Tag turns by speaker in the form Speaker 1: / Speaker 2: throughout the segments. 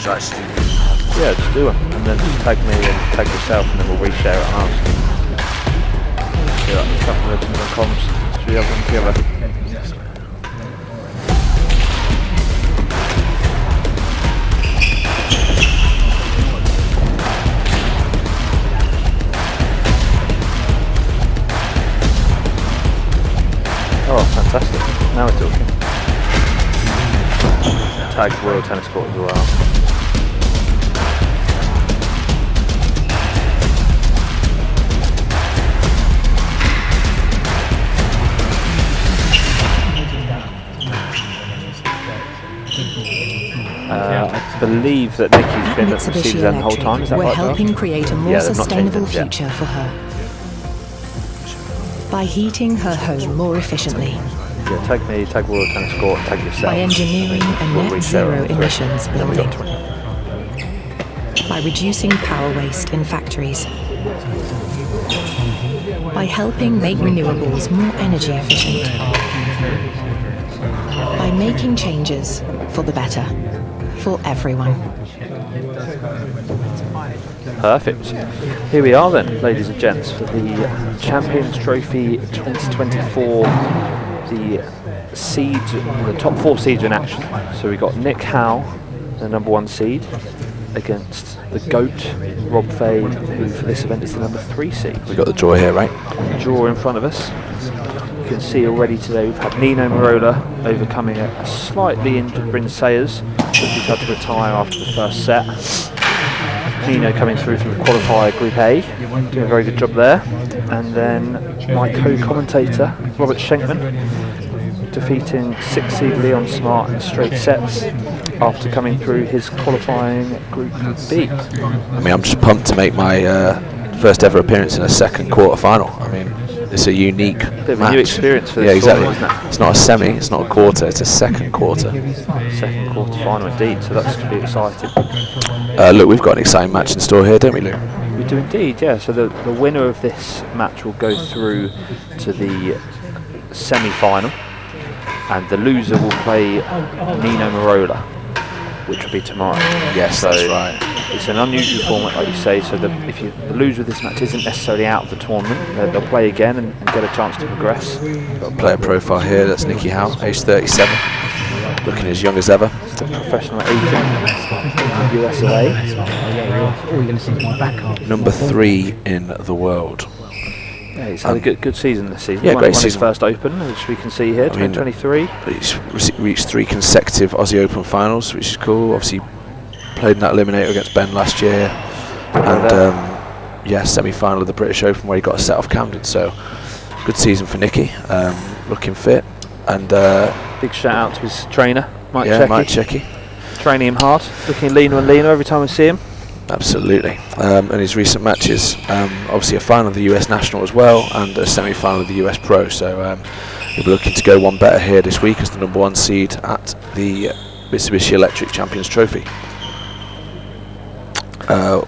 Speaker 1: should I just do?
Speaker 2: Yeah, just do one, and then tag me and tag yourself, and then we'll reshare it on ours. Yeah, a couple of different comms. Should we have them together? Oh, fantastic. Now we're talking. Tag Royal Tennis Court as well. I believe that Nikki's been at the Mercedes the whole time, is that right?
Speaker 3: We're helping create a more sustainable future for her. By heating her home more efficiently.
Speaker 2: Yeah, tag me, tag Royal Tennis Court, tag yourself.
Speaker 3: By engineering a net zero emissions building. By reducing power waste in factories. By helping make renewables more energy efficient. By making changes for the better, for everyone.
Speaker 2: Perfect. Here we are then, ladies and gents, for the Champions Trophy 2024. The seeds, the top 4 seeds are in action. So we got Nick Howell, the #1 seed, against the GOAT, Rob Fahey, who for this event is the #3 seed.
Speaker 1: We got the draw here, right?
Speaker 2: Draw in front of us. You can see already today we've had Nino Marola overcoming a slightly injured Bryn Sayers, who's had to retire after the first set. Nino coming through from the qualifier Group A, doing a very good job there. And then my co-commentator, Robert Schenkman, defeating 6 seed Leon Smart in straight sets after coming through his qualifying Group B.
Speaker 1: I mean, I'm just pumped to make my first ever appearance in a second quarter final. I mean, it's a unique
Speaker 2: bit of
Speaker 1: match.
Speaker 2: a new experience for this.
Speaker 1: Yeah, exactly.
Speaker 2: Isn't it?
Speaker 1: It's not a semi, it's not a quarter, it's a second quarter.
Speaker 2: Second quarter final indeed, so that's going to be exciting.
Speaker 1: Look, we've got an exciting match in store here, don't we, Luke?
Speaker 2: We do indeed, yeah. So the winner of this match will go through to the semi-final, and the loser will play Nino Marola, which will be tomorrow.
Speaker 1: Yes,
Speaker 2: so
Speaker 1: that's right.
Speaker 2: It's an unusual format, like you say, so the loser of this match isn't necessarily out of the tournament. They'll play again and get a chance to progress.
Speaker 1: Got a player profile here, that's Nicky Howell, age 37, looking as young as ever.
Speaker 2: Still professional at 18, US away.
Speaker 1: #3 in the world.
Speaker 2: Yeah, he's had a good season this season.
Speaker 1: Yeah,
Speaker 2: won
Speaker 1: great
Speaker 2: his
Speaker 1: season.
Speaker 2: first Open, which we can see here, 2023.
Speaker 1: He's reached 3 consecutive Aussie Open finals, which is cool. Obviously played in that eliminator against Ben last year, and yeah, semi-final of the British Open where he got a set off Camden. So good season for Nicky, looking fit, and
Speaker 2: big shout out to his trainer, Mike
Speaker 1: Checky.
Speaker 2: Training him hard, looking leaner and leaner every time we see him.
Speaker 1: Absolutely, and his recent matches, obviously a final of the US National as well, and a semi-final of the US Pro. So he'll be looking to go one better here this week as the #1 seed at the Mitsubishi Electric Champions Trophy.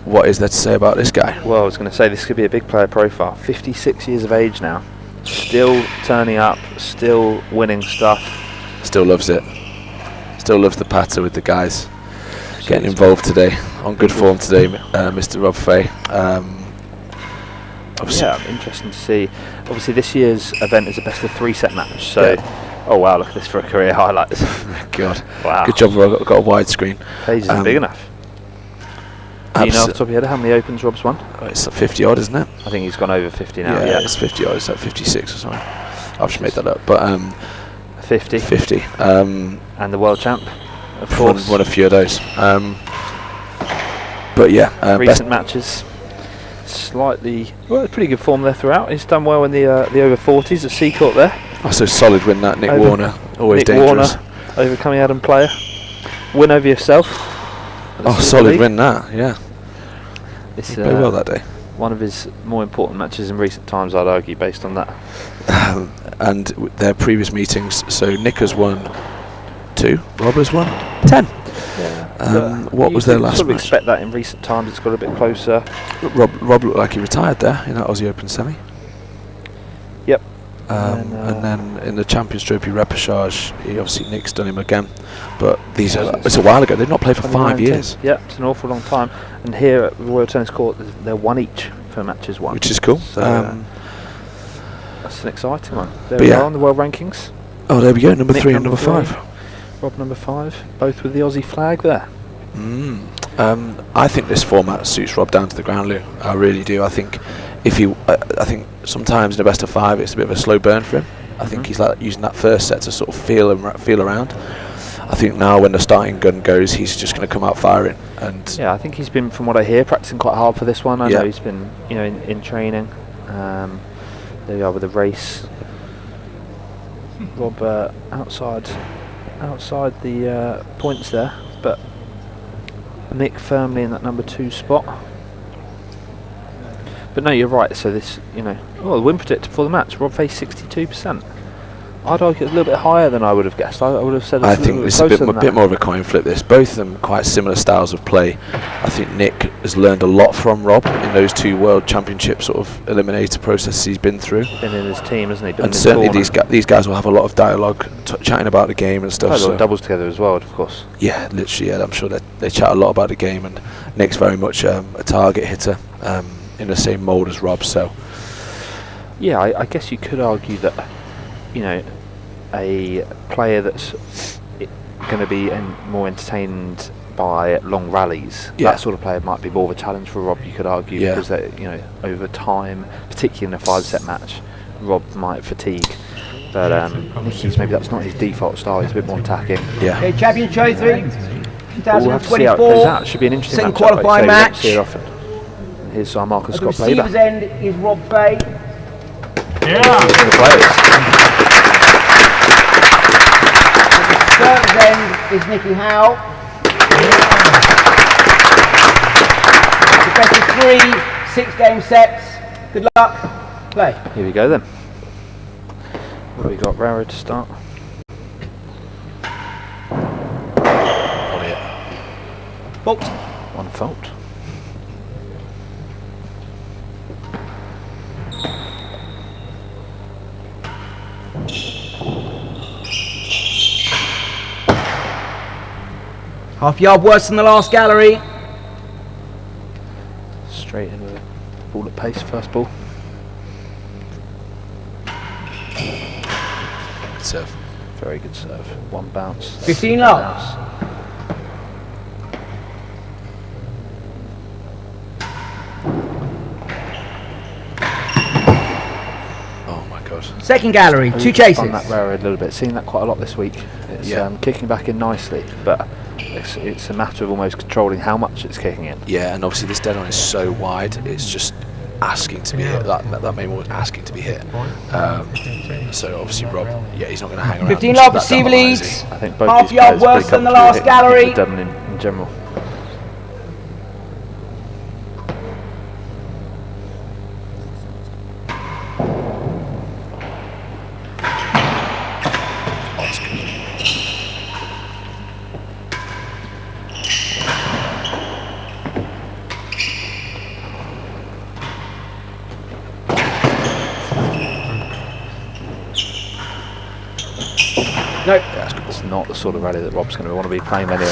Speaker 1: What is there to say about this guy?
Speaker 2: Well, I was going to say this could be a big player profile. 56 years of age now, still turning up, still winning stuff.
Speaker 1: Still loves it. Still loves the patter with the guys. Getting involved today, on good form today, Mr. Rob Fahey.
Speaker 2: Yeah, interesting to see. Obviously, this year's event is a best of 3 set match. So, oh wow, look at this for a career highlight.
Speaker 1: God,
Speaker 2: wow.
Speaker 1: Good job. I've got a wide screen.
Speaker 2: Page isn't big enough. Do you know off the top of your head how many Opens Rob's won?
Speaker 1: Oh, it's like 50 odd, isn't it?
Speaker 2: I think he's gone over 50 now.
Speaker 1: Yeah, it's 50 odd. It's like 56 or something. I've just made that up. But
Speaker 2: 50.
Speaker 1: 50.
Speaker 2: And the world champ, of course.
Speaker 1: Won a few of those. But yeah,
Speaker 2: recent matches, pretty good form there throughout. He's done well in the over 40s at Seacourt there.
Speaker 1: Also solid win that, Nick Warner, always dangerous.
Speaker 2: Warner, overcoming Adam Player. Win over yourself.
Speaker 1: Solid win that, yeah. He played well that day.
Speaker 2: One of his more important matches in recent times, I'd argue, based on that.
Speaker 1: And their previous meetings, so Nick has won 2, Rob has won 10.
Speaker 2: Yeah.
Speaker 1: What was their last
Speaker 2: match?
Speaker 1: match?
Speaker 2: Expect that in recent times. It's got a bit closer.
Speaker 1: Rob looked like he retired there in that Aussie Open semi.
Speaker 2: Yep.
Speaker 1: And then in the Champions Trophy repechage, obviously Nick's done him again. But these it's a while ago. They've not played for 5 years.
Speaker 2: Yeah, it's an awful long time. And here at the Royal Tennis Court, they're one each for matches won.
Speaker 1: Which is cool.
Speaker 2: So, that's an exciting one. There
Speaker 1: But
Speaker 2: we
Speaker 1: yeah.
Speaker 2: are on the world rankings.
Speaker 1: Oh, there we go. Number
Speaker 2: Nick
Speaker 1: 3 and
Speaker 2: number
Speaker 1: number
Speaker 2: 3.
Speaker 1: 5.
Speaker 2: Rob number 5, both with the Aussie flag there.
Speaker 1: I think this format suits Rob down to the ground, Lou. I really do. I think I think sometimes in the best of 5 it's a bit of a slow burn for him. I think he's like using that first set to sort of feel around. I think now when the starting gun goes, he's just going to come out firing. And
Speaker 2: yeah, I think he's been, from what I hear, practicing quite hard for this one. I
Speaker 1: Yeah.
Speaker 2: know he's been, in training. There you are with the race. Rob outside the points there, but Nick firmly in that number 2 spot. But no, you're right. So this, the win predictor for the match, Rob Fahey 62%. I'd argue it's a little bit higher than I would have guessed. I would have said.
Speaker 1: I think this is a bit more of a coin flip. Both of them quite similar styles of play. I think Nick has learned a lot from Rob in those 2 World Championship sort of eliminator processes he's been through.
Speaker 2: Been in his team, hasn't he? Been
Speaker 1: And
Speaker 2: in his
Speaker 1: certainly
Speaker 2: corner.
Speaker 1: these guys will have a lot of dialogue, chatting about the game and stuff.
Speaker 2: Played a lot
Speaker 1: So
Speaker 2: of doubles together as well, of course.
Speaker 1: yeah, literally. Yeah, I'm sure they chat a lot about the game. And Nick's very much a target hitter in the same mould as Rob. So
Speaker 2: Yeah, I guess you could argue that, a player that's going to be more entertained by long rallies,
Speaker 1: Yeah.
Speaker 2: that sort of player might be more of a challenge for Rob, you could argue,
Speaker 1: Yeah.
Speaker 2: because over time, particularly in a 5-set match, Rob might fatigue. But Nicky's, maybe that's not his default style. He's a bit more attacking.
Speaker 1: yeah,
Speaker 4: Okay, Champions Trophy
Speaker 2: But we'll have to see how it plays
Speaker 4: 2024.
Speaker 2: out. It should be an interesting
Speaker 4: Second
Speaker 2: match. Like
Speaker 4: qualifying
Speaker 2: you say, we don't
Speaker 4: match.
Speaker 2: see it often. And here's Marcus
Speaker 4: At the
Speaker 2: Scott Playback.
Speaker 4: receiver's end is Rob Fahey.
Speaker 2: The players.
Speaker 4: Serve's end is Nicky Howell. The best of 3 6-game sets. Good luck. Play.
Speaker 2: Here we go then. What have we got? Rara to start.
Speaker 1: volley it.
Speaker 4: Fault.
Speaker 2: One fault.
Speaker 4: Half yard worse than the last gallery.
Speaker 2: Straight in with a ball at pace, first ball.
Speaker 1: Good serve.
Speaker 2: Very good serve. One bounce.
Speaker 4: 15 love.
Speaker 2: Bounce.
Speaker 1: Oh my god.
Speaker 4: Second gallery, 2
Speaker 2: Spun
Speaker 4: chases.
Speaker 2: that Rara a little bit. Seen that quite a lot this week. It's
Speaker 1: Yeah.
Speaker 2: kicking back in nicely, but it's a matter of almost controlling how much it's kicking in.
Speaker 1: Yeah, and obviously this dead on is so wide, it's just asking to be hit. That main one was asking to be hit. So obviously Rob, he's not going to hang around.
Speaker 4: 15
Speaker 1: and
Speaker 4: love,
Speaker 1: just let that
Speaker 4: receiver
Speaker 1: line,
Speaker 4: leads.
Speaker 1: is he?
Speaker 2: I think both
Speaker 4: Half
Speaker 2: these
Speaker 4: yard
Speaker 2: players are
Speaker 4: worse
Speaker 2: pretty
Speaker 4: than the
Speaker 2: comfortable
Speaker 4: last
Speaker 2: hitting
Speaker 4: gallery.
Speaker 2: the Devon in general.
Speaker 1: Oh, that's good.
Speaker 4: Nope.
Speaker 1: Yeah, that's good.
Speaker 2: It's not the sort of rally that Rob's going to want to be playing many of.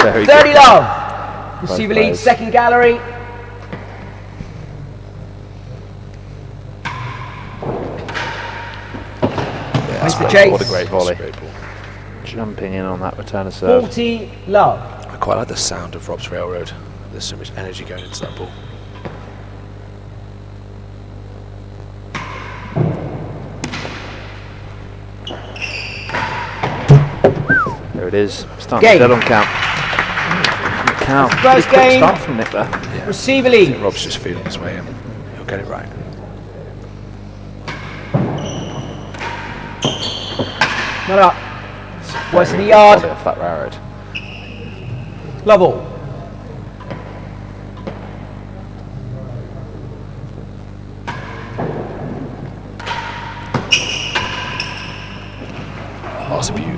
Speaker 2: Very
Speaker 4: 30
Speaker 2: good.
Speaker 4: love. Receiver
Speaker 2: players.
Speaker 4: leads, second gallery.
Speaker 1: Yeah,
Speaker 4: Mr.
Speaker 1: that's
Speaker 4: Chase.
Speaker 2: What a great volley.
Speaker 1: Great ball.
Speaker 2: Jumping in on that return of serve.
Speaker 4: 40 love.
Speaker 1: I quite like the sound of Rob's railroad. There's so much energy going into that ball.
Speaker 2: There it is. Starting
Speaker 4: Game.
Speaker 2: dead on count. Count.
Speaker 4: First
Speaker 2: Pretty quick
Speaker 4: game.
Speaker 2: start from Nick there.
Speaker 1: Yeah.
Speaker 4: Receiver
Speaker 1: I think
Speaker 4: leads.
Speaker 1: Rob's just feeling his way in. He'll get it right.
Speaker 4: Not up. West of the yard.
Speaker 2: Volley off that railroad.
Speaker 4: Love all.
Speaker 1: Oh, that's a beauty.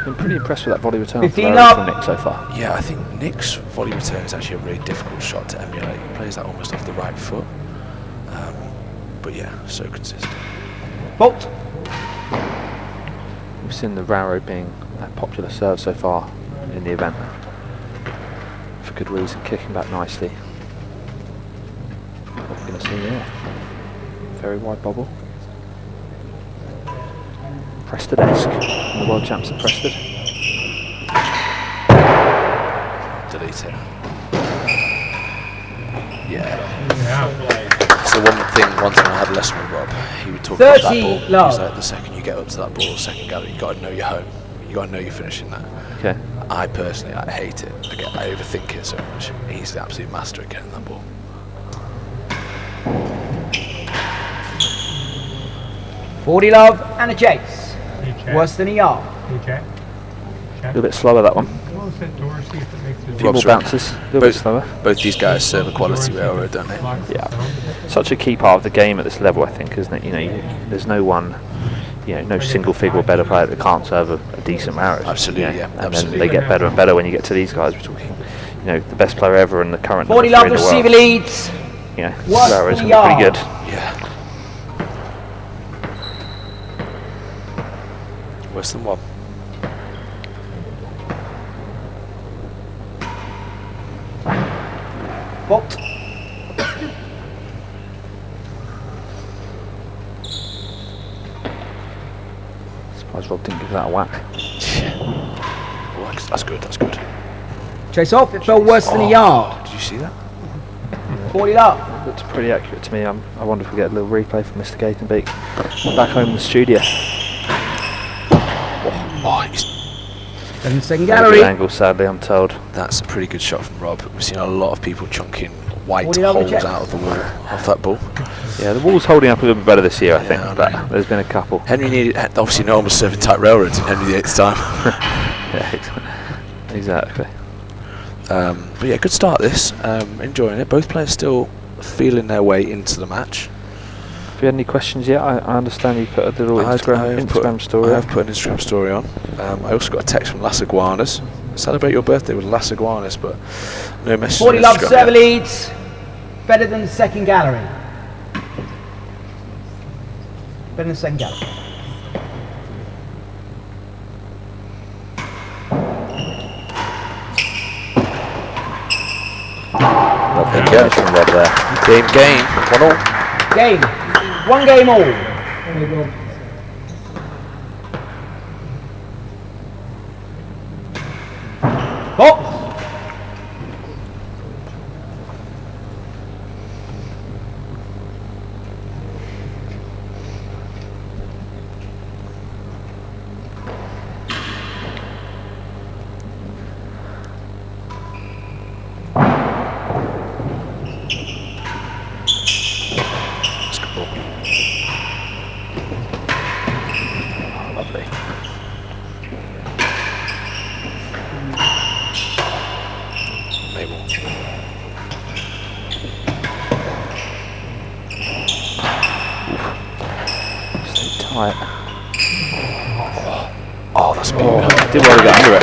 Speaker 2: Been pretty impressed with that volley return
Speaker 4: 15
Speaker 2: off
Speaker 4: up.
Speaker 2: from Nick so far.
Speaker 1: Yeah, I think Nick's volley return is actually a really difficult shot to emulate. He plays that almost off the right foot. But but yeah, so consistent.
Speaker 4: Fault.
Speaker 2: We've seen the Raro being a popular serve so far in the event. For good reason, kicking back nicely. What we're going to see here. Very wide bobble. Prested-esque. The world champs at Prested.
Speaker 1: Delete it. Yeah. So one thing, one time I had a lesson with Rob, he would talk about that ball. He was like, the second you get up to that ball, second gallery, you got to know you're home. You got to know you're finishing that.
Speaker 2: Okay.
Speaker 1: I personally, I hate it. I overthink it so much. He's the absolute master at getting that ball.
Speaker 4: $40 love and a chase. Worse than a yard.
Speaker 2: A little bit slower, that one. A few more bounces, a little bit slower.
Speaker 1: Both these guys serve a quality railroad, don't they?
Speaker 2: Yeah. Such a key part of the game at this level, I think, isn't it? You know, there's no one, no single figure or better player that can't serve a decent railroad.
Speaker 1: Absolutely, yeah.
Speaker 2: And then they get better and better when you get to these guys. We're talking, the best player ever and the current
Speaker 4: 40
Speaker 2: number
Speaker 4: love
Speaker 2: 3 in the
Speaker 4: receiver
Speaker 2: world.
Speaker 4: leads.
Speaker 2: Railroad's going to be pretty good.
Speaker 1: Yeah. Worse than one.
Speaker 4: Fault.
Speaker 2: Surprised Rob didn't give that a whack.
Speaker 1: Well, that's good, that's good.
Speaker 4: Chase off, it fell worse than a yard.
Speaker 1: Did you see that?
Speaker 4: 40 love.
Speaker 2: Looked pretty accurate to me. I wonder if we get a little replay from Mr. Gatenbeek back home in the studio.
Speaker 1: Oh, he's
Speaker 4: 7-second
Speaker 2: Good
Speaker 4: gallery.
Speaker 2: angle, sadly, I'm told.
Speaker 1: That's a pretty good shot from Rob. We've seen a lot of people chunking white
Speaker 4: 40 love
Speaker 1: holes
Speaker 4: check.
Speaker 1: out of the wall off that ball.
Speaker 2: Yeah, the wall's holding up a little bit better this year, I think,
Speaker 1: I
Speaker 2: but
Speaker 1: know.
Speaker 2: there's been a couple.
Speaker 1: Henry needed, obviously no one was serving tight railroads in Henry VIII's time.
Speaker 2: Yeah, exactly.
Speaker 1: But yeah, good start this. Enjoying it. Both players still feeling their way into the match.
Speaker 2: Have you had any questions yet? I understand you put a little Instagram story.
Speaker 1: I have put an Instagram story on. I also got a text from Las Iguanas. Celebrate your birthday with Las Iguanas, but no message
Speaker 4: 40
Speaker 1: on
Speaker 4: love
Speaker 1: Instagram
Speaker 4: server
Speaker 1: yet.
Speaker 4: leads. Better than the second gallery. Better than the second gallery.
Speaker 2: Lovely
Speaker 1: There you
Speaker 2: catch from Rob there.
Speaker 1: Game. 1-all.
Speaker 4: Game. 1 game all. Fault.
Speaker 1: That's a good ball.
Speaker 2: Lovely.
Speaker 1: Mabel.
Speaker 2: Stay tight.
Speaker 1: Oh, that's good.
Speaker 2: Didn't want to get under it.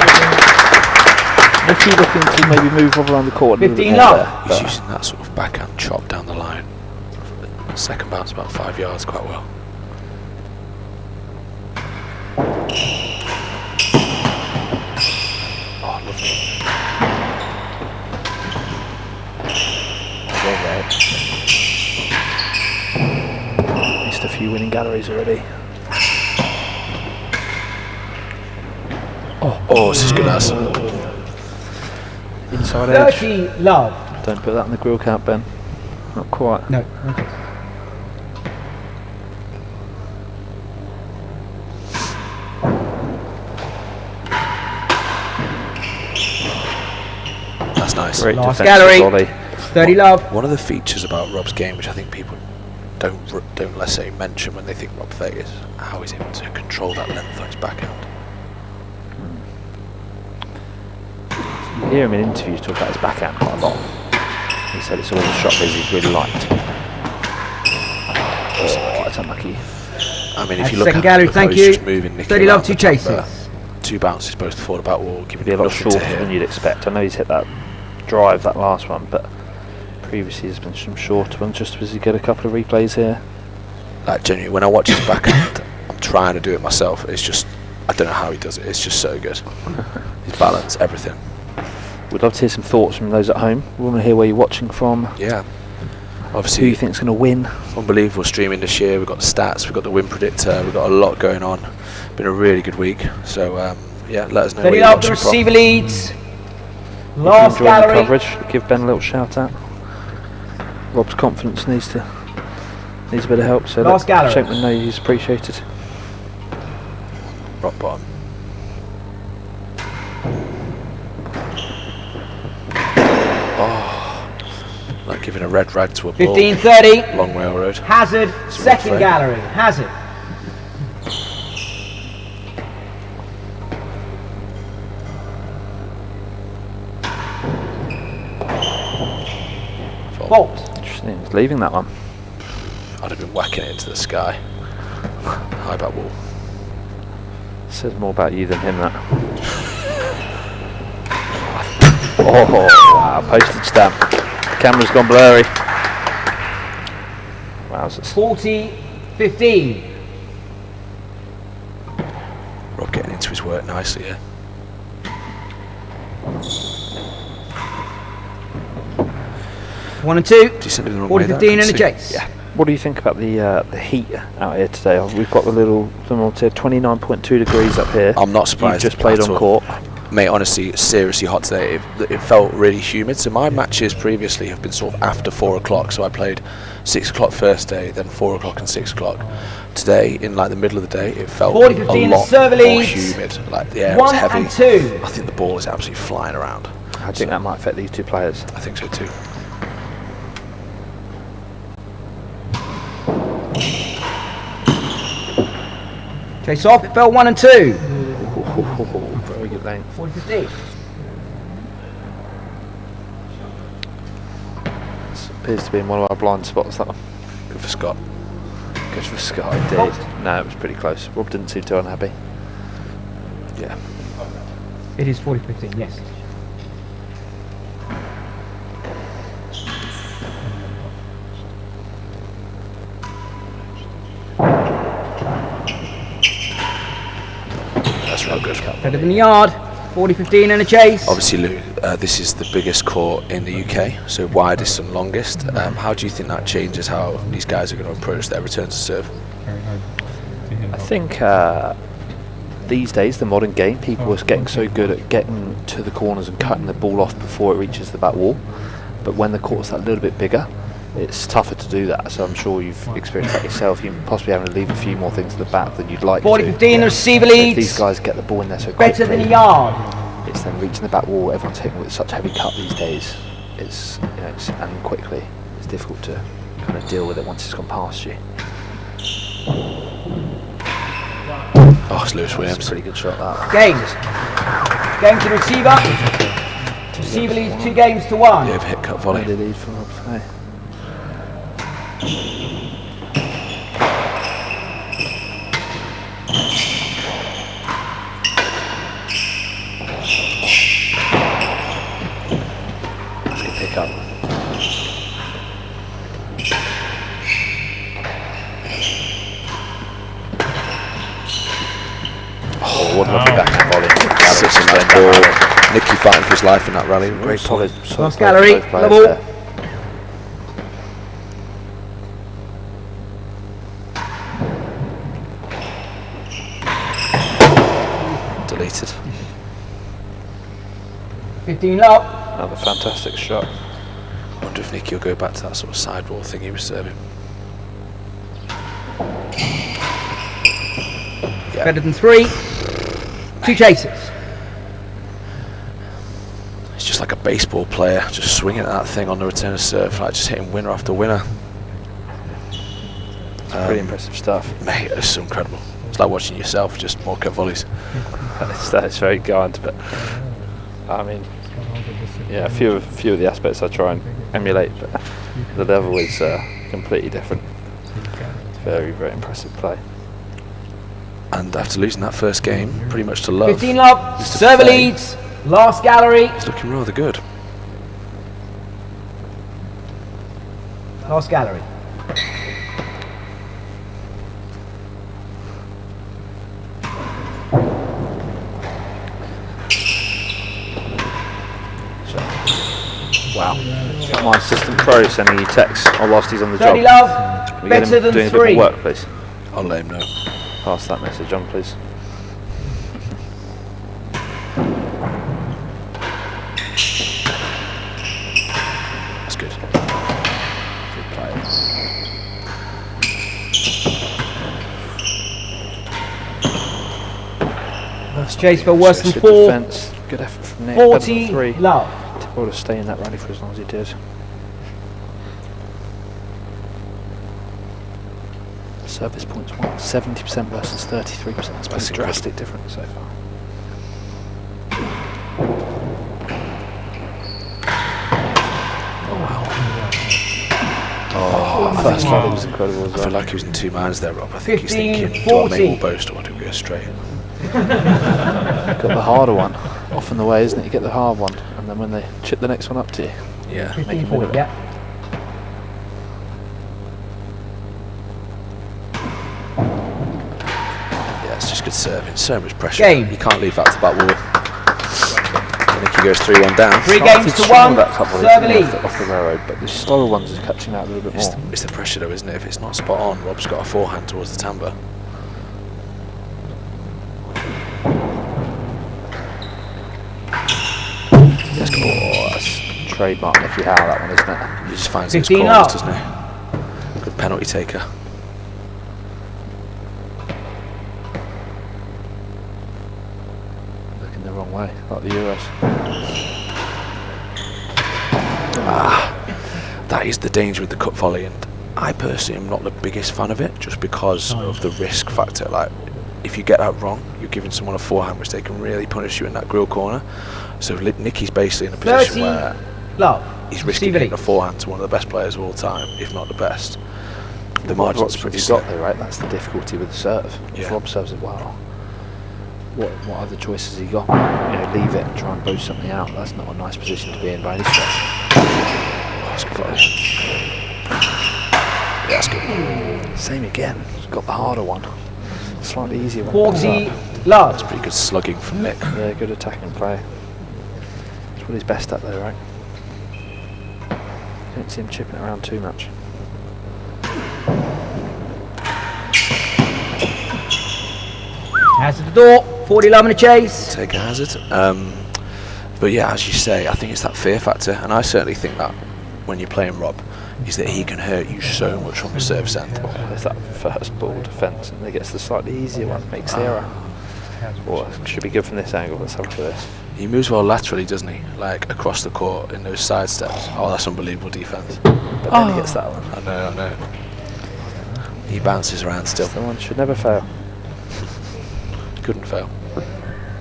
Speaker 2: If you're looking to maybe move Rob around the court a little
Speaker 4: 15
Speaker 2: bit more
Speaker 4: love.
Speaker 2: there,
Speaker 1: He's
Speaker 2: but
Speaker 1: using that sort of backhand chop down the line. Second bounce about 5 yards, quite well. Oh, lovely.
Speaker 2: missed a few winning galleries already.
Speaker 1: Oh, this is good as.
Speaker 2: Inside edge.
Speaker 4: 30 love.
Speaker 2: Don't put that in the grill count, Ben. Not quite.
Speaker 4: No. Okay.
Speaker 1: That's nice.
Speaker 2: Great
Speaker 4: Last
Speaker 2: defensive
Speaker 4: gallery.
Speaker 2: volley.
Speaker 4: 30 love.
Speaker 1: One of the features about Rob's game, which I think people don't let's say mention when they think Rob Fahey, is how he's able to control that length on his backhand.
Speaker 2: You hear him in interviews talk about his backhand quite a lot. He said it's all the shot viz he's really liked. Oh, that's unlucky.
Speaker 1: I mean, if
Speaker 4: That's
Speaker 1: you look
Speaker 4: second
Speaker 1: at
Speaker 4: gallery,
Speaker 1: how
Speaker 4: thank
Speaker 1: he's
Speaker 4: you.
Speaker 1: just moving Nicky
Speaker 4: 30 love,
Speaker 1: around
Speaker 4: 2
Speaker 1: the
Speaker 4: chases.
Speaker 1: number, 2 bounces both before the back wall, giving
Speaker 2: Be a
Speaker 1: him
Speaker 2: lot
Speaker 1: nothing to
Speaker 2: shorter
Speaker 1: hit.
Speaker 2: than you'd expect. I know he's hit that drive, that last one, but previously there's been some shorter ones just as you get a couple of replays here.
Speaker 1: Like genuinely, when I watch his backhand, I'm trying to do it myself. It's just, I don't know how he does it. It's just so good. His balance, everything.
Speaker 2: We'd love to hear some thoughts from those at home. We want to hear where you're watching from.
Speaker 1: Yeah.
Speaker 2: Who
Speaker 1: Obviously,
Speaker 2: you think's going to win?
Speaker 1: unbelievable streaming this year. We've got the stats, we've got the win predictor, we've got a lot going on. Been a really good week. So yeah, let us know where
Speaker 4: Setting
Speaker 1: you're
Speaker 4: up the
Speaker 1: watching from.
Speaker 4: receiver leads.
Speaker 2: If
Speaker 4: Last
Speaker 2: you're enjoying the
Speaker 4: gallery.
Speaker 2: coverage, give Ben a little shout out. Rob's confidence needs a bit of help, so
Speaker 4: Last gallery.
Speaker 2: Shankman know he's appreciated.
Speaker 1: Rock bottom. Oh, like giving a red rag to a ball.
Speaker 4: 15-30.
Speaker 1: Long railroad.
Speaker 4: Hazard,
Speaker 1: It's a
Speaker 4: second
Speaker 1: red flag.
Speaker 4: gallery. Hazard. Fault.
Speaker 2: Interesting, he's leaving that one.
Speaker 1: I'd have been whacking it into the sky. High back wall.
Speaker 2: Says more about you than him, that. Oh, wow, postage stamp. Camera's gone blurry. Wowzers.
Speaker 4: 40-15.
Speaker 1: Rob getting into his work nicely here.
Speaker 4: One and two.
Speaker 1: Decently the wrong way,
Speaker 4: 40-15
Speaker 1: that,
Speaker 4: and a
Speaker 1: couldn't see.
Speaker 4: chase.
Speaker 1: Yeah.
Speaker 2: What do you think about the heat out here today? We've got the little thermometer, 29.2 degrees up here.
Speaker 1: I'm not
Speaker 2: You've
Speaker 1: surprised.
Speaker 2: just played
Speaker 1: at
Speaker 2: on
Speaker 1: all.
Speaker 2: court.
Speaker 1: Mate, honestly, seriously hot today. It felt really humid. So my matches previously have been sort of after 4 o'clock. So I played 6 o'clock first day, then 4 o'clock and 6 o'clock. Today, in like the middle of the day, it felt
Speaker 4: 40-15
Speaker 1: a lot
Speaker 4: server
Speaker 1: more
Speaker 4: leads.
Speaker 1: humid. Like the air was
Speaker 4: 1
Speaker 1: heavy.
Speaker 4: and 2.
Speaker 1: I think the ball is absolutely flying around.
Speaker 2: I think that might affect these two players.
Speaker 1: I think so too.
Speaker 4: Chase off. It fell 1 and 2.
Speaker 2: Very good length.
Speaker 4: 40-15.
Speaker 2: This appears to be in one of our blind spots, that one.
Speaker 1: Good for Scott.
Speaker 2: Good for Scott, indeed. No, it was pretty close. Rob didn't seem too unhappy.
Speaker 1: Yeah.
Speaker 4: It is 40-15, yes.
Speaker 1: That's real good.
Speaker 4: Better than the yard. 40-15 and a chase.
Speaker 1: Obviously, Lou, this is the biggest court in the UK, so widest and longest. How do you think that changes how these guys are going to approach their return to serve?
Speaker 2: I think these days, the modern game, people are getting so good at getting to the corners and cutting the ball off before it reaches the back wall. But when the court's that little bit bigger, it's tougher to do that. So I'm sure you've experienced that yourself. You're possibly having to leave a few more things to the back than you'd like
Speaker 4: 40-15,
Speaker 2: to.
Speaker 4: the receiver
Speaker 2: If
Speaker 4: leads.
Speaker 2: these guys get the ball in there so quickly,
Speaker 4: Better than a yard.
Speaker 2: it's then reaching the back wall. Everyone's hitting with such heavy cut these days. It's, you know, and quickly. It's difficult to kind of deal with it once it's gone past you.
Speaker 1: Oh, it's Lewis
Speaker 2: It's
Speaker 1: Williams.
Speaker 2: a pretty good shot, that.
Speaker 4: Game. Game to the receiver. Receiver leads 2 games to 1.
Speaker 1: Yeah, hit cut volley.
Speaker 2: Early lead for Rob Fahey. That's a good pick up. Oh, what a lovely backhand volley.
Speaker 1: Sits in that ball. Nicky fighting for his life in that rally.
Speaker 2: Very solid.
Speaker 4: Last gallery,
Speaker 2: both players
Speaker 4: level.
Speaker 2: there.
Speaker 1: Deleted.
Speaker 4: 15 up.
Speaker 2: Another fantastic shot.
Speaker 1: I wonder if Nicky will go back to that sort of sidewall thing he was serving. Yeah.
Speaker 4: Better than 3. 2 chases.
Speaker 1: He's just like a baseball player, just swinging at that thing on the return of serve, like just hitting winner after winner.
Speaker 2: Pretty impressive stuff.
Speaker 1: Mate, it's so incredible. It's like watching yourself, just more cut volleys.
Speaker 2: That's very kind, but I mean, yeah, a few of the aspects I try and emulate, but the level is completely different. Very, very impressive play.
Speaker 1: And after losing that first game, pretty much to love,
Speaker 4: 15 up.
Speaker 1: Mr.
Speaker 4: Server
Speaker 1: Fahey.
Speaker 4: leads. Last gallery.
Speaker 1: it's looking rather good.
Speaker 4: Last gallery.
Speaker 2: Wow. My assistant pro sending you texts whilst he's on the
Speaker 4: 30
Speaker 2: job.
Speaker 4: love,
Speaker 2: Can we get
Speaker 4: better
Speaker 2: him
Speaker 4: than
Speaker 2: doing a
Speaker 4: 3.
Speaker 2: bit more work, please?
Speaker 1: I'll let him know.
Speaker 2: Pass that message on, please.
Speaker 1: That's good. Good play.
Speaker 4: Chase for worse than
Speaker 2: Good
Speaker 4: 4.
Speaker 2: defence. Good effort from Nick. Better than
Speaker 4: 40
Speaker 2: 3.
Speaker 4: love.
Speaker 2: Ought to stay in that rally for as long as he did. Service points won 70% versus 33%. That's a drastic difference so far.
Speaker 1: Oh,
Speaker 2: First volley was incredible as
Speaker 1: I feel
Speaker 2: well.
Speaker 1: like he was in two minds there, Rob. I think he's
Speaker 4: 15,
Speaker 1: thinking, do I make
Speaker 4: 40.
Speaker 1: more boast or do I go straight?
Speaker 2: Got the harder one. Often the way, isn't it? You get the hard one, and then when they chip the next one up to you,
Speaker 1: Yeah.
Speaker 2: make
Speaker 4: 15,
Speaker 2: him
Speaker 4: 40,
Speaker 2: win it.
Speaker 4: yeah.
Speaker 1: Yeah, it's just good serving. So much pressure.
Speaker 4: Game.
Speaker 1: You can't leave that to back wall. I think he goes 3-1 down.
Speaker 4: 3 games to 1,
Speaker 2: That couple
Speaker 4: serve
Speaker 2: is
Speaker 4: lead.
Speaker 2: off the railroad, but the slower ones is catching out a little bit
Speaker 1: It's
Speaker 2: more.
Speaker 1: the, it's the pressure though, isn't it? If it's not spot on, Rob's got a forehand towards the timbre.
Speaker 2: Yes, oh, that's trademark Nicky Howell, that one, isn't it?
Speaker 1: He just finds those
Speaker 4: 15
Speaker 1: corners,
Speaker 4: up.
Speaker 1: doesn't he? Good penalty taker.
Speaker 2: Looking the wrong way, like the Euros.
Speaker 1: That is the danger with the cut volley, and I personally am not the biggest fan of it, just because of the risk factor. Like, if you get that wrong, you're giving someone a forehand which they can really punish you in that grill corner. So Nicky's basically in a position
Speaker 4: 30
Speaker 1: where
Speaker 4: love.
Speaker 1: he's risking
Speaker 4: Receive
Speaker 1: hitting a
Speaker 4: lead.
Speaker 1: forehand to one of the best players of all time, if not the best. The margin's
Speaker 2: What's
Speaker 1: pretty
Speaker 2: he
Speaker 1: slim.
Speaker 2: got there, right? That's the difficulty with the serve. If
Speaker 1: Yeah.
Speaker 2: Rob serves it well, what other choices he got? You know, leave it and try and boast something out. That's not a nice position to be in by any stretch.
Speaker 1: That's good volley. Yeah, that's good.
Speaker 2: Same again. He's got the harder one. Slightly easier one.
Speaker 4: 40 love.
Speaker 1: That's pretty good slugging from Nick.
Speaker 2: Yeah, good attacking play. That's what he's best at though, right? Don't see him chipping it around too much.
Speaker 4: Has the door. 40 love in a chase.
Speaker 1: Take a hazard. But yeah, as you say, I think it's that fear factor, and I certainly think that when you're playing Rob, is that he can hurt you so much from the service end.
Speaker 2: There's that first ball defence, and he gets the slightly easier one, makes the error. Well, it should be good from this angle. Let's have a look at this.
Speaker 1: He moves well laterally, doesn't he? Like across the court in those side steps. Oh, that's unbelievable defence.
Speaker 2: But then he gets that one.
Speaker 1: I know. He bounces around still.
Speaker 2: Someone should never fail.
Speaker 1: Couldn't fail.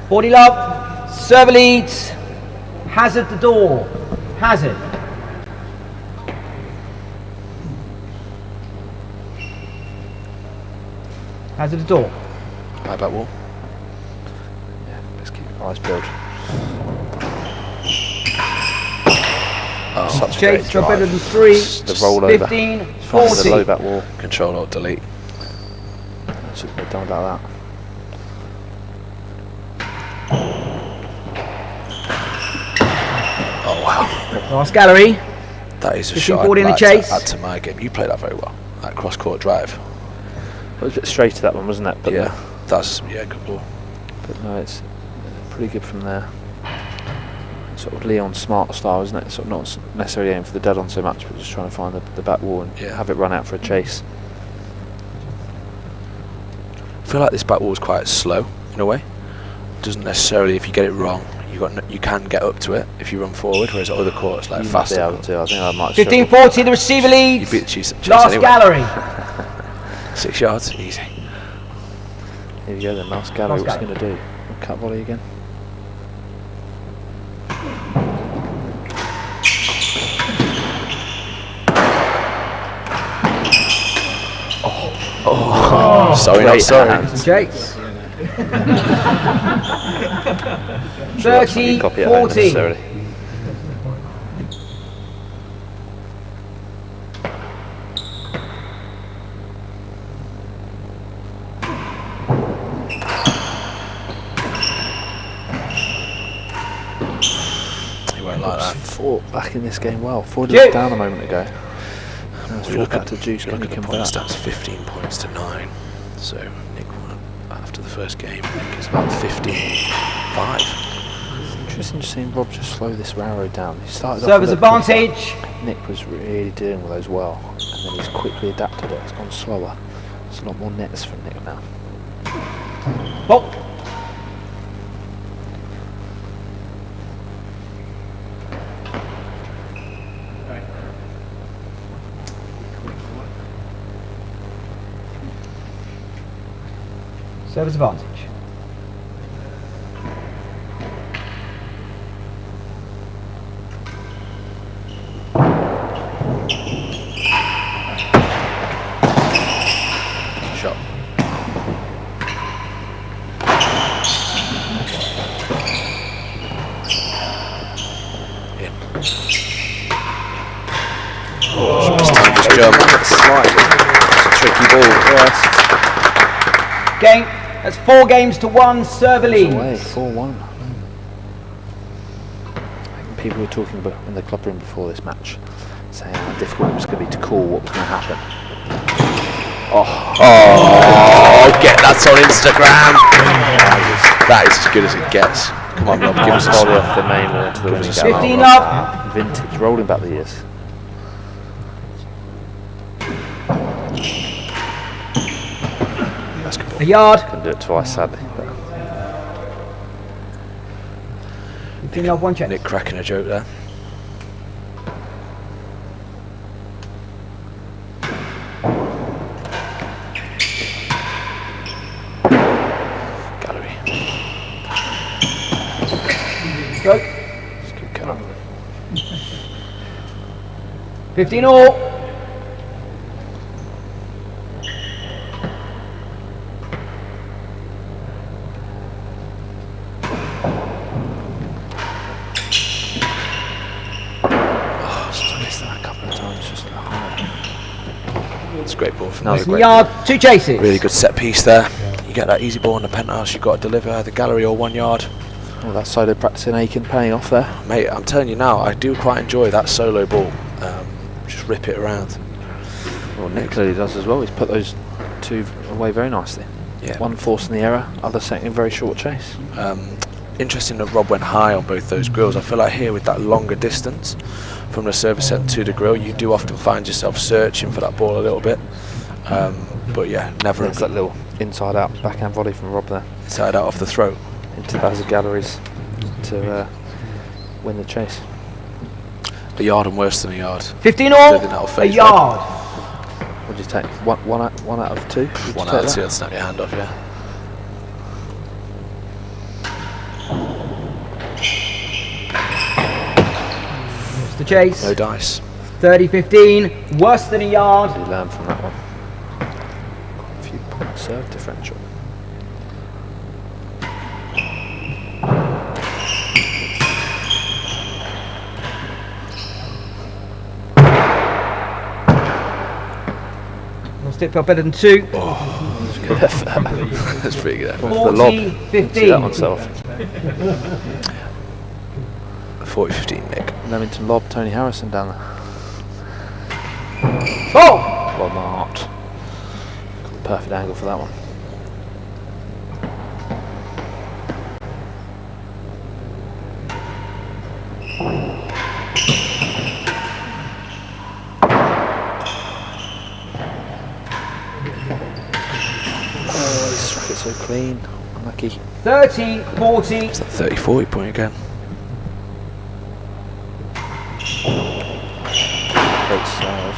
Speaker 4: 40 love. Server leads. Hazard the door. Hazard. Hazard the door.
Speaker 1: High back wall.
Speaker 2: Yeah, let's keep your eyes peeled.
Speaker 1: Oh,
Speaker 2: Such a great
Speaker 4: Chase for better
Speaker 2: drive.
Speaker 4: than 3.
Speaker 2: The rollover.
Speaker 4: 15
Speaker 2: Finds the low
Speaker 4: 40.
Speaker 2: back wall.
Speaker 1: Control Alt Delete.
Speaker 2: Shouldn't have done about that.
Speaker 1: Oh wow,
Speaker 4: Last gallery.
Speaker 1: that is a
Speaker 4: 15,
Speaker 1: shot
Speaker 4: 40
Speaker 1: I'd
Speaker 4: in the
Speaker 1: like
Speaker 4: chase.
Speaker 1: to add to my game. You played that very well. That cross court drive.
Speaker 2: It was a bit straight to that one, wasn't it? But
Speaker 1: Yeah, that's good ball.
Speaker 2: but no, it's pretty good from there. Sort of Leon Smart style, isn't it? Sort of not necessarily aiming for the dead on so much, but just trying to find the back wall and
Speaker 1: Yeah.
Speaker 2: have it run out for a chase.
Speaker 1: I feel like this back wall is quite slow in a way. Doesn't necessarily, if you get it wrong, you can get up to it if you run forward, whereas other courts like
Speaker 2: You might
Speaker 1: faster.
Speaker 2: be able to. I think I might
Speaker 4: 15
Speaker 2: struggle.
Speaker 4: 40. The receiver
Speaker 1: You
Speaker 4: leads.
Speaker 1: beat the Chiefs
Speaker 4: Last
Speaker 1: anyway.
Speaker 4: gallery.
Speaker 1: 6 yards, easy.
Speaker 2: Here you go then, last gallery.
Speaker 4: Last
Speaker 2: What's he going to do? Cut volley again?
Speaker 1: Sorry, not
Speaker 2: Great
Speaker 1: sorry.
Speaker 2: hands.
Speaker 4: Chase.
Speaker 2: Sure, that's not
Speaker 4: 30
Speaker 2: your copy at home
Speaker 4: 40.
Speaker 2: necessarily.
Speaker 1: He won't like that.
Speaker 2: Fought back in this game well. Fought
Speaker 4: Juice.
Speaker 2: down a moment ago.
Speaker 1: We look at
Speaker 2: to Juice. Can he
Speaker 1: the point
Speaker 2: convert?
Speaker 1: stats, 15 points to 9. So Nick won after the first game. Nick is about 15-5.
Speaker 2: Interesting to see Rob just slow this railroad down. He started
Speaker 4: Service
Speaker 2: off with a quicker.
Speaker 4: advantage.
Speaker 2: Nick was really dealing with those well, and then he's quickly adapted it. It's gone slower. There's a lot more nets from Nick now.
Speaker 4: Oh. Service advantage.
Speaker 1: Shot. In. Oh, she missed this jump.
Speaker 2: Slightly. It's a tricky ball. Yes.
Speaker 4: Game. That's 4 games to 1. Serve
Speaker 2: Away,
Speaker 4: leads.
Speaker 2: 4-1. People were talking about in the club room before this match, saying how difficult it was going to be to call what was going to happen.
Speaker 1: Oh, get that on Instagram. That is as good as it gets. Come on, Rob, give us a
Speaker 2: volley
Speaker 1: spot.
Speaker 2: off the main wall to the winning goal.
Speaker 4: 15 up.
Speaker 2: Vintage, rolling back the years.
Speaker 1: Basketball.
Speaker 4: A yard.
Speaker 2: Couldn't do it twice, sadly. But
Speaker 4: 15 up, 1 check.
Speaker 1: Nick cracking a joke there. Gallery.
Speaker 4: Stroke.
Speaker 1: Let's keep going.
Speaker 4: 15 all.
Speaker 1: It's a great ball from
Speaker 2: Another
Speaker 1: Nick.
Speaker 2: great
Speaker 4: Yard. 2 chases.
Speaker 1: Really good set piece there. You get that easy ball in the penthouse, you've got to deliver the gallery or 1 yard.
Speaker 2: well, that solo practicing Aiken paying off there.
Speaker 1: Mate, I'm telling you now, I do quite enjoy that solo ball. Just rip it around.
Speaker 2: Well, Nick clearly does as well. He's put those 2 away very nicely.
Speaker 1: Yeah.
Speaker 2: One forcing the error, other setting a very short chase.
Speaker 1: Interesting that Rob went high on both those grills. I feel like here with that longer distance from the service end to the grill, you do often find yourself searching for that ball a little bit. But yeah, never
Speaker 2: There's that little inside-out backhand volley from Rob there
Speaker 1: inside out off the throat.
Speaker 2: into Hazard galleries to win the chase.
Speaker 1: A yard and worse than a yard.
Speaker 4: 15
Speaker 1: I
Speaker 4: all.
Speaker 1: don't think that'll
Speaker 4: A
Speaker 1: phase
Speaker 4: yard.
Speaker 2: What did you take? One out of 2? Would you
Speaker 1: One
Speaker 2: take
Speaker 1: out of
Speaker 2: that?
Speaker 1: 2, I'd snap your hand off, yeah.
Speaker 4: It's the chase.
Speaker 1: No dice.
Speaker 4: 30-15. Worse than a yard.
Speaker 2: Did he learn from that one? A few point serve differential.
Speaker 4: Lost it, felt better than 2.
Speaker 2: Good effort.
Speaker 1: That's pretty good.
Speaker 2: The lob.
Speaker 4: 40-15.
Speaker 2: See that oneself.
Speaker 1: 40-15, Nick.
Speaker 2: Leamington lob, Tony Harrison down there.
Speaker 4: Oh!
Speaker 2: Well marked. Perfect angle for that one. Oh, he struck it so clean. Unlucky.
Speaker 4: 30-40.
Speaker 1: It's that 30-40 point again.
Speaker 2: Great serve.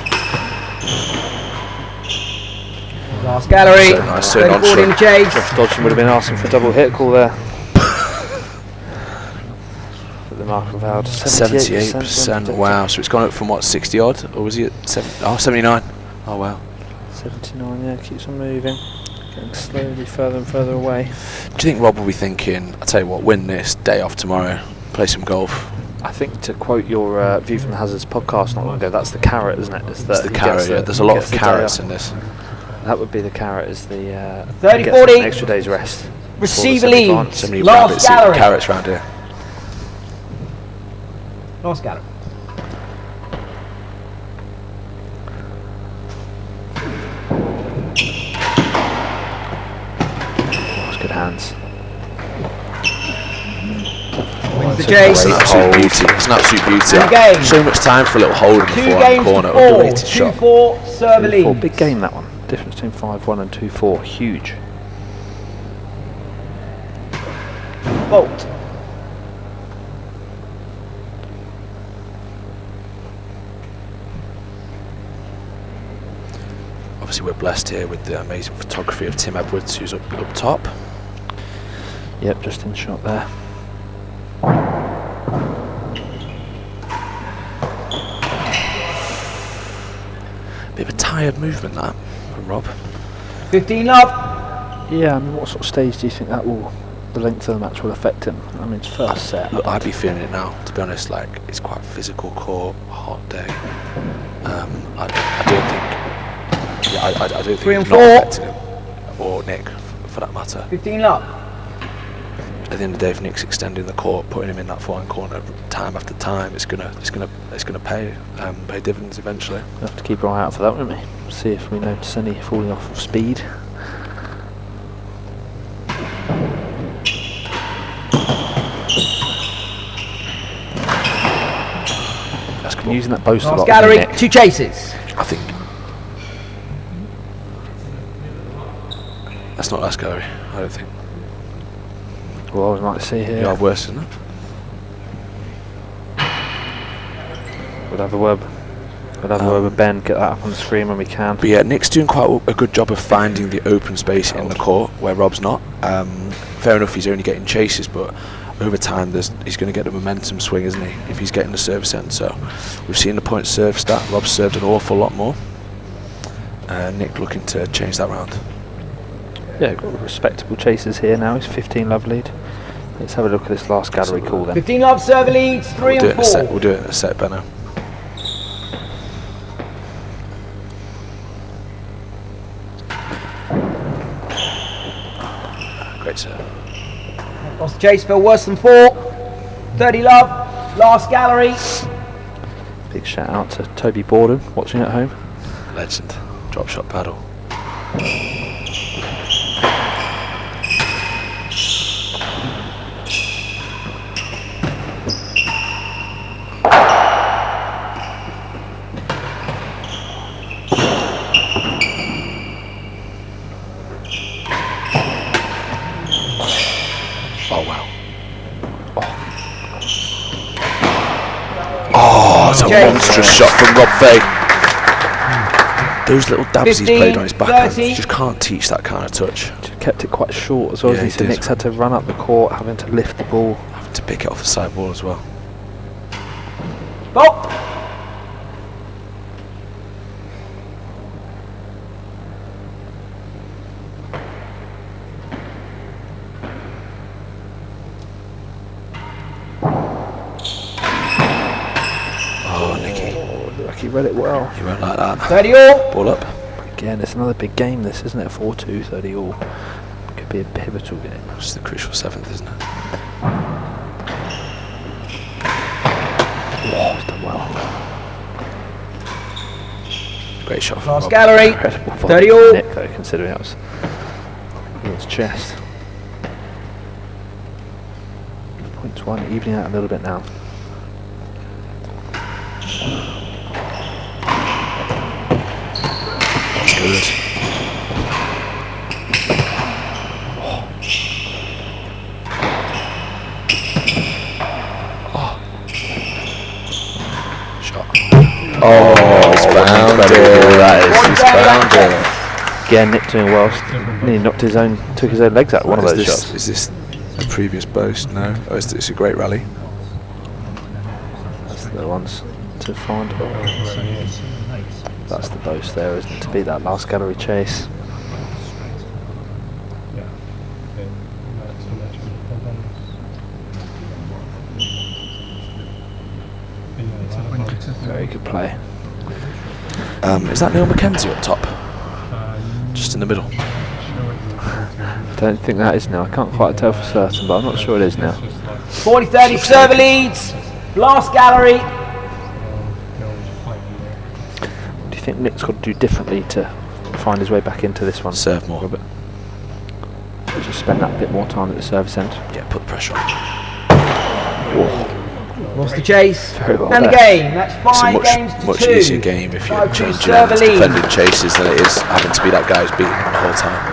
Speaker 4: Last gallery.
Speaker 1: So nice, so
Speaker 4: 34 in
Speaker 1: nonchalant.
Speaker 4: the chase.
Speaker 2: Josh Dodson would have been asking for a double hit call there. But the mark of out
Speaker 1: 78%. Wow, so it's gone up from what, 60 odd? Or was he at 79? Oh wow.
Speaker 2: 79, yeah, keeps on moving. Getting slowly further and further away.
Speaker 1: Do you think Rob will be thinking, I'll tell you what, win this, day off tomorrow, play some golf?
Speaker 2: I think to quote your View from the Hazards podcast not long ago, that's the carrot, isn't it?
Speaker 1: It's the carrot, yeah. There's a lot of carrots in this.
Speaker 2: That would be the carrot, is the
Speaker 4: 30-40.
Speaker 2: gets an extra day's rest.
Speaker 4: Receiver
Speaker 2: before the
Speaker 4: leads.
Speaker 1: So many
Speaker 4: Last
Speaker 1: rabbits eating
Speaker 4: gallery.
Speaker 1: carrots around here.
Speaker 4: Last gallery.
Speaker 2: That's good hands.
Speaker 4: Wins the chase.
Speaker 1: It's an absolute beauty. It's an absolute beauty.
Speaker 4: And again.
Speaker 1: So much time for a little hold in the
Speaker 4: 2
Speaker 1: forehand
Speaker 4: games
Speaker 1: corner.
Speaker 4: to 4.
Speaker 1: Underrated shot.
Speaker 4: 2-4 server
Speaker 2: 2-4.
Speaker 4: lead.
Speaker 2: Big game that one. Difference between 5-1 and 2-4. Huge.
Speaker 4: Bolt.
Speaker 1: Obviously, we're blessed here with the amazing photography of Tim Edwards, who's up top.
Speaker 2: Yep, just in shot there.
Speaker 1: Bit of a tired movement that from Rob.
Speaker 4: 15 love.
Speaker 2: Yeah, I mean, what sort of stage do you think that will, the length of the match will affect him? I mean, it's first set.
Speaker 1: Look, I'd be feeling it now, to be honest. Like, it's quite a physical court, hot day. I don't think. Yeah, I don't think
Speaker 4: 3 and
Speaker 1: it's not
Speaker 4: 4.
Speaker 1: affecting him, or Nick, for that matter.
Speaker 4: 15 love.
Speaker 1: At the end of the day, if Nick's extending the court, putting him in that forehand corner time after time, it's gonna pay dividends eventually.
Speaker 2: We'll have to keep our eye out for that, won't we? See if we notice any falling off of speed.
Speaker 1: Basketball.
Speaker 2: Using that boast a
Speaker 4: Last
Speaker 2: lot.
Speaker 4: gallery.
Speaker 2: Nick.
Speaker 4: 2 chases.
Speaker 1: I think that's not last gallery. I don't think.
Speaker 2: Well, I would like to see here.
Speaker 1: You are worse than that.
Speaker 2: We'll have a word. We'll have a word with Ben. Get that up on the screen when we can.
Speaker 1: But yeah, Nick's doing quite a good job of finding the open space in the court where Rob's not. Fair enough, he's only getting chases, but over time he's going to get the momentum swing, isn't he, if he's getting the service end. So we've seen the point serve stat. Rob's served an awful lot more. Nick looking to change that round.
Speaker 2: Yeah, got respectable chases here now. He's 15 love lead. Let's have a look at this last gallery call then.
Speaker 4: 15 love server leads. 3
Speaker 1: We'll do it
Speaker 4: and
Speaker 1: in a set.
Speaker 4: 4.
Speaker 1: We'll do it in a set, Benno. Great serve.
Speaker 4: Lost the chase, fell worse than 4. 30 love. Last gallery.
Speaker 2: Big shout out to Toby Borden watching at home.
Speaker 1: Legend. Drop shot paddle. Oh wow. Oh, it's a monstrous shot from Rob Fahey. Those little dabs he's played on his backhand,
Speaker 4: 30.
Speaker 1: you just can't teach that kind of touch.
Speaker 2: Just kept it quite short as well.
Speaker 1: Yeah,
Speaker 2: As
Speaker 1: he did.
Speaker 2: Nick's had to run up the court, having to lift the ball.
Speaker 1: Having to pick it off the side ball as well.
Speaker 4: Bolt.
Speaker 1: Oh, Nicky,
Speaker 2: Look, he read it well.
Speaker 1: you won't like that.
Speaker 4: 30 all.
Speaker 1: Ball up.
Speaker 2: Again, it's another big game this, isn't it? 4-2, 30 all. Could be a pivotal game.
Speaker 1: It's the crucial 7th, isn't it?
Speaker 2: Oh, he's done well.
Speaker 1: Great shot from
Speaker 4: Last
Speaker 1: Rob.
Speaker 4: gallery.
Speaker 2: Incredible
Speaker 4: 30
Speaker 2: volley
Speaker 4: all.
Speaker 2: from Nick, though, considering that was in his chest. Points one, evening out a little bit now.
Speaker 1: That's good. Shot. Oh, he's found it. That is, he's found it.
Speaker 2: Again, Nick doing well. He took his own legs out of one of those shots.
Speaker 1: Is this the previous boast? No. Oh, it's a great rally.
Speaker 2: That's the ones to find. Oh, that's the boast there, isn't it? To beat that last gallery chase. Very good play.
Speaker 1: Is that Neil McKenzie up top? Just in the middle.
Speaker 2: I don't think that is now. I can't quite tell for certain, but I'm not sure it is now.
Speaker 4: 40-30 server leads. Glass gallery.
Speaker 2: What do you think Nick's got to do differently to find his way back into this one?
Speaker 1: Serve more.
Speaker 2: Robert? Just spend that bit more time at the service end.
Speaker 1: Yeah, put the pressure on.
Speaker 4: Lost the chase.
Speaker 2: Very well
Speaker 4: and the
Speaker 2: there.
Speaker 4: game. That's
Speaker 1: It's a
Speaker 4: 5 games to
Speaker 1: much
Speaker 4: 2.
Speaker 1: easier game if you're
Speaker 4: 5-2
Speaker 1: changing
Speaker 4: serve
Speaker 1: ends,
Speaker 4: lead.
Speaker 1: defending chases than it is having to be that guy who's beating them the whole time.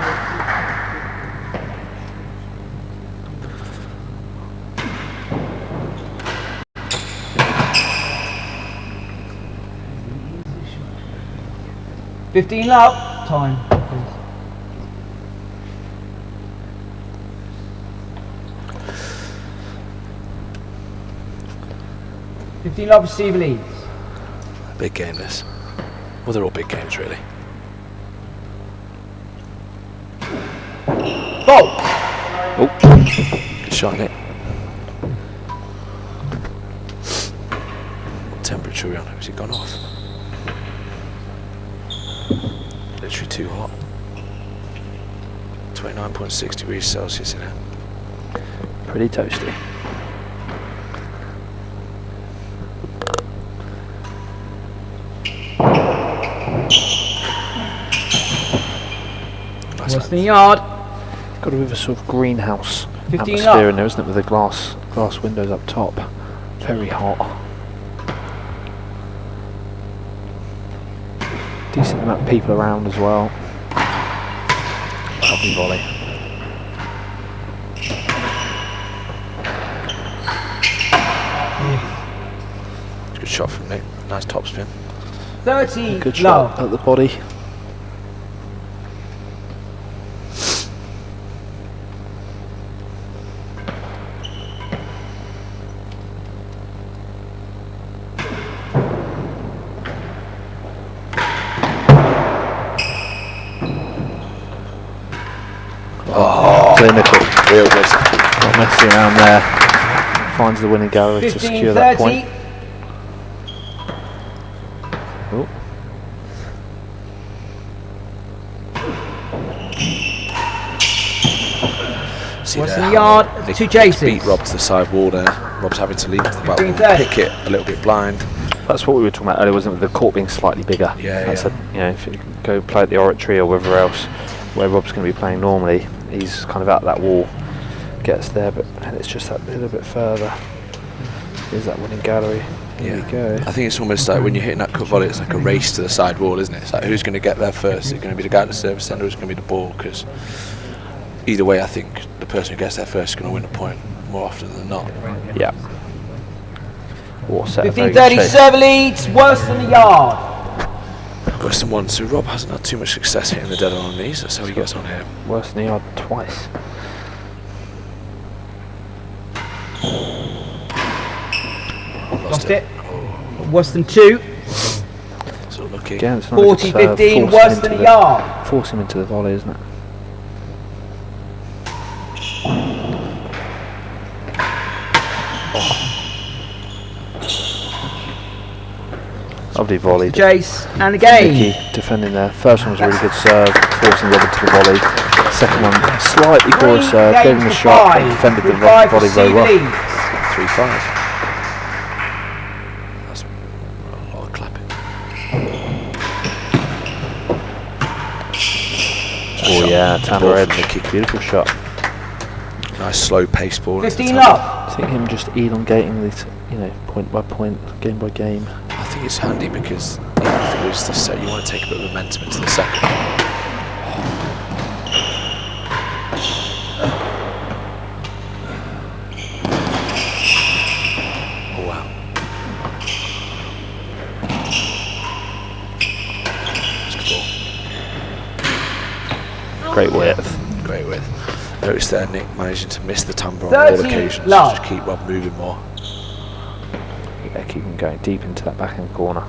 Speaker 4: $15 love. Time, please. $15 love, receiver leads.
Speaker 1: Big game this. Well, they're all big games really.
Speaker 4: Ball.
Speaker 1: Oh, good shot, Nick. What temperature are we on? Has it gone off? Literally too hot. 29.6 degrees Celsius in here.
Speaker 2: Pretty toasty.
Speaker 1: Nice
Speaker 4: Western
Speaker 1: length.
Speaker 4: yard.
Speaker 2: Got a bit of a sort of greenhouse
Speaker 4: 15
Speaker 2: atmosphere
Speaker 4: up.
Speaker 2: in there, isn't it, with the glass windows up top. Very hot. Decent amount of people around as well. Lovely volley.
Speaker 1: Good shot from Nick. Nice topspin.
Speaker 4: 30
Speaker 2: Good
Speaker 4: love.
Speaker 2: shot at the body. Clinical.
Speaker 1: Real good.
Speaker 2: Not messing around there. Finds the winning gallery to
Speaker 4: 15,
Speaker 2: secure that
Speaker 4: 30.
Speaker 2: point. Oh,
Speaker 1: See
Speaker 4: What's
Speaker 1: there
Speaker 4: in the
Speaker 1: how
Speaker 4: yard?
Speaker 1: Nick
Speaker 4: 2 chases.
Speaker 1: beat Rob to the side wall there. Rob's having to leave to the back wall,
Speaker 4: 15-30.
Speaker 1: pick it a little bit blind.
Speaker 2: that's what we were talking about earlier, wasn't it? With the court being slightly bigger.
Speaker 1: Yeah,
Speaker 2: That's
Speaker 1: yeah.
Speaker 2: you know, if you go play at the Oratory or wherever else, where Rob's going to be playing normally, he's kind of out that wall, gets there, but it's just that little bit further. Here's that winning gallery. Here we go.
Speaker 1: I think it's almost like when you're hitting that cut volley, it's like a race to the side wall, isn't it? It's like who's going to get there first? Is it going to be the guy at the service end or is it going to be the ball? Because either way, I think the person who gets there first is going to win a point more often than not.
Speaker 2: Yeah. Or set a
Speaker 4: 15,
Speaker 2: very good
Speaker 4: 30
Speaker 2: chase.
Speaker 4: serve leads. Worse than the yard.
Speaker 1: Western one, so Rob hasn't had too much success hitting the dead on these. That's how he gets on here.
Speaker 2: Worse than the yard twice.
Speaker 4: Lost it. Worse than 2.
Speaker 1: So lucky.
Speaker 2: Again, it's not a
Speaker 4: 40,
Speaker 2: good serve.
Speaker 4: 15.
Speaker 2: Force him
Speaker 4: Worse
Speaker 2: into
Speaker 4: than a
Speaker 2: the-
Speaker 4: yard.
Speaker 2: Force him into the volley, isn't it? Lovely volley.
Speaker 4: Chase and the game.
Speaker 2: Nicky defending there. First one was a really good serve, forcing Robert to the volley. Second one, slightly poor
Speaker 4: 3
Speaker 2: serve, gave him
Speaker 4: games
Speaker 2: a
Speaker 4: to
Speaker 2: shot, but
Speaker 4: 5.
Speaker 2: defended the
Speaker 4: With 5
Speaker 2: volley very
Speaker 4: receiver
Speaker 2: well.
Speaker 4: leads.
Speaker 1: 3-5. That's a lot of clapping.
Speaker 2: Oh yeah,
Speaker 1: Ball
Speaker 2: T&RA,
Speaker 1: from Nicky.
Speaker 2: beautiful shot.
Speaker 1: Nice slow pace ball. into the
Speaker 4: 15
Speaker 1: temple.
Speaker 4: up.
Speaker 2: I think him just elongating this, point by point, game by game.
Speaker 1: I think it's handy because even if you lose the set, you want to take a bit of momentum into the second. Oh wow. That's a good ball.
Speaker 2: Great width.
Speaker 1: Great width. Notice there Nick managing to miss the timbre on
Speaker 4: 30
Speaker 1: all occasions.
Speaker 4: love.
Speaker 1: Just keep Rob moving more.
Speaker 2: Yeah, keep him going deep into that backhand corner.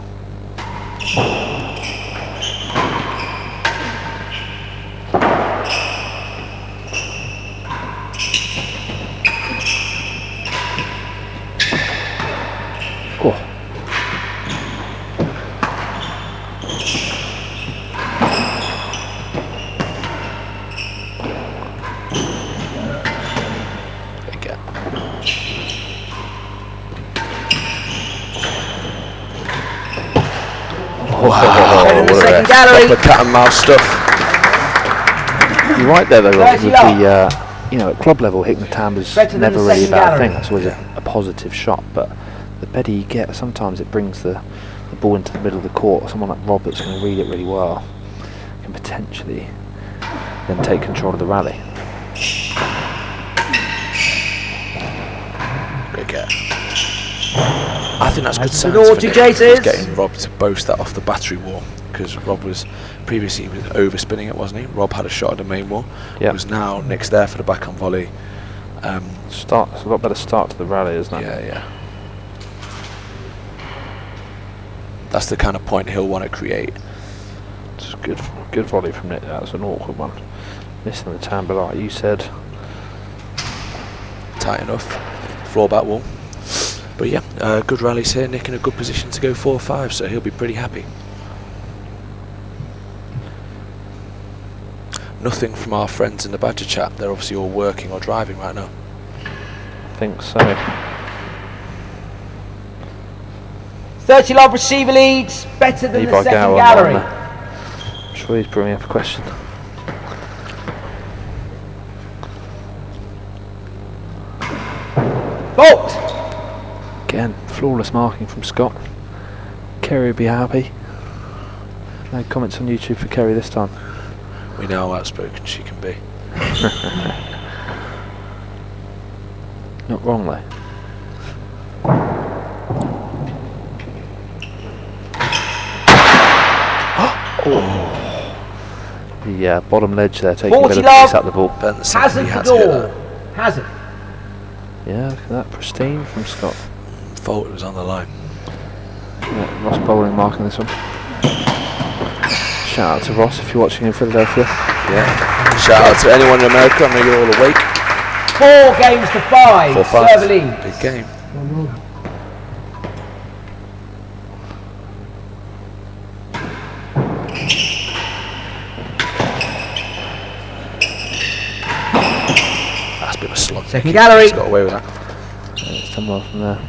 Speaker 2: Oh.
Speaker 1: Big gap.
Speaker 4: Better than the second gallery.
Speaker 1: Proper cat and mouse stuff.
Speaker 2: You're right there though, Rob,
Speaker 4: 30
Speaker 2: with the you know, at club level hitting the tambour's
Speaker 4: Better than
Speaker 2: never
Speaker 4: the
Speaker 2: really a
Speaker 4: second
Speaker 2: bad
Speaker 4: gallery.
Speaker 2: thing. That's always a positive shot, but the better you get, sometimes it brings the ball into the middle of the court. Someone like Rob that's going to read it really well can potentially then take control of the rally.
Speaker 1: Great get. I think that's good signs
Speaker 4: Good order,
Speaker 1: for Nick,
Speaker 4: Jaces.
Speaker 1: getting Rob to boast that off the battery wall, because Rob was previously he was overspinning it, wasn't he? Rob had a shot at the main wall.
Speaker 2: Yeah.
Speaker 1: It was now Nick's there for the backhand volley.
Speaker 2: It's a lot better start to the rally, isn't it?
Speaker 1: Yeah. That's the kind of point he'll want to create.
Speaker 2: It's good volley from Nick. That was an awkward one. Missing the tambour, like you said.
Speaker 1: Tight enough. Floor back wall. But yeah, good rallies here. Nick in a good position to go 4-5, so he'll be pretty happy. Nothing from our friends in the Badger chat. They're obviously all working or driving right now.
Speaker 2: I think so.
Speaker 4: 30 love receiver leads. Better than the
Speaker 2: Levi
Speaker 4: second
Speaker 2: Gower
Speaker 4: gallery.
Speaker 2: I'm sure he's bringing up a question.
Speaker 4: Fault.
Speaker 2: Again, flawless marking from Scott. Kerry would be happy. No comments on YouTube for Kerry this time.
Speaker 1: We know how outspoken she can be.
Speaker 2: Not wrong though. The bottom ledge there, taking a
Speaker 4: 40
Speaker 2: bit of pace
Speaker 4: love.
Speaker 2: out the ball.
Speaker 1: Bent the second,
Speaker 4: Hazard
Speaker 1: he
Speaker 4: for
Speaker 1: had to hit
Speaker 4: goal.
Speaker 1: that.
Speaker 4: Hazard.
Speaker 2: Yeah, look at that, pristine from Scott.
Speaker 1: Fault was on the line.
Speaker 2: Yeah, Ross Bowling marking this one. Shout out to Ross if you're watching in Philadelphia.
Speaker 1: Yeah. Shout out to anyone in America. I know you're all awake.
Speaker 4: 4 games to 5.
Speaker 1: 4-5.
Speaker 4: Server lead.
Speaker 1: Big game. That's a bit of a slug.
Speaker 4: Second gallery.
Speaker 1: He's got away with that.
Speaker 2: Yeah, it's done well from there.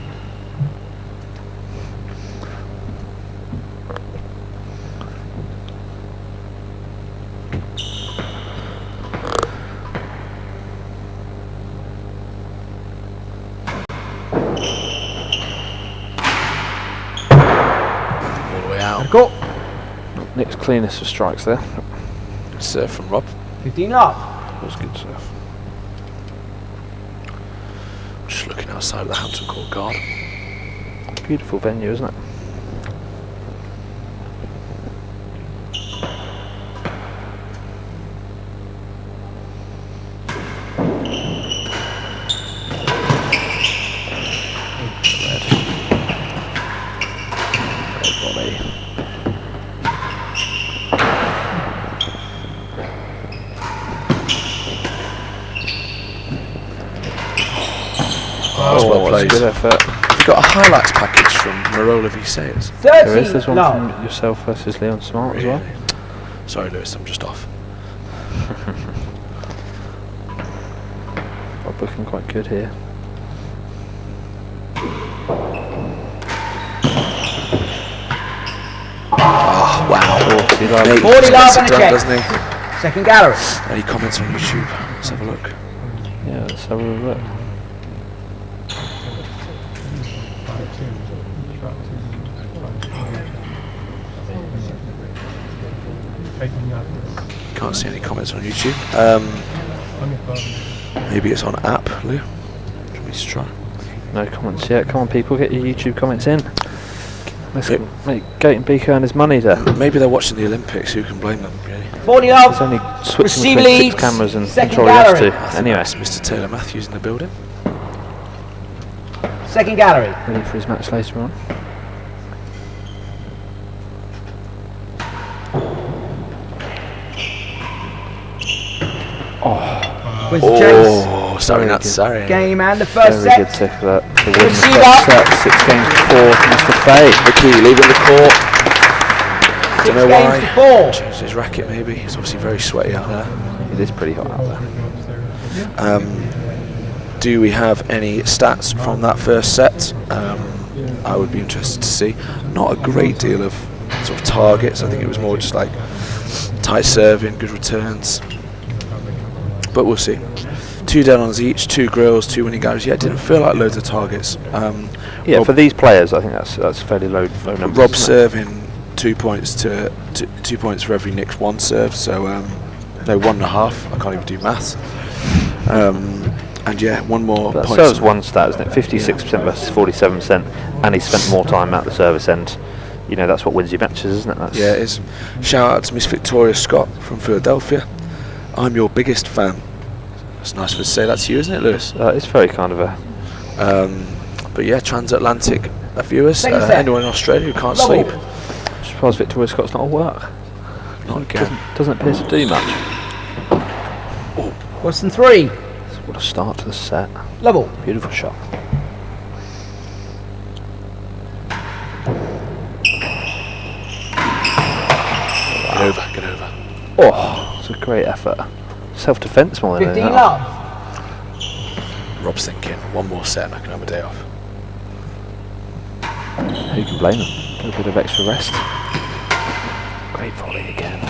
Speaker 1: All the way out.
Speaker 4: Cool.
Speaker 2: Nick's cleanest of strikes there.
Speaker 1: Good serve from Rob.
Speaker 4: 15 up.
Speaker 2: That was good serve.
Speaker 1: Just looking outside of the Hampton Court guard.
Speaker 2: Beautiful venue, isn't it?
Speaker 1: Well played.
Speaker 2: Good effort.
Speaker 1: You've got a highlights package from Marola v Sayers.
Speaker 4: 30
Speaker 2: There is. There's one
Speaker 4: love.
Speaker 2: from yourself versus Leon Smart as well.
Speaker 1: Sorry, Lewis, I'm just off.
Speaker 2: Rob looking quite good here.
Speaker 1: Oh, wow.
Speaker 2: 40 love.
Speaker 1: Nate
Speaker 4: 40
Speaker 1: gets
Speaker 4: love
Speaker 1: it
Speaker 4: and a
Speaker 1: done,
Speaker 4: check.
Speaker 1: doesn't he?
Speaker 4: Second gallery.
Speaker 1: Any comments on YouTube? Let's have a look.
Speaker 2: Yeah, let's have a look.
Speaker 1: Can't see any comments on YouTube. Maybe it's on app, Lou. Let me just try.
Speaker 2: No comments yet. Come on, people, get your YouTube comments in. Let's
Speaker 1: Yep.
Speaker 2: make Gate and Beak earn his money there.
Speaker 1: Maybe they're watching the Olympics. Who can blame them, really?
Speaker 4: 40
Speaker 2: There's
Speaker 4: love.
Speaker 2: only switching
Speaker 4: Receive
Speaker 2: between
Speaker 4: leads.
Speaker 2: 6 cameras and
Speaker 4: Second
Speaker 2: control the
Speaker 4: gallery.
Speaker 2: rest 2. Anyway,
Speaker 1: That's Mr. Taylor Matthews in the building.
Speaker 4: Second gallery.
Speaker 2: ready for his match later on.
Speaker 4: Wins the chase.
Speaker 1: Oh, sorry,
Speaker 2: Very
Speaker 1: not
Speaker 2: good.
Speaker 1: sorry.
Speaker 4: Game and the first
Speaker 2: Very good
Speaker 4: set.
Speaker 2: tick for that. To win the
Speaker 4: Receive
Speaker 2: first
Speaker 4: up.
Speaker 2: set, 6 games to 4 for Mr. Fahey.
Speaker 1: Mickey leaving the court.
Speaker 4: 6
Speaker 1: Don't know
Speaker 4: games
Speaker 1: why.
Speaker 4: to 4.
Speaker 1: Changed his racket, maybe. He's obviously very sweaty out there.
Speaker 2: It is pretty hot out there.
Speaker 1: Do we have any stats from that first set? I would be interested to see. Not a great deal of sort of targets. I think it was more just like tight serving, good returns. But we'll see. 2 dead-ons each, 2 grills, 2 winning galleries. Yeah, it didn't feel like loads of targets.
Speaker 2: Yeah, for these players, I think that's fairly low numbers.
Speaker 1: Rob serving 2 points to 2 points for every nicked 1 serve. So no, 1.5. I can't even do maths. And yeah, 1 more
Speaker 2: But that
Speaker 1: point.
Speaker 2: serves one stat, isn't it? 56% versus 47%, and he spent more time at the service end. You know, that's what wins you matches, isn't it? That's
Speaker 1: Yeah, it is. Shout out to Miss Victoria Scott from Philadelphia. I'm your biggest fan. It's nice of her to say that to you, isn't it, Lewis?
Speaker 2: it's very kind of a.
Speaker 1: But yeah, transatlantic viewers,
Speaker 4: Second set.
Speaker 1: anyone in Australia who can't
Speaker 4: Double.
Speaker 1: sleep.
Speaker 2: I'm surprised Victoria Scott's not at work.
Speaker 1: Not again.
Speaker 2: Doesn't appear to do much.
Speaker 4: Weston 3.
Speaker 2: What a start to the set.
Speaker 4: Level.
Speaker 2: Beautiful shot.
Speaker 1: Get over.
Speaker 2: Oh, it's a great effort. Self-defence more than
Speaker 4: 15
Speaker 2: anything
Speaker 4: love.
Speaker 1: Rob's thinking, 1 more set and I can have a day off.
Speaker 2: Who can blame him? A little bit of extra rest. Great volley again.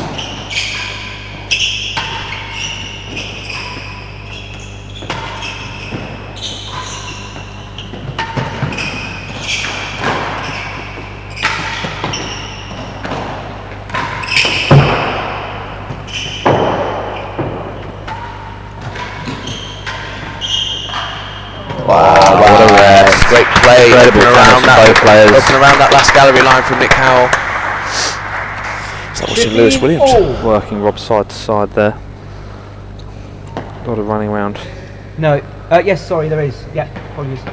Speaker 1: Wow, what a rest. Great play.
Speaker 2: Incredible finish from both players.
Speaker 1: Looking around that last gallery line from Nick Howell. Is that watching Lewis Williams?
Speaker 2: Working Rob side to side there. A lot of running around.
Speaker 4: No. Yes, sorry, there is. Yeah, apologies.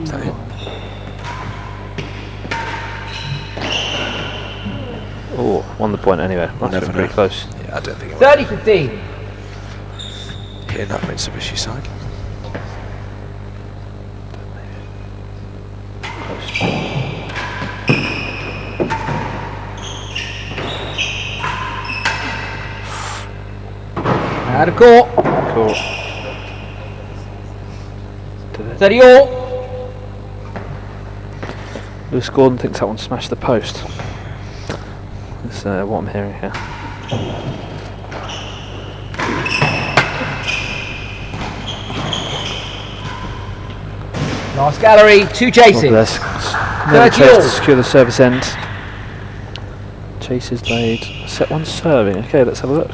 Speaker 1: Is that it?
Speaker 2: Oh, won the point anyway. Must have
Speaker 1: never
Speaker 2: been pretty
Speaker 1: know.
Speaker 2: close.
Speaker 1: Yeah, I don't think it
Speaker 4: 30-15.
Speaker 1: hitting that Mitsubishi side.
Speaker 4: Out of court.
Speaker 2: Cool.
Speaker 4: 30 all.
Speaker 2: Lewis Gordon thinks that one smashed the post. That's what I'm hearing here.
Speaker 4: Last gallery, 2 chases.
Speaker 2: Never
Speaker 4: 30
Speaker 2: chase
Speaker 4: all.
Speaker 2: to secure the service end. Chases laid. Set 1 serving. Okay, let's have a look.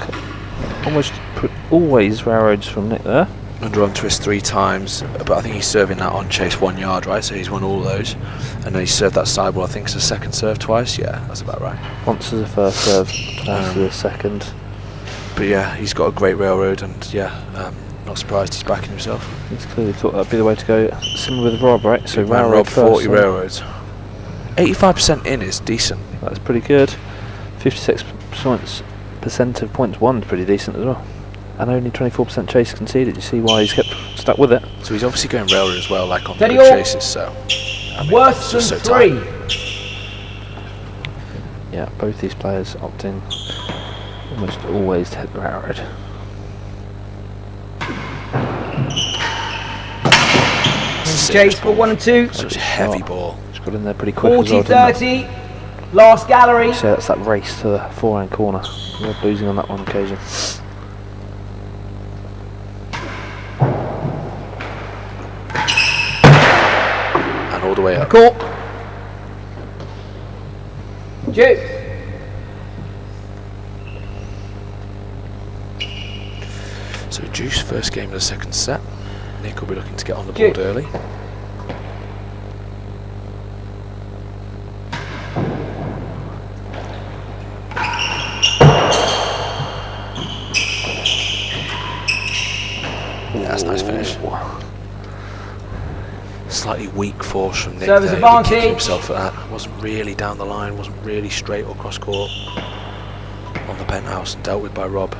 Speaker 2: Always railroads from Nick there.
Speaker 1: Under on twist 3 times, but I think he's serving that on chase 1 yard, right? So he's won all those. And then he served that sideball, I think it's a second serve twice. Yeah, that's about right.
Speaker 2: Once as a first serve, twice as a second.
Speaker 1: But yeah, he's got a great railroad, and yeah, not surprised he's backing himself.
Speaker 2: He's clearly thought that'd be the way to go. Similar with Rob, right? So
Speaker 1: Big man
Speaker 2: railroad
Speaker 1: Rob,
Speaker 2: first.
Speaker 1: 40 railroads. 85% in is decent.
Speaker 2: That's pretty good. 56% of points won, pretty decent as well. And only 24% chase conceded. You see why he's kept stuck with it.
Speaker 1: So he's obviously going railroad as well, like on the
Speaker 4: 30
Speaker 1: good
Speaker 4: all.
Speaker 1: chases. So I mean,
Speaker 4: Worse
Speaker 1: it's
Speaker 4: than
Speaker 1: just so
Speaker 4: 3.
Speaker 1: tight.
Speaker 2: Yeah, both these players opting almost always to hit the railroad.
Speaker 4: Chase for 1 and 2.
Speaker 1: Such a heavy ball.
Speaker 2: Just got in there pretty quick as well, didn't it?
Speaker 4: 40-30. Last gallery.
Speaker 2: So that's that race to the forehand corner. Rob losing on that one occasion.
Speaker 1: And all the way up.
Speaker 4: Court. Juice.
Speaker 1: So Juice, first game of the second set. Nick will be looking to get on the
Speaker 4: Juice.
Speaker 1: board early. Yeah, that's a nice finish. Slightly weak force from Nick
Speaker 4: Service
Speaker 1: there. He'll be kicking
Speaker 4: advantage.
Speaker 1: himself at that. Wasn't really down the line, wasn't really straight or cross court. On the penthouse and dealt with by Rob.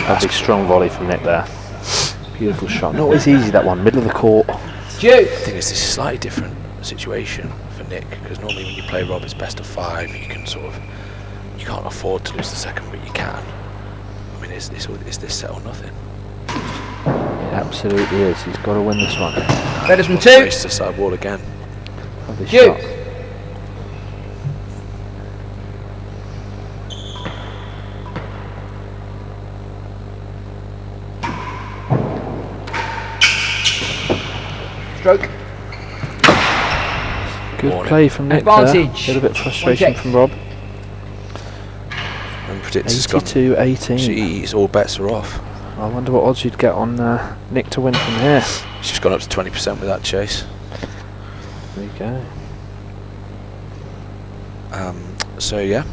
Speaker 2: A big strong volley from Nick there. Beautiful shot. Not always easy, that one. Middle of the court.
Speaker 4: Juice.
Speaker 1: The thing is, this is slightly different. situation for Nick, because normally when you play Rob it's best of 5. You can you can't afford to lose the second, but you can. I mean, is this set or nothing?
Speaker 2: It absolutely is. He's got to win this one.
Speaker 4: Better than 2.
Speaker 1: Race to side wall again.
Speaker 2: Lovely
Speaker 4: Shoot.
Speaker 2: shot.
Speaker 4: Stroke.
Speaker 2: Good play from Nick there.
Speaker 4: Advantage.
Speaker 2: A little bit of frustration from Rob.
Speaker 1: And predictor's gone.
Speaker 2: 82-18.
Speaker 1: Jeez, all bets are off.
Speaker 2: I wonder what odds you'd get on Nick to win from here.
Speaker 1: He's just gone up to 20% with that chase.
Speaker 2: There you go.
Speaker 1: So yeah,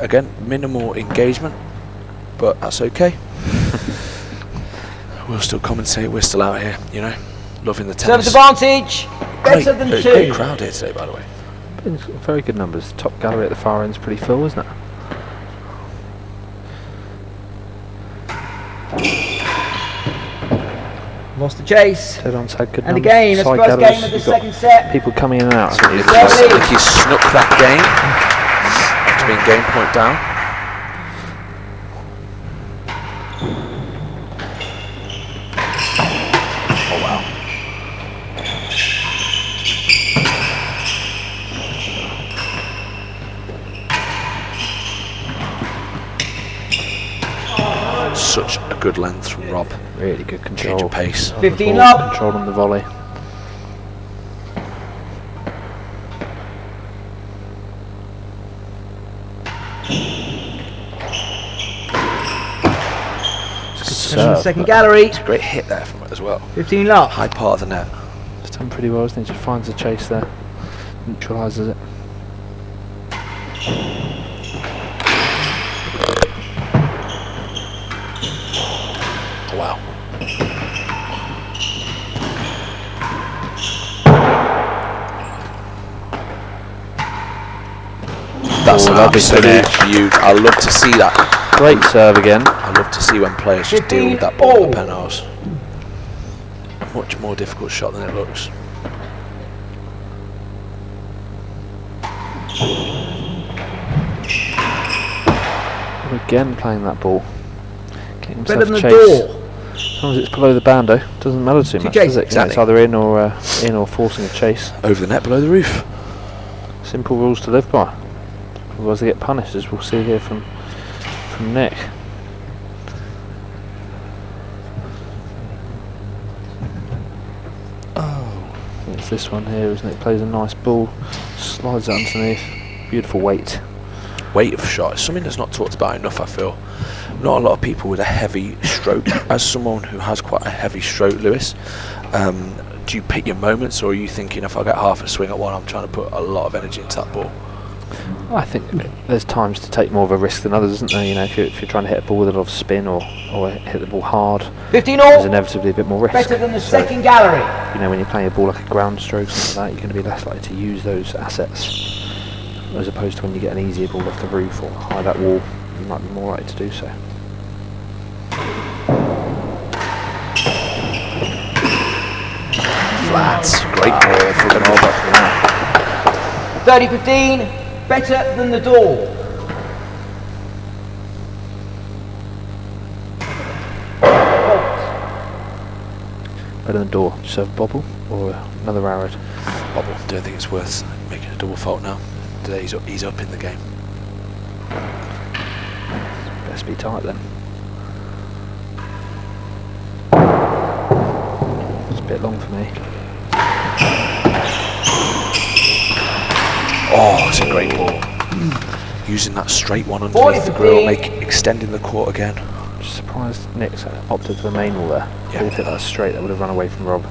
Speaker 1: again, minimal engagement, but that's okay. We'll still commentate. We're still out here, you know, loving the tennis.
Speaker 4: Service advantage. Better than 2.
Speaker 1: Great crowd here today, by the way.
Speaker 2: Been very good numbers. Top gallery at the far end's pretty full, isn't it?
Speaker 4: Lost the chase.
Speaker 2: Ted on's had good
Speaker 4: And the
Speaker 2: numbers.
Speaker 4: game, that's the
Speaker 2: Side
Speaker 4: first
Speaker 2: galleries,
Speaker 4: game of the
Speaker 2: you've got
Speaker 4: second set.
Speaker 2: people coming in and out.
Speaker 1: I think he snuck that game after being game point down. Oh wow. Such a good length from Rob.
Speaker 2: Really good control.
Speaker 1: Change of pace.
Speaker 2: On the
Speaker 4: 15
Speaker 2: ball,
Speaker 4: up.
Speaker 2: Control on the volley.
Speaker 4: And second gallery.
Speaker 1: It's a great hit there from it as well.
Speaker 4: 15 love.
Speaker 1: High part of the net.
Speaker 2: It's done pretty well, isn't it? Just finds the chase there. Neutralises it.
Speaker 1: Wow. That's an
Speaker 2: lovely
Speaker 1: absolute
Speaker 2: finish.
Speaker 1: beaut. I love to see that.
Speaker 2: Great serve again.
Speaker 1: I love to see when players just deal with that ball at the penthouse. Much more difficult shot than it looks.
Speaker 2: Again playing that ball. Getting
Speaker 4: Better
Speaker 2: himself
Speaker 4: than the
Speaker 2: chase.
Speaker 4: door.
Speaker 2: As long as it's below the bando, doesn't matter too much,
Speaker 4: chase,
Speaker 2: does it?
Speaker 1: exactly.
Speaker 2: It's either in or forcing a chase.
Speaker 1: Over the net, below the roof.
Speaker 2: Simple rules to live by. Otherwise they get punished, as we'll see here from Nick. Oh, it's this one here, isn't it? Plays a nice ball, slides it underneath. Beautiful weight.
Speaker 1: Weight of shot is something that's not talked about enough, I feel. Not a lot of people with a heavy stroke. As someone who has quite a heavy stroke, Lewis, do you pick your moments, or are you thinking, if I get half a swing at one, I'm trying to put a lot of energy into that ball?
Speaker 2: I think there's times to take more of a risk than others, isn't there? You know, if you're trying to hit a ball with a lot of spin or hit the ball hard,
Speaker 4: 15
Speaker 2: there's
Speaker 4: all.
Speaker 2: inevitably a bit more risk.
Speaker 4: Better than the
Speaker 2: So,
Speaker 4: second gallery.
Speaker 2: you know, when you're playing a ball like a ground stroke, something like that, you're going to be less likely to use those assets, as opposed to when you get an easier ball off the roof or high that wall, you might be more likely to do so.
Speaker 1: Flat. Great ball for the Norbert.
Speaker 4: 30-15. Better than the door.
Speaker 2: Better than door. Serve bobble or another arrowed.
Speaker 1: Bobble. Don't think it's worth making a double fault now. Today he's up in the game.
Speaker 2: Best be tight then. It's a bit long for me.
Speaker 1: Oh, it's a great ball. Using that straight one underneath the grill, extending the court again.
Speaker 2: Just surprised Nick's opted for the main wall there.
Speaker 1: Yeah.
Speaker 2: If that was straight, that would have run away from Rob.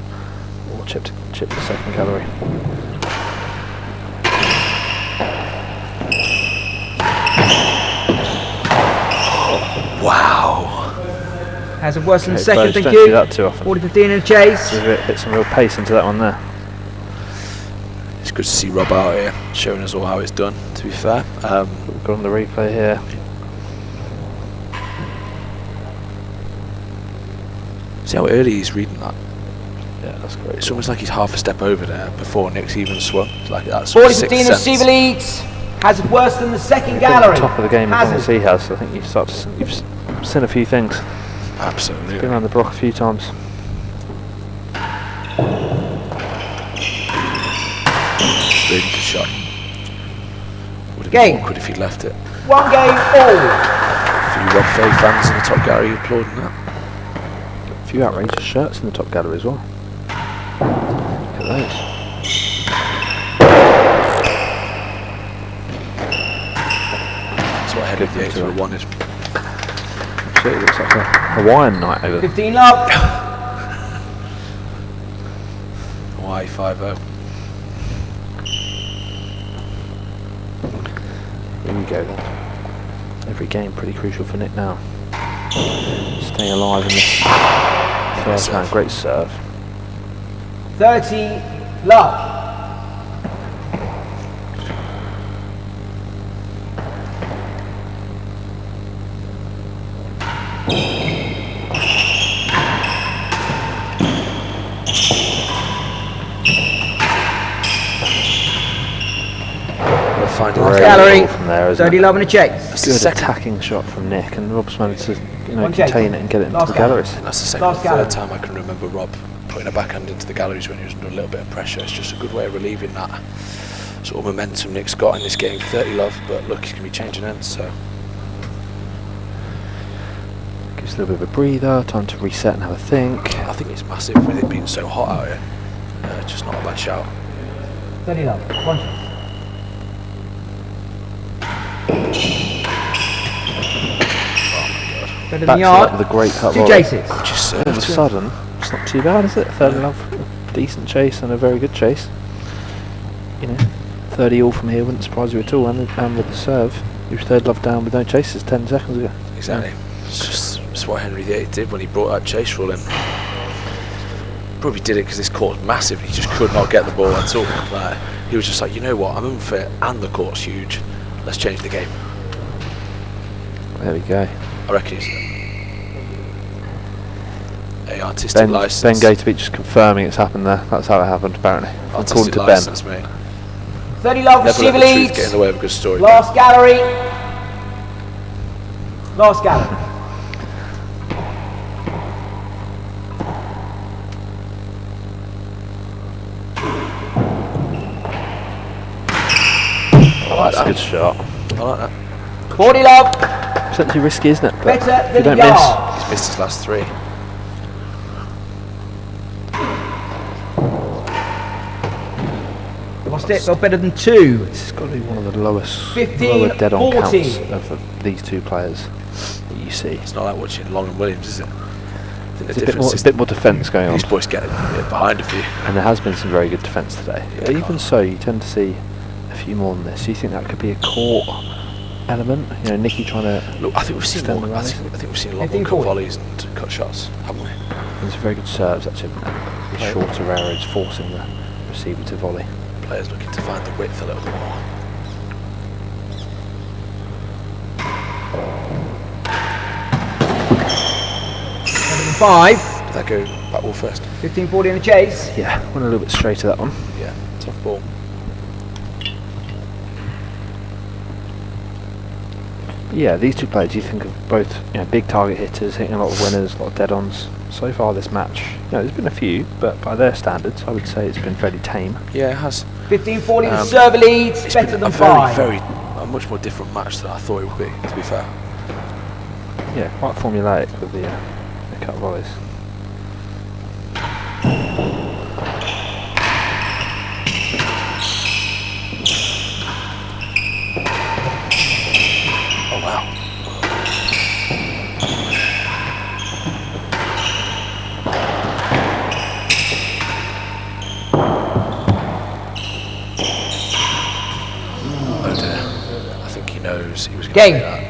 Speaker 2: Or chipped the second gallery.
Speaker 4: Wow. Has a worse than
Speaker 2: Okay,
Speaker 4: second,
Speaker 2: Burge,
Speaker 4: thank
Speaker 2: don't
Speaker 4: you.
Speaker 2: do that too often.
Speaker 4: 40-15 in a chase.
Speaker 2: Hit some real pace into that one there.
Speaker 1: It's good to see Rob out here, showing us all how it's done, to be fair.
Speaker 2: We've got on the replay here.
Speaker 1: See how early he's reading that?
Speaker 2: Yeah, that's great.
Speaker 1: It's almost like he's half a step over there before Nick's even swung. It's like that sort of
Speaker 4: 40-15
Speaker 1: sixth sense.
Speaker 4: receiver leads. Hazard worse than the second
Speaker 2: Been
Speaker 4: gallery.
Speaker 2: top of the game as long as
Speaker 4: Hazard.
Speaker 2: he has. I think you've seen a few things.
Speaker 1: Absolutely.
Speaker 2: Been around the block a few times.
Speaker 1: Really good shot. Would have
Speaker 4: Game.
Speaker 1: been awkward if he'd left it.
Speaker 4: 1 game all.
Speaker 1: A few Rob Fahey fans in the top gallery applauding that.
Speaker 2: A few outrageous shirts in the top gallery as well. Look at those.
Speaker 1: That's what headed the 8 to a 1 is.
Speaker 2: So it looks like a Hawaiian night over there.
Speaker 4: 15 love.
Speaker 1: Hawaii 5-0.
Speaker 2: Here we go then. Every game pretty crucial for Nick now. Staying alive in this first round. Great serve.
Speaker 4: 30 love.
Speaker 1: Finding
Speaker 4: Last
Speaker 1: the
Speaker 4: gallery.
Speaker 2: From there, isn't
Speaker 4: 30
Speaker 2: it?
Speaker 4: love and a chase.
Speaker 1: That's the
Speaker 2: Good
Speaker 1: second.
Speaker 2: attacking shot from Nick, and Rob's managed to
Speaker 4: One chase.
Speaker 2: contain it and get it into
Speaker 4: Last
Speaker 2: the
Speaker 4: gallery.
Speaker 2: galleries.
Speaker 1: And that's the second or
Speaker 4: Last gallery.
Speaker 1: third time I can remember Rob putting a backhand into the galleries when he was under a little bit of pressure. It's just a good way of relieving that sort of momentum Nick's got in this game. 30 love, but look, he's going to be changing ends, so
Speaker 2: Gives a little bit of a breather, time to reset and have a think.
Speaker 1: I think it's massive with it being so hot out here. Just not a bad shout.
Speaker 4: 30 love. 1 chase. Better than
Speaker 2: Backs it
Speaker 4: yard.
Speaker 2: up with a great cut
Speaker 4: 2
Speaker 2: volley.
Speaker 4: chases.
Speaker 1: Just
Speaker 2: All of a sudden, it's not too bad, is it? 30 love, decent chase and a very good chase. You know, 30 all from here wouldn't surprise you at all. And with the serve, he was 3rd love down with no chases 10 seconds ago.
Speaker 1: Exactly. It's what Henry VIII did when he brought that chase rule in. Probably did it because this court's massive and he just could not get the ball at all. Like, he was just like, you know what, I'm unfit and the court's huge. Let's change the game.
Speaker 2: There we go.
Speaker 1: I reckon he's a artistic license.
Speaker 2: Ben Gatebeach just confirming it's happened there. That's how it happened, apparently. According
Speaker 1: Artistic
Speaker 2: to Ben.
Speaker 1: license, mate.
Speaker 4: 30 love.
Speaker 1: Never let
Speaker 4: Receiver
Speaker 1: the truth
Speaker 4: leads.
Speaker 1: get in the way of a good story.
Speaker 4: Last gallery. Last gallery.
Speaker 1: I like
Speaker 2: That's a good
Speaker 1: that.
Speaker 2: shot.
Speaker 1: I like that.
Speaker 4: 40 love.
Speaker 2: It's too risky, isn't it? But
Speaker 4: Better
Speaker 2: if you
Speaker 4: than
Speaker 2: don't
Speaker 4: a
Speaker 2: miss,
Speaker 4: yard.
Speaker 1: He's missed his last 3.
Speaker 4: Lost it. Well, better than 2.
Speaker 2: this has got to be one of the lowest
Speaker 4: 15,
Speaker 2: lower dead-on
Speaker 4: 40.
Speaker 2: counts of these two players that you see.
Speaker 1: It's not like watching Long and Williams, is it? I think the
Speaker 2: There's a
Speaker 1: difference is
Speaker 2: bit more defence going on.
Speaker 1: these boys get behind a few.
Speaker 2: And there has been some very good defence today.
Speaker 1: Yeah,
Speaker 2: But even so, you tend to see a few more than this. Do you think that could be a court element? You know, Nicky trying to...
Speaker 1: Look, I think we've seen
Speaker 2: Extend
Speaker 1: more.
Speaker 2: the
Speaker 1: I
Speaker 2: rallies.
Speaker 1: think we've seen a lot more
Speaker 4: 15,
Speaker 1: cut
Speaker 4: 40.
Speaker 1: volleys and cut shots, haven't we?
Speaker 2: There's very good serves, actually. The shorter areas forcing the receiver to volley.
Speaker 1: Players looking to find the width a little bit more.
Speaker 4: Better than 5.
Speaker 1: Did that go back wall first?
Speaker 4: 15-40 in the chase.
Speaker 2: Yeah, went a little bit straighter that one.
Speaker 1: Yeah, tough ball.
Speaker 2: Yeah, these two players, you think of both, you know, big target hitters, hitting a lot of winners, a lot of dead-ons. So far this match, you know, there's been a few, but by their standards, I would say it's been fairly tame.
Speaker 1: Yeah, it has.
Speaker 4: 15-40 the
Speaker 1: Um,
Speaker 4: server leads.
Speaker 1: It's
Speaker 4: Better
Speaker 1: been
Speaker 4: than
Speaker 1: a
Speaker 4: 5.
Speaker 1: a much more different match than I thought it would be, to be fair.
Speaker 2: Yeah, quite formulaic with the cut volleys.
Speaker 1: Oh, wow. Oh dear. I think he knows he was going to
Speaker 4: Game.
Speaker 1: do that.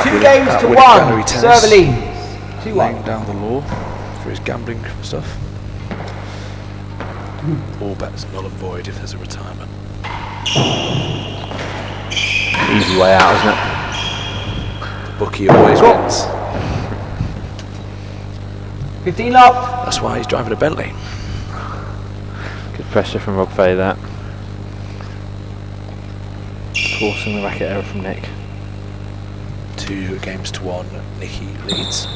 Speaker 4: 2
Speaker 1: Winning-
Speaker 4: games to
Speaker 1: winning gallery
Speaker 4: 1.
Speaker 1: tennis,
Speaker 4: Server leads. 2-1.
Speaker 1: laying down the law for his gambling stuff. All bets null and void if there's a retirement.
Speaker 2: Easy way out, isn't it?
Speaker 1: The bookie always
Speaker 4: Cool.
Speaker 1: wins.
Speaker 4: 15 love.
Speaker 1: That's why he's driving a Bentley.
Speaker 2: Good pressure from Rob Fahey, that. Forcing the racket error from Nick.
Speaker 1: 2 games to 1, Nicky leads.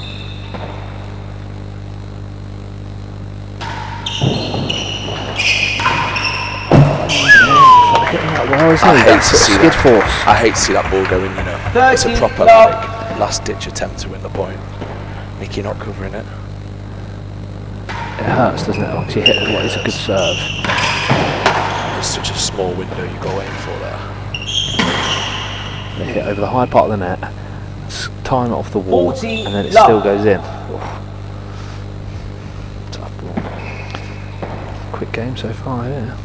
Speaker 2: Getting that well, isn't
Speaker 1: I
Speaker 2: he?
Speaker 1: hate
Speaker 2: That
Speaker 1: to
Speaker 2: sort of
Speaker 1: see
Speaker 2: skid
Speaker 1: that.
Speaker 2: force.
Speaker 1: I hate to see that ball go in, you know. It's a
Speaker 4: 30
Speaker 1: proper
Speaker 4: love.
Speaker 1: like last ditch attempt to win the point. Nicky not covering it.
Speaker 2: It hurts, doesn't it? Once you hit what is a good serve.
Speaker 1: It's such a small window you go in for there.
Speaker 2: They hit over the high part of the net, time it off the wall,
Speaker 4: 40
Speaker 2: and then it
Speaker 4: love.
Speaker 2: still goes in. Oof. Tough ball. Quick game so far, yeah.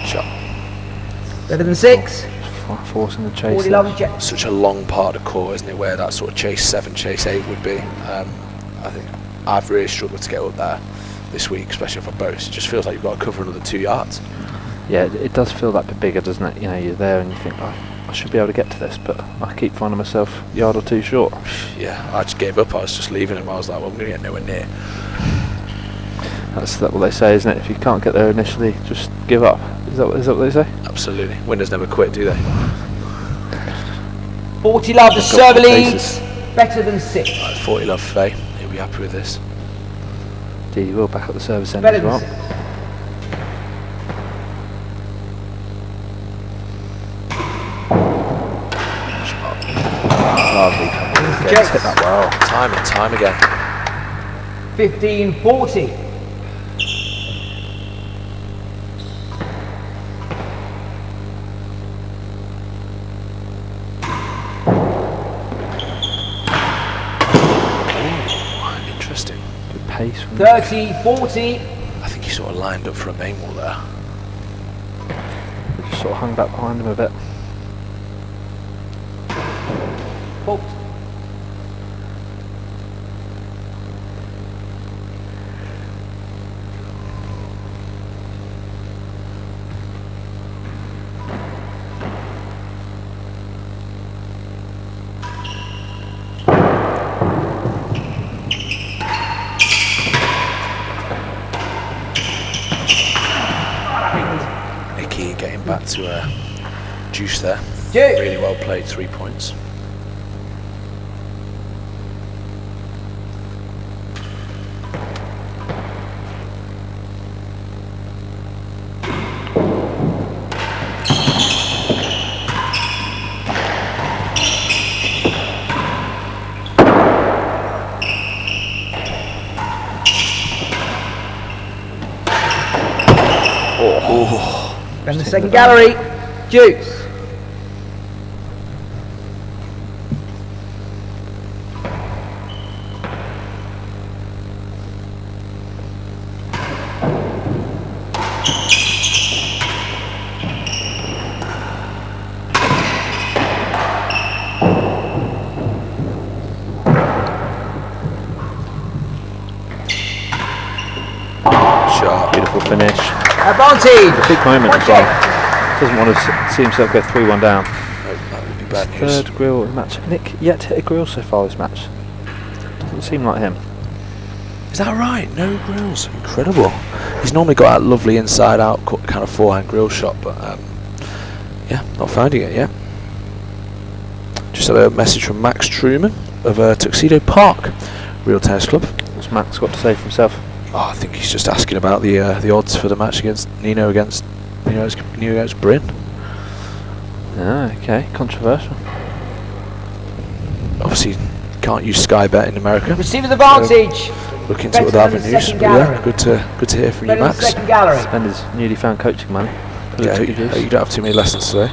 Speaker 1: Shot.
Speaker 4: Better than 6.
Speaker 2: Forcing the chase.
Speaker 4: 40
Speaker 2: there.
Speaker 4: love. Check.
Speaker 1: Such a long part of the court, isn't it, where that sort of chase 7, chase 8 would be. I think I've really struggled to get up there this week, especially for both. It just feels like you've got to cover another 2 yards.
Speaker 2: Yeah, it does feel that bit bigger, doesn't it? You know, you're there and you think, oh, I should be able to get to this, but I keep finding myself a yard or 2 short.
Speaker 1: Yeah, I just gave up. I was just leaving him. I was like, well, I'm going to get nowhere near.
Speaker 2: That's what they say, isn't it? If you can't get there initially, just give up. Is that what they say?
Speaker 1: Absolutely. Winners never quit, do they?
Speaker 4: 40 love. The
Speaker 2: Got
Speaker 4: server
Speaker 2: the
Speaker 4: leads.
Speaker 2: paces.
Speaker 4: Better than 6.
Speaker 1: Right, 40 love Fahey. He'll be happy with this.
Speaker 2: Indeed, you will back up the service end
Speaker 4: Better
Speaker 2: as
Speaker 4: than
Speaker 2: well.
Speaker 4: 6.
Speaker 2: Lovely couple of
Speaker 4: Jets.
Speaker 2: games, hit that well.
Speaker 1: Time and time again.
Speaker 4: 15-40.
Speaker 1: Interesting.
Speaker 2: Good pace from
Speaker 4: 30-40.
Speaker 1: I think he sort of lined up for a main wall there.
Speaker 2: They just sort of hung back behind him a bit.
Speaker 4: Fault.
Speaker 1: Nicky getting back to juice there.
Speaker 4: Juice.
Speaker 1: Really well played, 3 points.
Speaker 4: And the second gallery. Juice.
Speaker 1: Sharp.
Speaker 2: Beautiful finish.
Speaker 4: Advantage.
Speaker 2: Big moment
Speaker 4: One
Speaker 2: as well.
Speaker 4: check.
Speaker 2: Doesn't want to see himself go 3-1 down.
Speaker 1: No, that would be bad news.
Speaker 2: Third grill of the match. Nick yet to hit a grill so far this match. Doesn't seem like him.
Speaker 1: Is that right? No grills. Incredible. He's normally got that lovely inside out kind of forehand grill shot, but yeah, not finding it yet. Just had a message from Max Truman of Tuxedo Park Real Tennis Club.
Speaker 2: What's Max got to say for himself?
Speaker 1: Oh, I think he's just asking about the odds for the match against Nino against Bryn.
Speaker 2: Ah, okay, controversial.
Speaker 1: Obviously, can't use Sky Bet in America.
Speaker 4: Receiver's advantage.
Speaker 1: Look into
Speaker 4: Better
Speaker 1: other
Speaker 4: than the
Speaker 1: avenues.
Speaker 4: second
Speaker 1: But yeah,
Speaker 4: gallery.
Speaker 1: good to hear from you,
Speaker 4: Better than the
Speaker 1: Max.
Speaker 4: second gallery.
Speaker 2: Spend his newly found coaching money.
Speaker 1: Yeah, you don't have too many lessons today.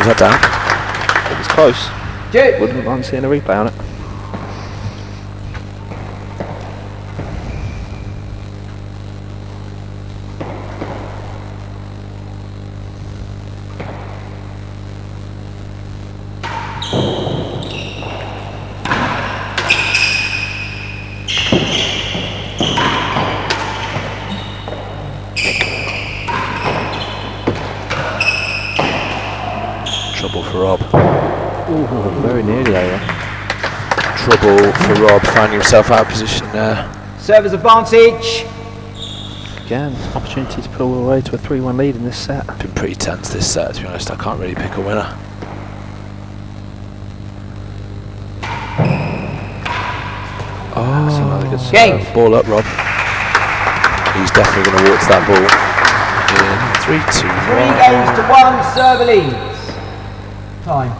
Speaker 1: Is that down?
Speaker 2: It was close.
Speaker 4: Juice.
Speaker 2: Wouldn't mind seeing a replay on it.
Speaker 1: Trouble for Rob.
Speaker 2: Ooh, very nearly over.
Speaker 1: Trouble for Rob, finding himself out of position there.
Speaker 4: Server's advantage.
Speaker 2: Again, opportunity to pull away to a 3-1 lead in this set.
Speaker 1: Been pretty tense this set, to be honest. I can't really pick a winner.
Speaker 2: That's another good serve.
Speaker 4: Game.
Speaker 1: Ball up, Rob. He's definitely going to walk to that ball. In 3, 2,
Speaker 4: 3 games to 1, server leads. Time.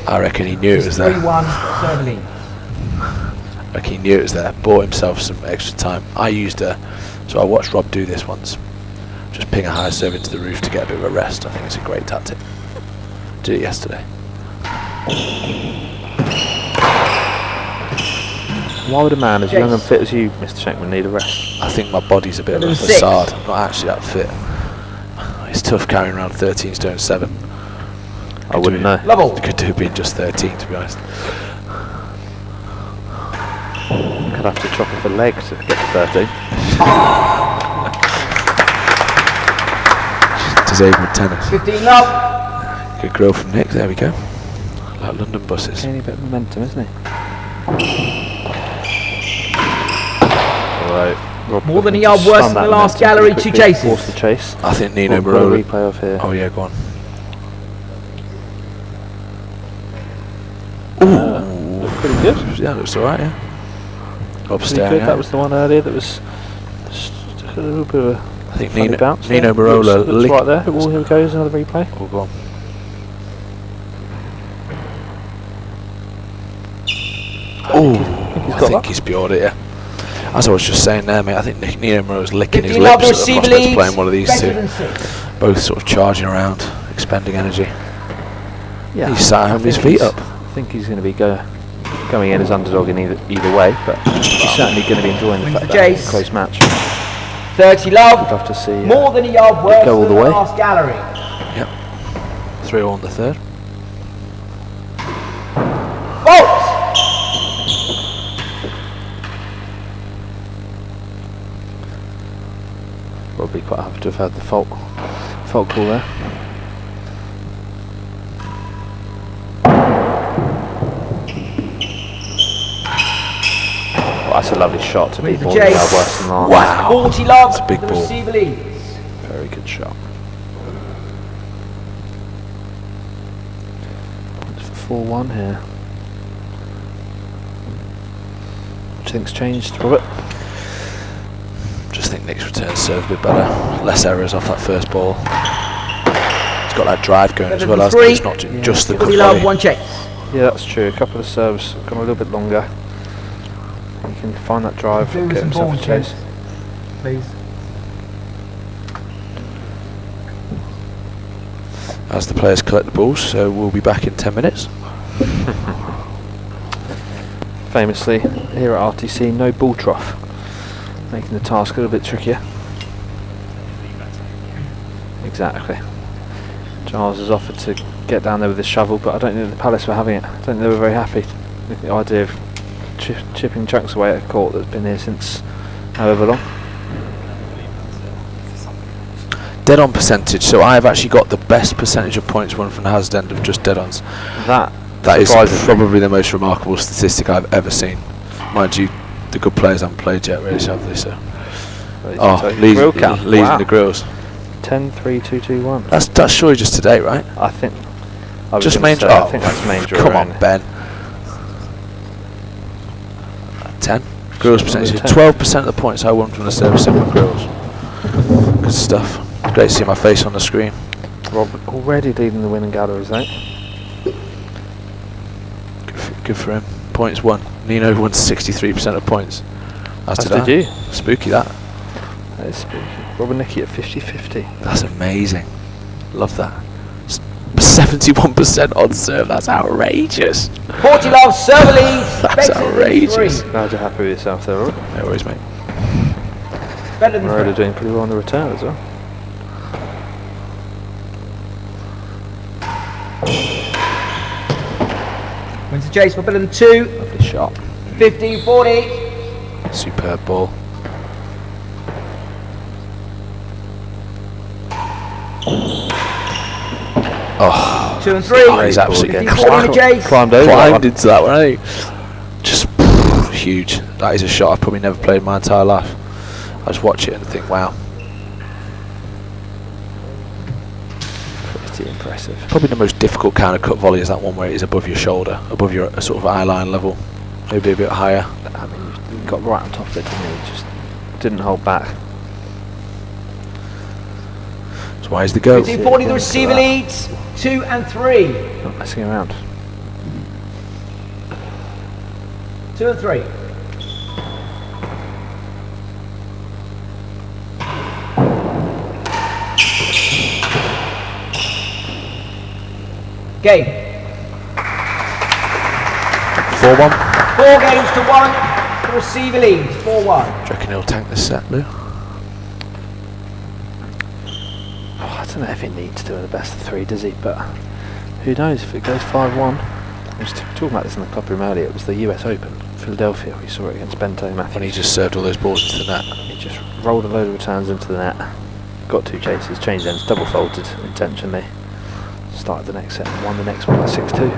Speaker 1: I reckon he knew it was there.
Speaker 4: 3-1, server leads.
Speaker 1: I reckon he knew it was there. Bought himself some extra time. I used so I watched Rob do this once. Just ping a high serve into the roof to get a bit of a rest. I think it's a great tactic. Did it yesterday.
Speaker 2: Why would a man as young and fit as you, Mr. Shankman, need a rest?
Speaker 1: I think my body's a bit of a
Speaker 4: 6.
Speaker 1: facade. I'm not actually that fit. It's tough carrying around 13 stone 7.
Speaker 2: I wouldn't know.
Speaker 4: Level.
Speaker 1: Could do being just 13, to be honest.
Speaker 2: Could have to chop off a leg to get to 13.
Speaker 1: Disabled tennis.
Speaker 4: 15 love.
Speaker 1: Good grill from Nick. There we go. Like London buses.
Speaker 2: Any bit of momentum, isn't he? Alright. Rob
Speaker 4: More than a
Speaker 2: looking
Speaker 4: yard
Speaker 2: to
Speaker 4: worse
Speaker 2: stun
Speaker 4: than the
Speaker 2: that
Speaker 4: last
Speaker 2: momentum
Speaker 4: gallery,
Speaker 2: pretty
Speaker 4: 2
Speaker 2: quickly,
Speaker 4: chases.
Speaker 2: Force the chase.
Speaker 1: I think Nino
Speaker 2: We've got a
Speaker 1: Barola.
Speaker 2: replay of here.
Speaker 1: Oh yeah, go on.
Speaker 2: Looks pretty good.
Speaker 1: Yeah, looks alright. Yeah.
Speaker 2: Pretty
Speaker 1: Upstairs.
Speaker 2: good. That was the one earlier that was just a little bit of a
Speaker 1: I think
Speaker 2: funny
Speaker 1: Nino
Speaker 2: bounce there.
Speaker 1: Barola
Speaker 2: looks right there. Oh, here goes another replay.
Speaker 1: Oh, go on. Oh, I think he's beyond it. Yeah. As I was just saying there, mate. I think Nino Barola's licking his
Speaker 4: 15 love,
Speaker 1: lips at the
Speaker 4: receiver
Speaker 1: prospect of
Speaker 4: leads.
Speaker 1: playing one of these
Speaker 4: Better
Speaker 1: two.
Speaker 4: than 6.
Speaker 1: Both sort of charging around, expending energy.
Speaker 2: Yeah,
Speaker 1: He's sat having his feet up.
Speaker 2: I think he's going to be going in as underdog in either way, but he's certainly going to be enjoying the
Speaker 4: Wins
Speaker 2: fact
Speaker 4: the
Speaker 2: that it's
Speaker 4: chase.
Speaker 2: a close match.
Speaker 4: 30 love.
Speaker 2: I'd love to see
Speaker 4: More than a yard worse
Speaker 2: go all
Speaker 4: than
Speaker 2: the way.
Speaker 4: the last gallery.
Speaker 1: Yep. 3-all on the third.
Speaker 4: Fault.
Speaker 2: Probably quite happy to have had the fault call there. Well, that's a lovely shot to be
Speaker 4: Wins the
Speaker 2: more than
Speaker 4: chase.
Speaker 2: worse than last.
Speaker 1: Wow.
Speaker 4: 40 love.
Speaker 1: That's a big
Speaker 4: the
Speaker 1: ball.
Speaker 4: receiver leads.
Speaker 2: Very good shot. It's for 4-1 here. What do you think's changed, Robert?
Speaker 1: Just think Nick's return serve a bit better. Less errors off that first ball. He's got that drive going as well, hasn't he? It's not just the
Speaker 4: 40
Speaker 1: good
Speaker 4: love,
Speaker 1: volley.
Speaker 4: 1 chase.
Speaker 2: Yeah, that's true. A couple of serves have gone a little bit longer. He can find that drive,
Speaker 4: Do
Speaker 2: get
Speaker 4: some
Speaker 2: himself
Speaker 4: ball
Speaker 2: a chase.
Speaker 4: Please.
Speaker 1: As the players collect the balls, so we'll be back in 10 minutes.
Speaker 2: Famously, here at RTC, no ball trough, making the task a little bit trickier. Exactly. Giles has offered to get down there with his shovel, but I don't think the Palace were having it. I don't think they were very happy with the idea of chipping chunks away at a court that's been here since however long.
Speaker 1: Dead on percentage, so I have actually got the best percentage of points won from the Hazard end of just dead ons.
Speaker 2: That
Speaker 1: That is
Speaker 2: surprises me.
Speaker 1: probably the most remarkable statistic I've ever seen. Mind you, the good players haven't played yet, really, have they? So,
Speaker 2: Grill count.
Speaker 1: leading
Speaker 2: Wow.
Speaker 1: the grills.
Speaker 2: 10-3-2-2-1.
Speaker 1: That's surely just today, right?
Speaker 2: I think. I was
Speaker 1: Just
Speaker 2: gonna
Speaker 1: main
Speaker 2: say,
Speaker 1: draw.
Speaker 2: I think that's main draw.
Speaker 1: Come on,
Speaker 2: only.
Speaker 1: Ben. 10. Grills percentage.
Speaker 2: 10.
Speaker 1: 12% of the points I won from the service in with grills. Good stuff. Great to see my face on the screen.
Speaker 2: Robert already leading the winning galleries, though.
Speaker 1: Good for him. Points won. Nino won 63% of points. As
Speaker 2: As
Speaker 1: did I.
Speaker 2: did you.
Speaker 1: Spooky that.
Speaker 2: That is spooky. Robert Nicky at 50-50.
Speaker 1: That's amazing. Love that. 71% on serve. That's outrageous.
Speaker 4: 40 love, server leads.
Speaker 1: That's
Speaker 4: better than
Speaker 1: outrageous.
Speaker 4: 3.
Speaker 2: Glad you're happy with yourself there, Robert.
Speaker 1: No worries, mate.
Speaker 4: Better than
Speaker 2: Marola
Speaker 4: 3.
Speaker 2: doing pretty well on the return as well.
Speaker 4: Wins the chase for better than 2.
Speaker 2: Lovely shot.
Speaker 4: 15-40.
Speaker 1: Superb ball. Oh,
Speaker 4: 2 and 3.
Speaker 1: Oh, he's absolutely
Speaker 4: 15-40 in the chase.
Speaker 2: Climbed over that
Speaker 1: climbed
Speaker 2: one.
Speaker 1: into that one, eh? Just huge. That is a shot I've probably never played in my entire life. I just watch it and think, wow.
Speaker 2: Pretty impressive.
Speaker 1: Probably the most difficult kind of cut volley is that one where it is above your shoulder, above your sort of eye line level, maybe a bit higher.
Speaker 2: I mean, you got right on top of it, didn't you? Just didn't hold back.
Speaker 1: That's why he's the GOAT.
Speaker 4: 15-40 the receiver leads. 2 and 3.
Speaker 2: Not messing around.
Speaker 4: 2 and 3. Game.
Speaker 1: 4-1.
Speaker 4: 4 games to 1. The receiver leads. 4-1.
Speaker 1: Do you reckon he'll tank this set, Lou?
Speaker 2: Oh, I don't know if he needs to in the best of 3, does he? But who knows if it goes 5-1. I was talking about this in the club room earlier. It was the US Open, Philadelphia. We saw it against Bento Matthews.
Speaker 1: When he just served all those balls into the net.
Speaker 2: He just rolled a load of returns into the net. Got 2 chases, changed ends, double faulted intentionally. Started the next set and won the next one by 6-2.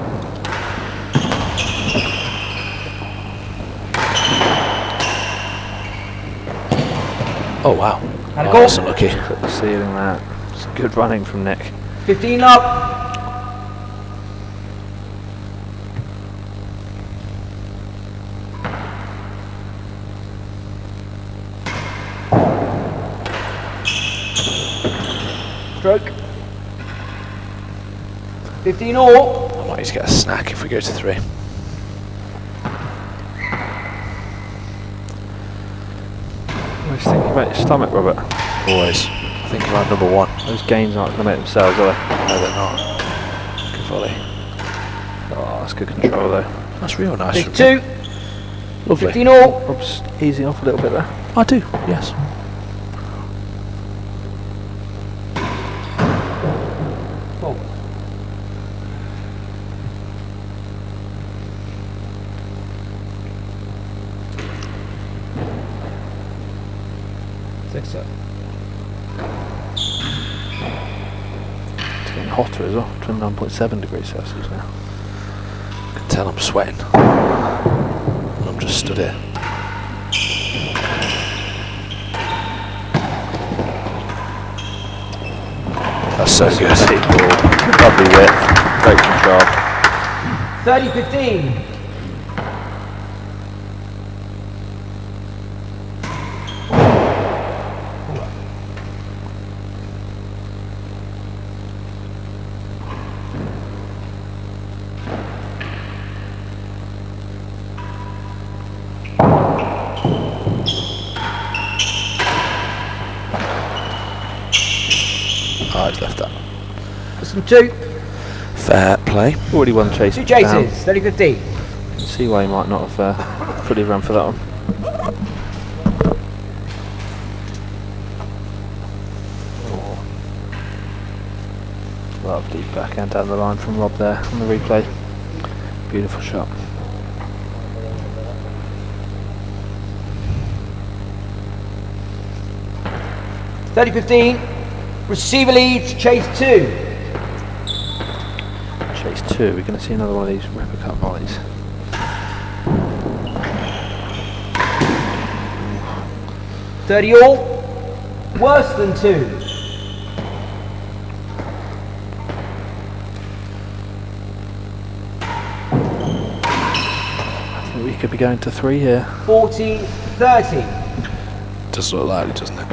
Speaker 1: Oh wow.
Speaker 4: And a
Speaker 1: Oh,
Speaker 4: goal.
Speaker 1: that's unlucky.
Speaker 2: Put the ceiling that. It's good running from Nick.
Speaker 4: 15 up. Stroke. 15 all.
Speaker 1: I might just get a snack if we go to 3.
Speaker 2: Always thinking about your stomach, Robert.
Speaker 1: Always. I think around number 1.
Speaker 2: Those gains aren't going to make themselves, are they?
Speaker 1: No, they're not. Good volley.
Speaker 2: Oh, that's good control though.
Speaker 1: That's real nice.
Speaker 4: Big
Speaker 1: from
Speaker 4: 2.
Speaker 1: him. Lovely.
Speaker 4: 15 all.
Speaker 2: Rob's easing off a little bit there.
Speaker 1: I do, yes.
Speaker 4: Ball. Sixer.
Speaker 2: It's getting hotter as well. 29.7 degrees Celsius now.
Speaker 1: I can tell I'm sweating. And I'm just stood here. That's so good.
Speaker 2: Deep ball. Lovely width. Great control.
Speaker 4: 30-15.
Speaker 1: Oh, I've left that.
Speaker 4: Some 2.
Speaker 1: Fair play.
Speaker 2: Already won chase.
Speaker 4: 2
Speaker 2: down.
Speaker 4: chases. 30-15.
Speaker 2: Can see why he might not have fully run for that one. Lovely backhand down the line from Rob there on the replay. Beautiful shot.
Speaker 4: Receiver leads, chase 2.
Speaker 2: Chase 2. We're going to see another one of these ripper cut volleys.
Speaker 4: all. Worse than 2.
Speaker 2: I think we could be going to 3 here.
Speaker 4: 40-30.
Speaker 1: Does look likely, doesn't it?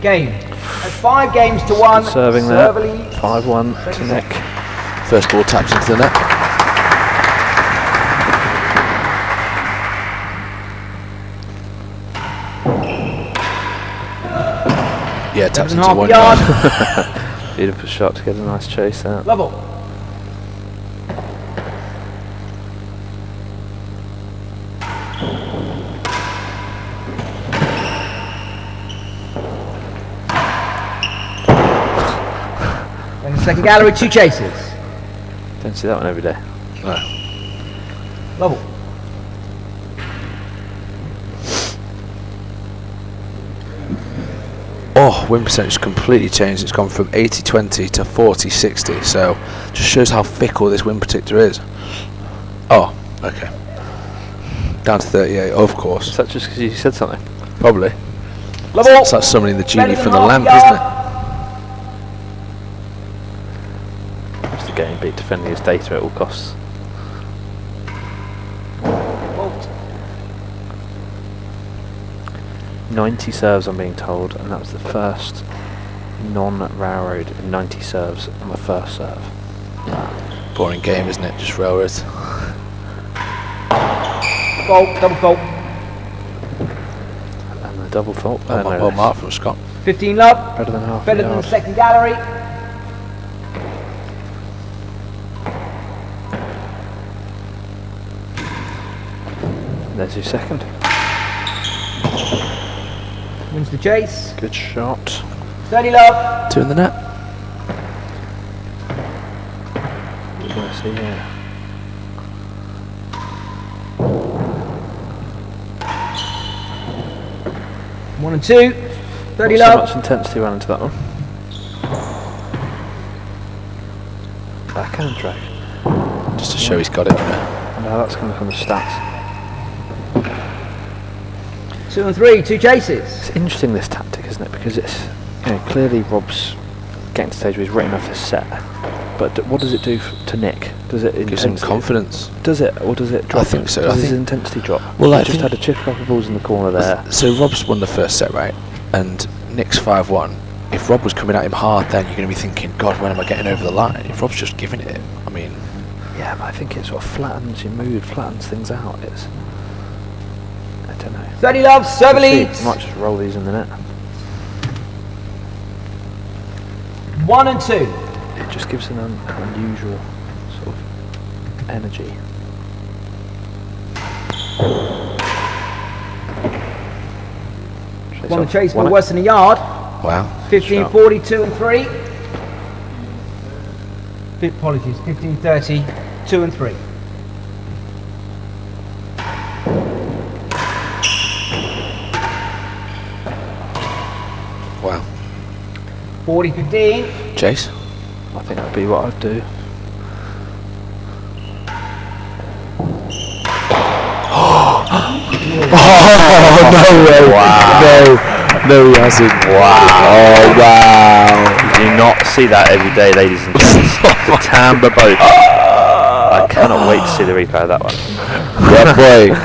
Speaker 4: Game. At 5 games to 1.
Speaker 2: Serving there.
Speaker 4: Server leads.
Speaker 2: 5-1 to Nick.
Speaker 1: First ball taps into the net. Yeah, taps into
Speaker 4: 7.5
Speaker 1: 1
Speaker 4: yard.
Speaker 1: yard.
Speaker 2: Beautiful shot to get a nice chase out.
Speaker 4: Level. And the second gallery, 2 chases.
Speaker 2: Don't see that one every day.
Speaker 1: No.
Speaker 4: Level.
Speaker 1: Oh, win percentage completely changed. It's gone from 80-20 to 40-60. So, just shows how fickle this win predictor is. Oh, okay. Down to 38, of course.
Speaker 2: Is that just because you said something?
Speaker 1: Probably.
Speaker 4: Level.
Speaker 1: It's like summoning the genie
Speaker 4: Better
Speaker 1: from
Speaker 4: than
Speaker 1: the
Speaker 4: half
Speaker 1: lamp, isn't it?
Speaker 2: Just the getting beat defending his data at all costs.
Speaker 4: Fault.
Speaker 2: 90 serves, I'm being told, and that was the first non-railroad in 90 serves on the first serve.
Speaker 1: Boring game, isn't it? Just railroads.
Speaker 4: Fault. Double fault.
Speaker 2: And the double fault.
Speaker 1: Well marked from Scott.
Speaker 4: 15 love.
Speaker 2: Better than half
Speaker 4: Better
Speaker 2: a
Speaker 4: than the
Speaker 2: yard.
Speaker 4: second gallery.
Speaker 2: There's your second.
Speaker 4: Wins the chase.
Speaker 2: Good shot.
Speaker 4: 30 love.
Speaker 1: 2 in the net.
Speaker 2: What do I see here?
Speaker 4: One and two. 30
Speaker 2: Not so
Speaker 4: love.
Speaker 2: much intensity ran into that one. Backhand drag.
Speaker 1: Just to show he's got it.
Speaker 2: Now that's coming from the stats.
Speaker 4: 2 and 3. 2 chases.
Speaker 2: It's interesting, this tactic, isn't it? Because it's, you know, clearly Rob's getting to the stage where he's written off his set. But what does it do to Nick? Does it
Speaker 1: Gives him confidence.
Speaker 2: Does it, or does it drop?
Speaker 1: I think so.
Speaker 2: Does
Speaker 1: I
Speaker 2: his
Speaker 1: think
Speaker 2: intensity drop?
Speaker 1: Well,
Speaker 2: He
Speaker 1: I
Speaker 2: just
Speaker 1: think-
Speaker 2: had a chip a couple of balls in the corner there.
Speaker 1: So Rob's won the first set, right? And Nick's 5-1. If Rob was coming at him hard, then you're going to be thinking, God, when am I getting over the line? If Rob's just giving it, I mean...
Speaker 2: Yeah, but I think it sort of flattens your mood, flattens things out. It's, I don't know.
Speaker 4: 30 love. Server
Speaker 2: We'll see.
Speaker 4: leads.
Speaker 2: Might just roll these in the net.
Speaker 4: 1 and 2.
Speaker 2: It just gives an unusual sort of energy.
Speaker 4: One and chase
Speaker 2: Won
Speaker 4: for
Speaker 2: it.
Speaker 4: worse than a yard.
Speaker 1: Wow.
Speaker 4: 15 40. 2 and 3. Apologies. 15 30. 2 and 3.
Speaker 1: Wow.
Speaker 4: 40 15.
Speaker 1: Chase?
Speaker 2: I think that'd be what I'd do.
Speaker 1: Oh, no way. Wow. No, he hasn't. Wow. Oh, wow.
Speaker 2: You do not see that every day, ladies and gents. The Tamba boat. I cannot wait to see the replay of that one.
Speaker 1: Yeah, boy.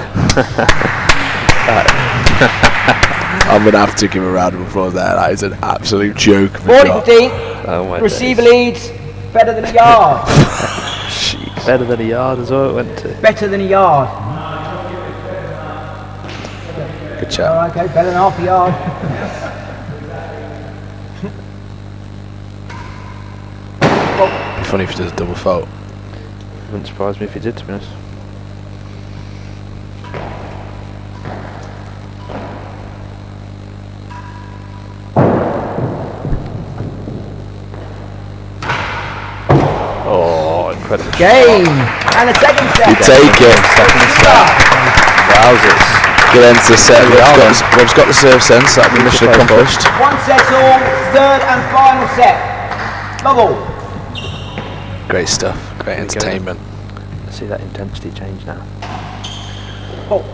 Speaker 1: I'm going to have to give a round of applause there. That is an absolute joke.
Speaker 4: 40 15.
Speaker 2: Oh my
Speaker 4: Receiver
Speaker 2: days.
Speaker 4: leads. Better than a yard.
Speaker 1: Jeez.
Speaker 2: Better than a yard as well it went to.
Speaker 4: Better than a yard.
Speaker 1: Good chat.
Speaker 4: Alright, okay, better than half a yard.
Speaker 1: It'd be funny if he does a double fault.
Speaker 2: Wouldn't surprise me if he did, to be honest. Oh, incredible.
Speaker 4: Game. And a second set.
Speaker 1: You take it.
Speaker 2: Second set. Wowzers.
Speaker 1: Good end to the set. Rob's got the serve sense. That'll be mission accomplished.
Speaker 4: One set all. Third and final set. Level.
Speaker 1: Great stuff. Great
Speaker 2: There we go.
Speaker 1: entertainment.
Speaker 2: See that intensity change now.
Speaker 4: Oh.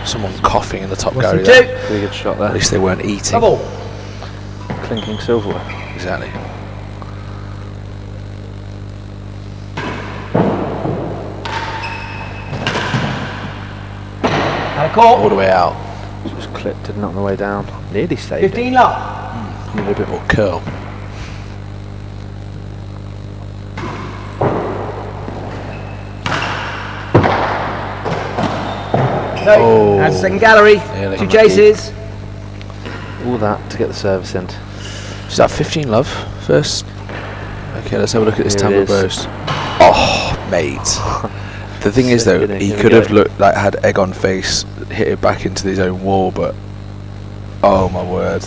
Speaker 1: Someone coughing in the top
Speaker 4: What's
Speaker 1: gallery
Speaker 4: the
Speaker 1: there.
Speaker 4: two?
Speaker 2: Pretty good shot
Speaker 1: At
Speaker 2: there.
Speaker 1: least they weren't eating.
Speaker 4: Double.
Speaker 2: Clinking silverware.
Speaker 1: Exactly.
Speaker 4: And a call.
Speaker 1: All the way out.
Speaker 2: Just clipped, didn't on the way down. Nearly saved
Speaker 4: 15 love.
Speaker 1: Need a bit more curl.
Speaker 4: No.
Speaker 1: Oh.
Speaker 4: And second gallery.
Speaker 1: Nearly.
Speaker 4: Two chases.
Speaker 2: it. All that to get the service in.
Speaker 1: Is that 15 love first? Okay, let's have a look at this
Speaker 2: Here it
Speaker 1: Tampa
Speaker 2: is.
Speaker 1: burst. Oh, mate. The thing is, though, he
Speaker 2: Here we
Speaker 1: could
Speaker 2: go.
Speaker 1: have looked like had egg on face, hit it back into his own wall, but oh my word,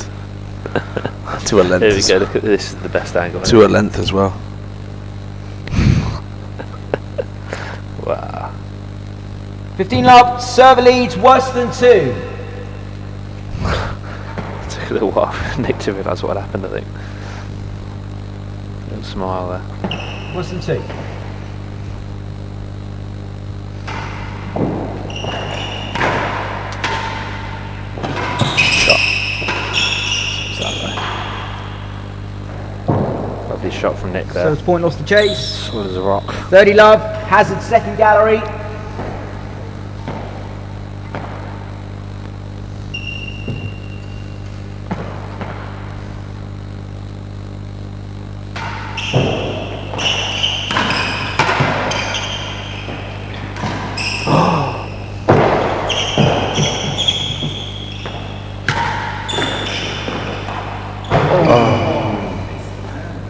Speaker 1: to a length.
Speaker 2: There we go. Look at this. Is the best angle.
Speaker 1: To a length as well.
Speaker 2: Wow.
Speaker 4: 15 love, server leads worse than 2.
Speaker 2: Took a little while for Nick to realise what had happened. I think. Little smile there.
Speaker 4: Worse than 2.
Speaker 2: Lovely shot from Nick
Speaker 4: So
Speaker 2: there.
Speaker 4: it's point lost to Chase.
Speaker 2: Solid as a rock.
Speaker 4: 30 love, Hazard second gallery.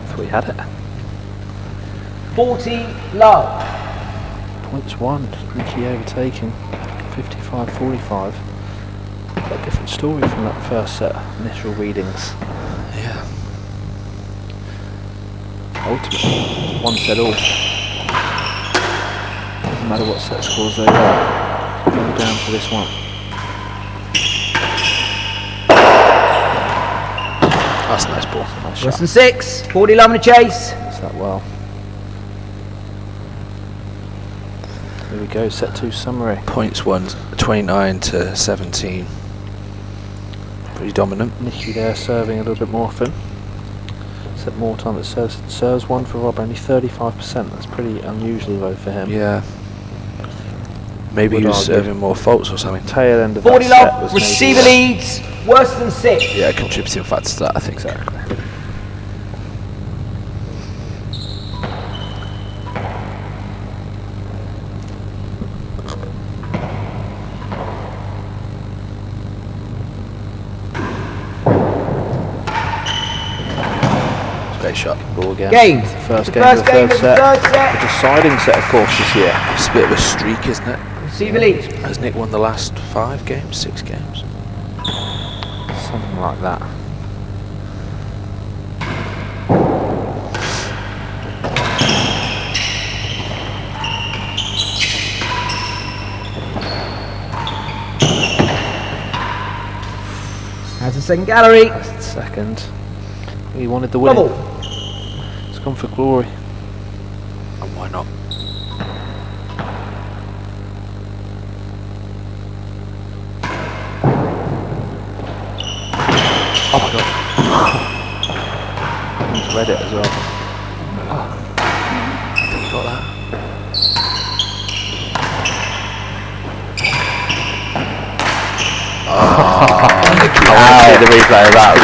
Speaker 2: Thought we had it.
Speaker 4: 40 love.
Speaker 2: Points one. Nicky overtaking. 55-45. A different story from that first set of initial readings.
Speaker 1: Yeah.
Speaker 2: Ultimately, one set all. Doesn't matter what set scores they are. All down to this one.
Speaker 1: That's a nice ball.
Speaker 2: Nice
Speaker 4: Worse
Speaker 2: shot.
Speaker 4: than 6. 40 love and a chase.
Speaker 2: Hits that well. Here we go, set 2 summary.
Speaker 1: Points won 29 to 17. Pretty dominant.
Speaker 2: Nicky there serving a little bit more often. Set more time that serves one for Rob, only 35%. That's pretty unusually low for him.
Speaker 1: Yeah. Maybe he
Speaker 2: Would
Speaker 1: was
Speaker 2: argue.
Speaker 1: serving more faults or something.
Speaker 2: Tail end of
Speaker 4: 40
Speaker 2: that set
Speaker 4: love,
Speaker 2: was
Speaker 4: receiver
Speaker 2: maybe
Speaker 4: leads worse than 6.
Speaker 1: Yeah, contributing factor to that, I think.
Speaker 2: Exactly.
Speaker 1: Great shot.
Speaker 2: Ball again.
Speaker 4: Game.
Speaker 2: It's the first
Speaker 4: The
Speaker 2: game
Speaker 4: first
Speaker 2: of the
Speaker 4: game
Speaker 2: third
Speaker 4: of the
Speaker 2: set.
Speaker 4: third
Speaker 2: The
Speaker 4: set.
Speaker 2: deciding set, of course, this year.
Speaker 1: It's a bit of a streak, isn't it?
Speaker 4: Receiver leads.
Speaker 1: Has Nick won the last 5 games, 6 games?
Speaker 2: Something like that.
Speaker 4: Has a second gallery.
Speaker 2: That's the second. He wanted the win.
Speaker 4: Double.
Speaker 2: It's gone for glory.
Speaker 1: And why not?
Speaker 2: Oh my god. He's read it as well.
Speaker 1: I think he got that.
Speaker 2: I see the replay of that as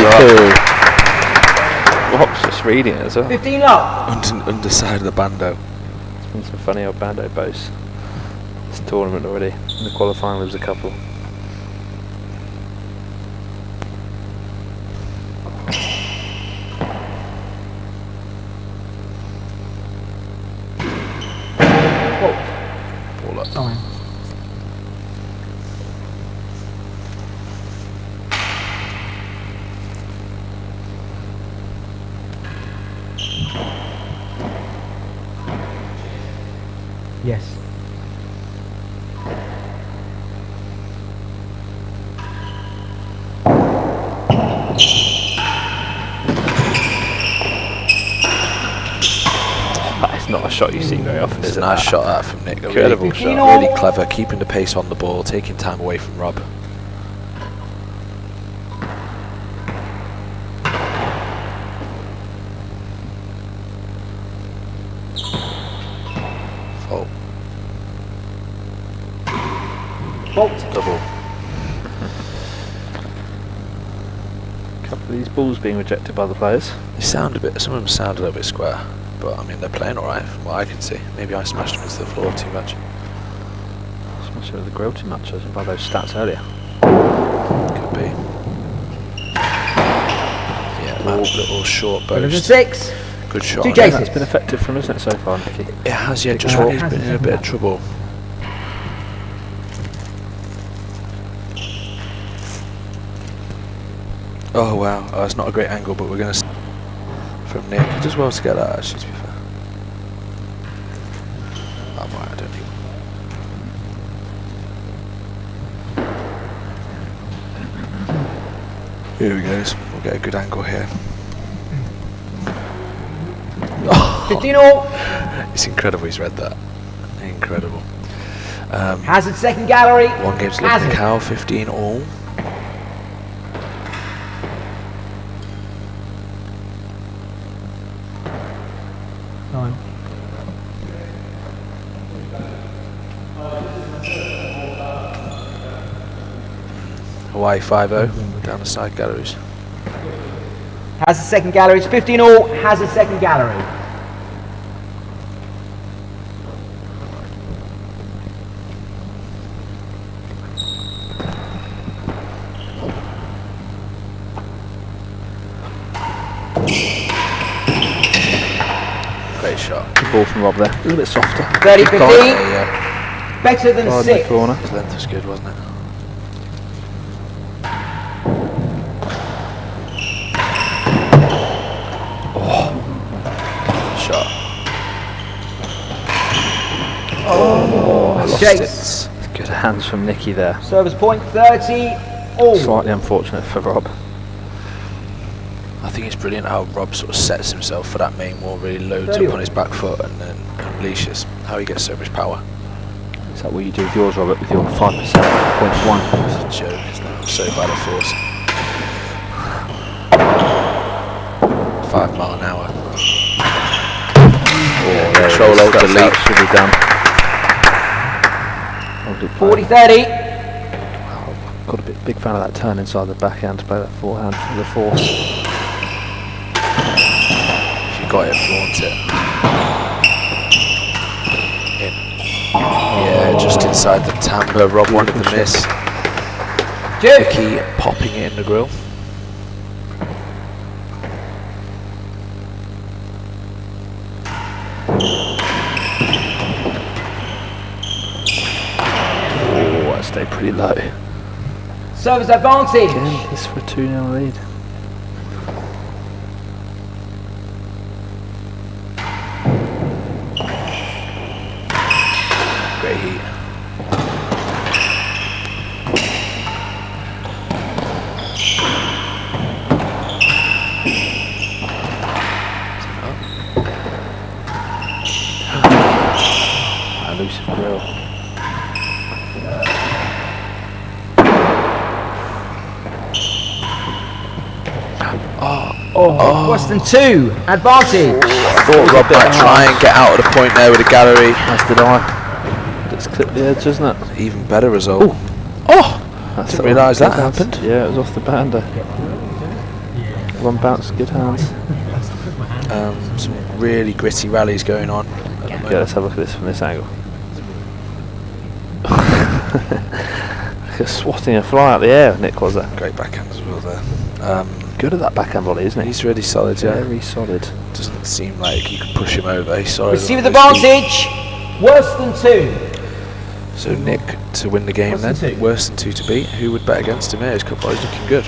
Speaker 2: well. Rob's just reading it as well.
Speaker 4: 15 love.
Speaker 1: Underside of the bando.
Speaker 2: It's been some funny old bando posts. This tournament already. In the qualifying there was a couple.
Speaker 1: Ball up.
Speaker 4: Yes.
Speaker 2: It's not a shot you see very often,
Speaker 1: It's
Speaker 2: is
Speaker 1: a
Speaker 2: it?
Speaker 1: nice
Speaker 2: that?
Speaker 1: shot that from Nick. A
Speaker 2: Incredible
Speaker 1: really,
Speaker 2: shot.
Speaker 1: really clever, keeping the pace on the ball, taking time away from Rob. Fault.
Speaker 4: Fault.
Speaker 1: Double.
Speaker 2: A couple of these balls being rejected by the players.
Speaker 1: They sound a bit. Some of them sound a little bit square, but I mean they're playing all right from what I can see. Maybe I smashed them into the floor too much.
Speaker 2: Smashed over the grill too much, judging by those stats earlier.
Speaker 1: Could be. Yeah, little short
Speaker 4: Over
Speaker 1: boast.
Speaker 4: 6.
Speaker 1: Good shot.
Speaker 4: Two
Speaker 1: on
Speaker 4: chases.
Speaker 1: it.
Speaker 2: That's been effective from, isn't it, so far, Nicky?
Speaker 1: It has, yeah. Just
Speaker 4: Oh,
Speaker 1: he's been in a bit of trouble. Oh wow, oh, it's not a great angle, but we're going to from Nick. He does well to get that actually, to be fair. I'm right, I don't think. Here we go, we'll get a good angle here.
Speaker 4: 15 all.
Speaker 1: It's incredible he's read that. Incredible.
Speaker 4: Hazard second gallery.
Speaker 1: One game to
Speaker 4: Hazard.
Speaker 1: Cow, 15 all. Hawaii 5-0 down the side galleries.
Speaker 4: Hazard second gallery. It's 15 all. Hazard second gallery.
Speaker 1: Great shot.
Speaker 2: Good ball from Rob there. A little bit softer.
Speaker 4: 30, 15.
Speaker 1: Yeah,
Speaker 4: Better than
Speaker 2: Wide in the
Speaker 4: 6.
Speaker 2: corner.
Speaker 1: his length was good, wasn't it? Shot. Lost
Speaker 4: Chase.
Speaker 1: it.
Speaker 2: Good hands from Nicky there.
Speaker 4: Service point 30 all.
Speaker 2: Slightly unfortunate for Rob.
Speaker 1: I think it's brilliant how Rob sort of sets himself for that main wall, really loads
Speaker 4: 30.
Speaker 1: up on his back foot and then unleashes. How he gets so much power.
Speaker 2: Is that what you do with yours, Robert, with your 5%, 0.1?
Speaker 1: It's a joke, isn't it? I'm so bad at force. 5 mile an hour.
Speaker 2: Oh,
Speaker 1: Control alt delete.
Speaker 2: Should be done.
Speaker 4: 40, 30.
Speaker 2: Got a big fan of that turn inside the backhand to play that forehand for the force.
Speaker 1: If you got it, flaunt it. In. Yeah, just inside the tamper. Rob wanted the miss.
Speaker 4: Duke.
Speaker 1: Nicky popping it in the grill.
Speaker 2: Oh, that stayed pretty low.
Speaker 4: Service advantage.
Speaker 2: Again, this for a 2-0 lead.
Speaker 1: Great heat.
Speaker 2: Elusive grill.
Speaker 4: Worse than 2. Advantage.
Speaker 1: I thought Rob might try and get out of the point there with the gallery.
Speaker 2: As did I. Let's clip the edge, isn't it?
Speaker 1: Even better result.
Speaker 2: That's
Speaker 1: Didn't realise that
Speaker 2: good hands.
Speaker 1: happened.
Speaker 2: Yeah, it was off the bander. One bounce, good hands.
Speaker 1: Some really gritty rallies going on.
Speaker 2: Yeah, let's have a look at this from this angle. You're swatting a fly out the air, Nick, was that?
Speaker 1: Great backhand as well there.
Speaker 2: Good at that backhand volley, isn't he?
Speaker 1: He's really solid, yeah.
Speaker 2: Very solid.
Speaker 1: Doesn't seem like you can push him over. He's solid.
Speaker 4: Receive
Speaker 1: on
Speaker 4: with
Speaker 1: those feet.
Speaker 4: advantage. Worse than 2.
Speaker 1: So Nick to win the game
Speaker 4: Worse
Speaker 1: then.
Speaker 4: than 2.
Speaker 1: Worse than 2 to beat. Who would bet against him here? His cup boy's looking good.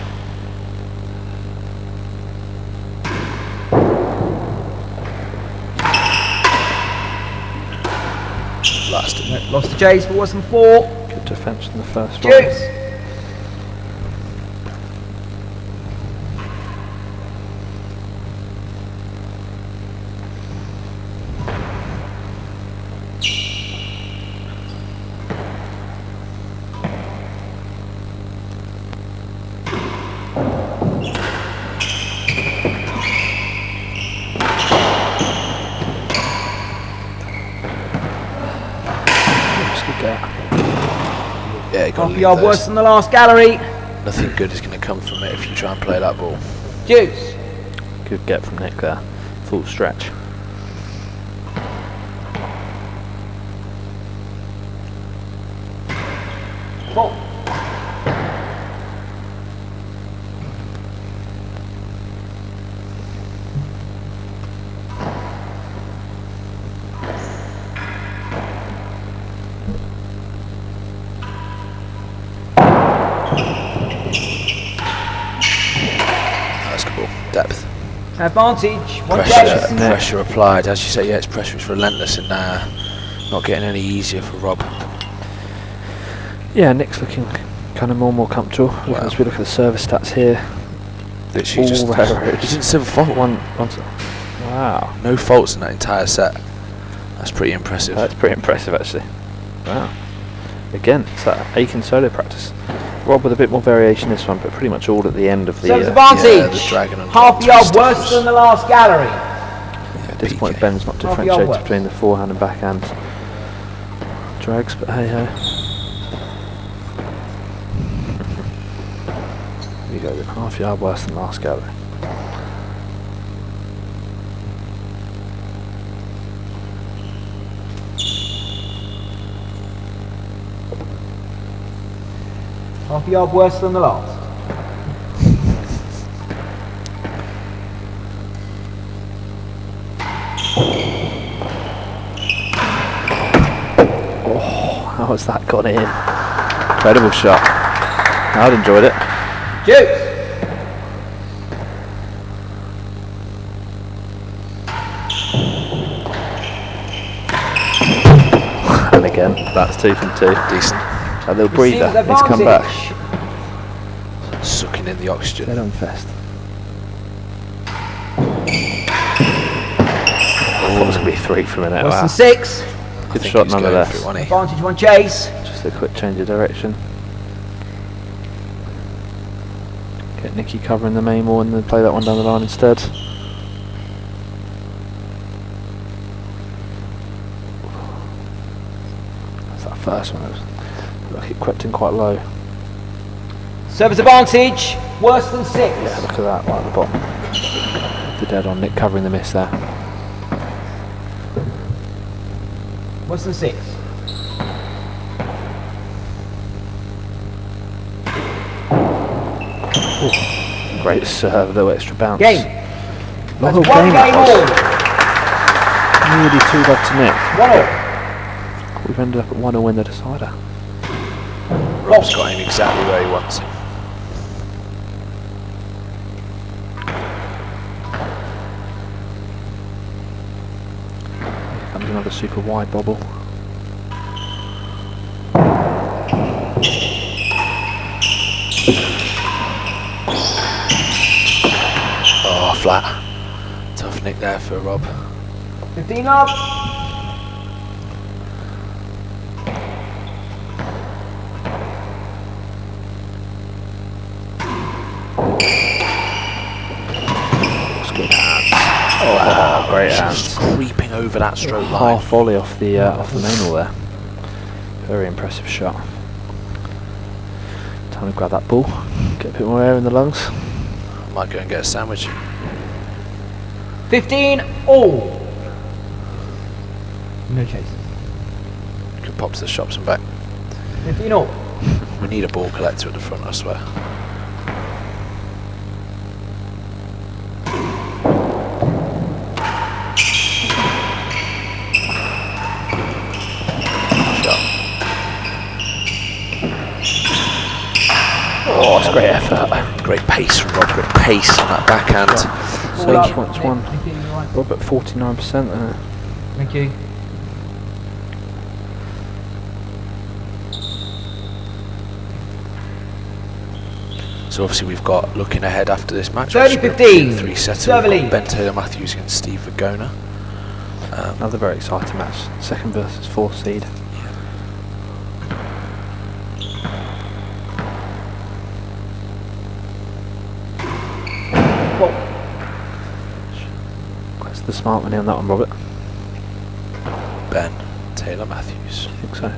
Speaker 1: Blasted.
Speaker 4: Lost to Jays for worse than 4.
Speaker 2: Good defence in the first round.
Speaker 4: Juice.
Speaker 1: Yeah, you got to
Speaker 4: Half a
Speaker 1: leave
Speaker 4: yard
Speaker 1: those.
Speaker 4: worse than the last gallery.
Speaker 1: Nothing good is going to come from it if you try and play that ball.
Speaker 4: Juice.
Speaker 2: Good get from Nick there. Full stretch.
Speaker 4: Four. Advantage. One
Speaker 1: Pressure,
Speaker 4: chase.
Speaker 1: pressure applied. As you say, yeah, it's pressure. It's relentless and not getting any easier for Rob.
Speaker 2: Yeah, Nick's looking kind of more and more comfortable.
Speaker 1: Wow.
Speaker 2: As we look at the service stats here,
Speaker 1: Literally
Speaker 2: all
Speaker 1: just
Speaker 2: railroads.
Speaker 1: he didn't see a fault.
Speaker 2: Wow,
Speaker 1: No faults in that entire set. That's pretty impressive.
Speaker 2: that's pretty impressive actually. Wow. Again, it's that Aiken solo practice. Rob with a bit more variation this one, but pretty much all at the end of the.
Speaker 4: Service
Speaker 1: yeah,
Speaker 4: advantage.
Speaker 1: the dragon and
Speaker 4: Half
Speaker 1: drop
Speaker 4: yard
Speaker 1: twist
Speaker 4: worse
Speaker 1: was-
Speaker 4: than the last gallery.
Speaker 2: At this point,
Speaker 1: PK.
Speaker 2: Ben's not
Speaker 4: Half yard
Speaker 2: differentiated
Speaker 4: worse.
Speaker 2: between the forehand and backhand drags, but hey ho. Here you go, then. Half yard worse than last gallery.
Speaker 4: Half yard worse than the last.
Speaker 2: How has that gone in? Incredible shot. I'd enjoyed it.
Speaker 4: Juice.
Speaker 2: And again, that's 2 from 2.
Speaker 1: Decent.
Speaker 2: A little breather.
Speaker 4: Receives
Speaker 2: He's come back.
Speaker 4: advantage.
Speaker 1: Sucking in the oxygen.
Speaker 2: Dead on fest. I thought it was going to be 3 for a minute.
Speaker 4: Worse
Speaker 2: Wow.
Speaker 4: than 6.
Speaker 1: I
Speaker 2: Good
Speaker 1: think
Speaker 2: shot
Speaker 1: he was going
Speaker 2: nonetheless.
Speaker 1: for it, wasn't he?
Speaker 4: Advantage. One chase.
Speaker 2: Just a quick change of direction. Get Nicky covering the main one and then play that one down the line instead. That's that first one. It was, look, it crept in quite low.
Speaker 4: Service advantage. Worse than 6.
Speaker 2: Yeah, look at that right at the bottom. The dead on Nick covering the miss there.
Speaker 4: Worse than 6.
Speaker 2: Great serve, though, extra bounce.
Speaker 4: Game.
Speaker 2: Not
Speaker 4: That's
Speaker 2: a
Speaker 4: one
Speaker 2: game
Speaker 4: game
Speaker 2: that
Speaker 4: all.
Speaker 2: was. Nearly 2-love to Nick.
Speaker 4: 1 all.
Speaker 2: We've ended up at 1-0 in the decider.
Speaker 1: Rob's got him exactly where he wants him.
Speaker 2: Comes another super wide bobble.
Speaker 1: Oh, flat. Tough nick there for Rob.
Speaker 4: 15 up.
Speaker 2: That's good hands. Oh, wow, great
Speaker 1: Just
Speaker 2: hands.
Speaker 1: creeping over that stroke line.
Speaker 2: Half volley off the main wall there. Very impressive shot. Time to grab that ball, get a bit more air in the lungs.
Speaker 1: Might go and get a sandwich.
Speaker 4: 15 all. No chase.
Speaker 1: Could pop to the shops and back.
Speaker 4: 15 all.
Speaker 1: We need a ball collector at the front, I swear.
Speaker 2: Oh, it's great effort.
Speaker 1: Great pace from Rob, great pace on that backhand.
Speaker 2: So
Speaker 4: up.
Speaker 2: points one.
Speaker 4: Thank you, you're right.
Speaker 2: Rob at 49% there.
Speaker 4: Thank you.
Speaker 1: So obviously we've got, looking ahead after this match,
Speaker 4: 30-15.
Speaker 1: 3-setter.
Speaker 4: Serve
Speaker 1: We've got
Speaker 4: lead.
Speaker 1: Ben Taylor Matthews against Steve Vergona.
Speaker 2: Another very exciting match. Second versus fourth seed. That's the smart money on that one, Robert.
Speaker 1: Ben Taylor Matthews.
Speaker 2: I think so.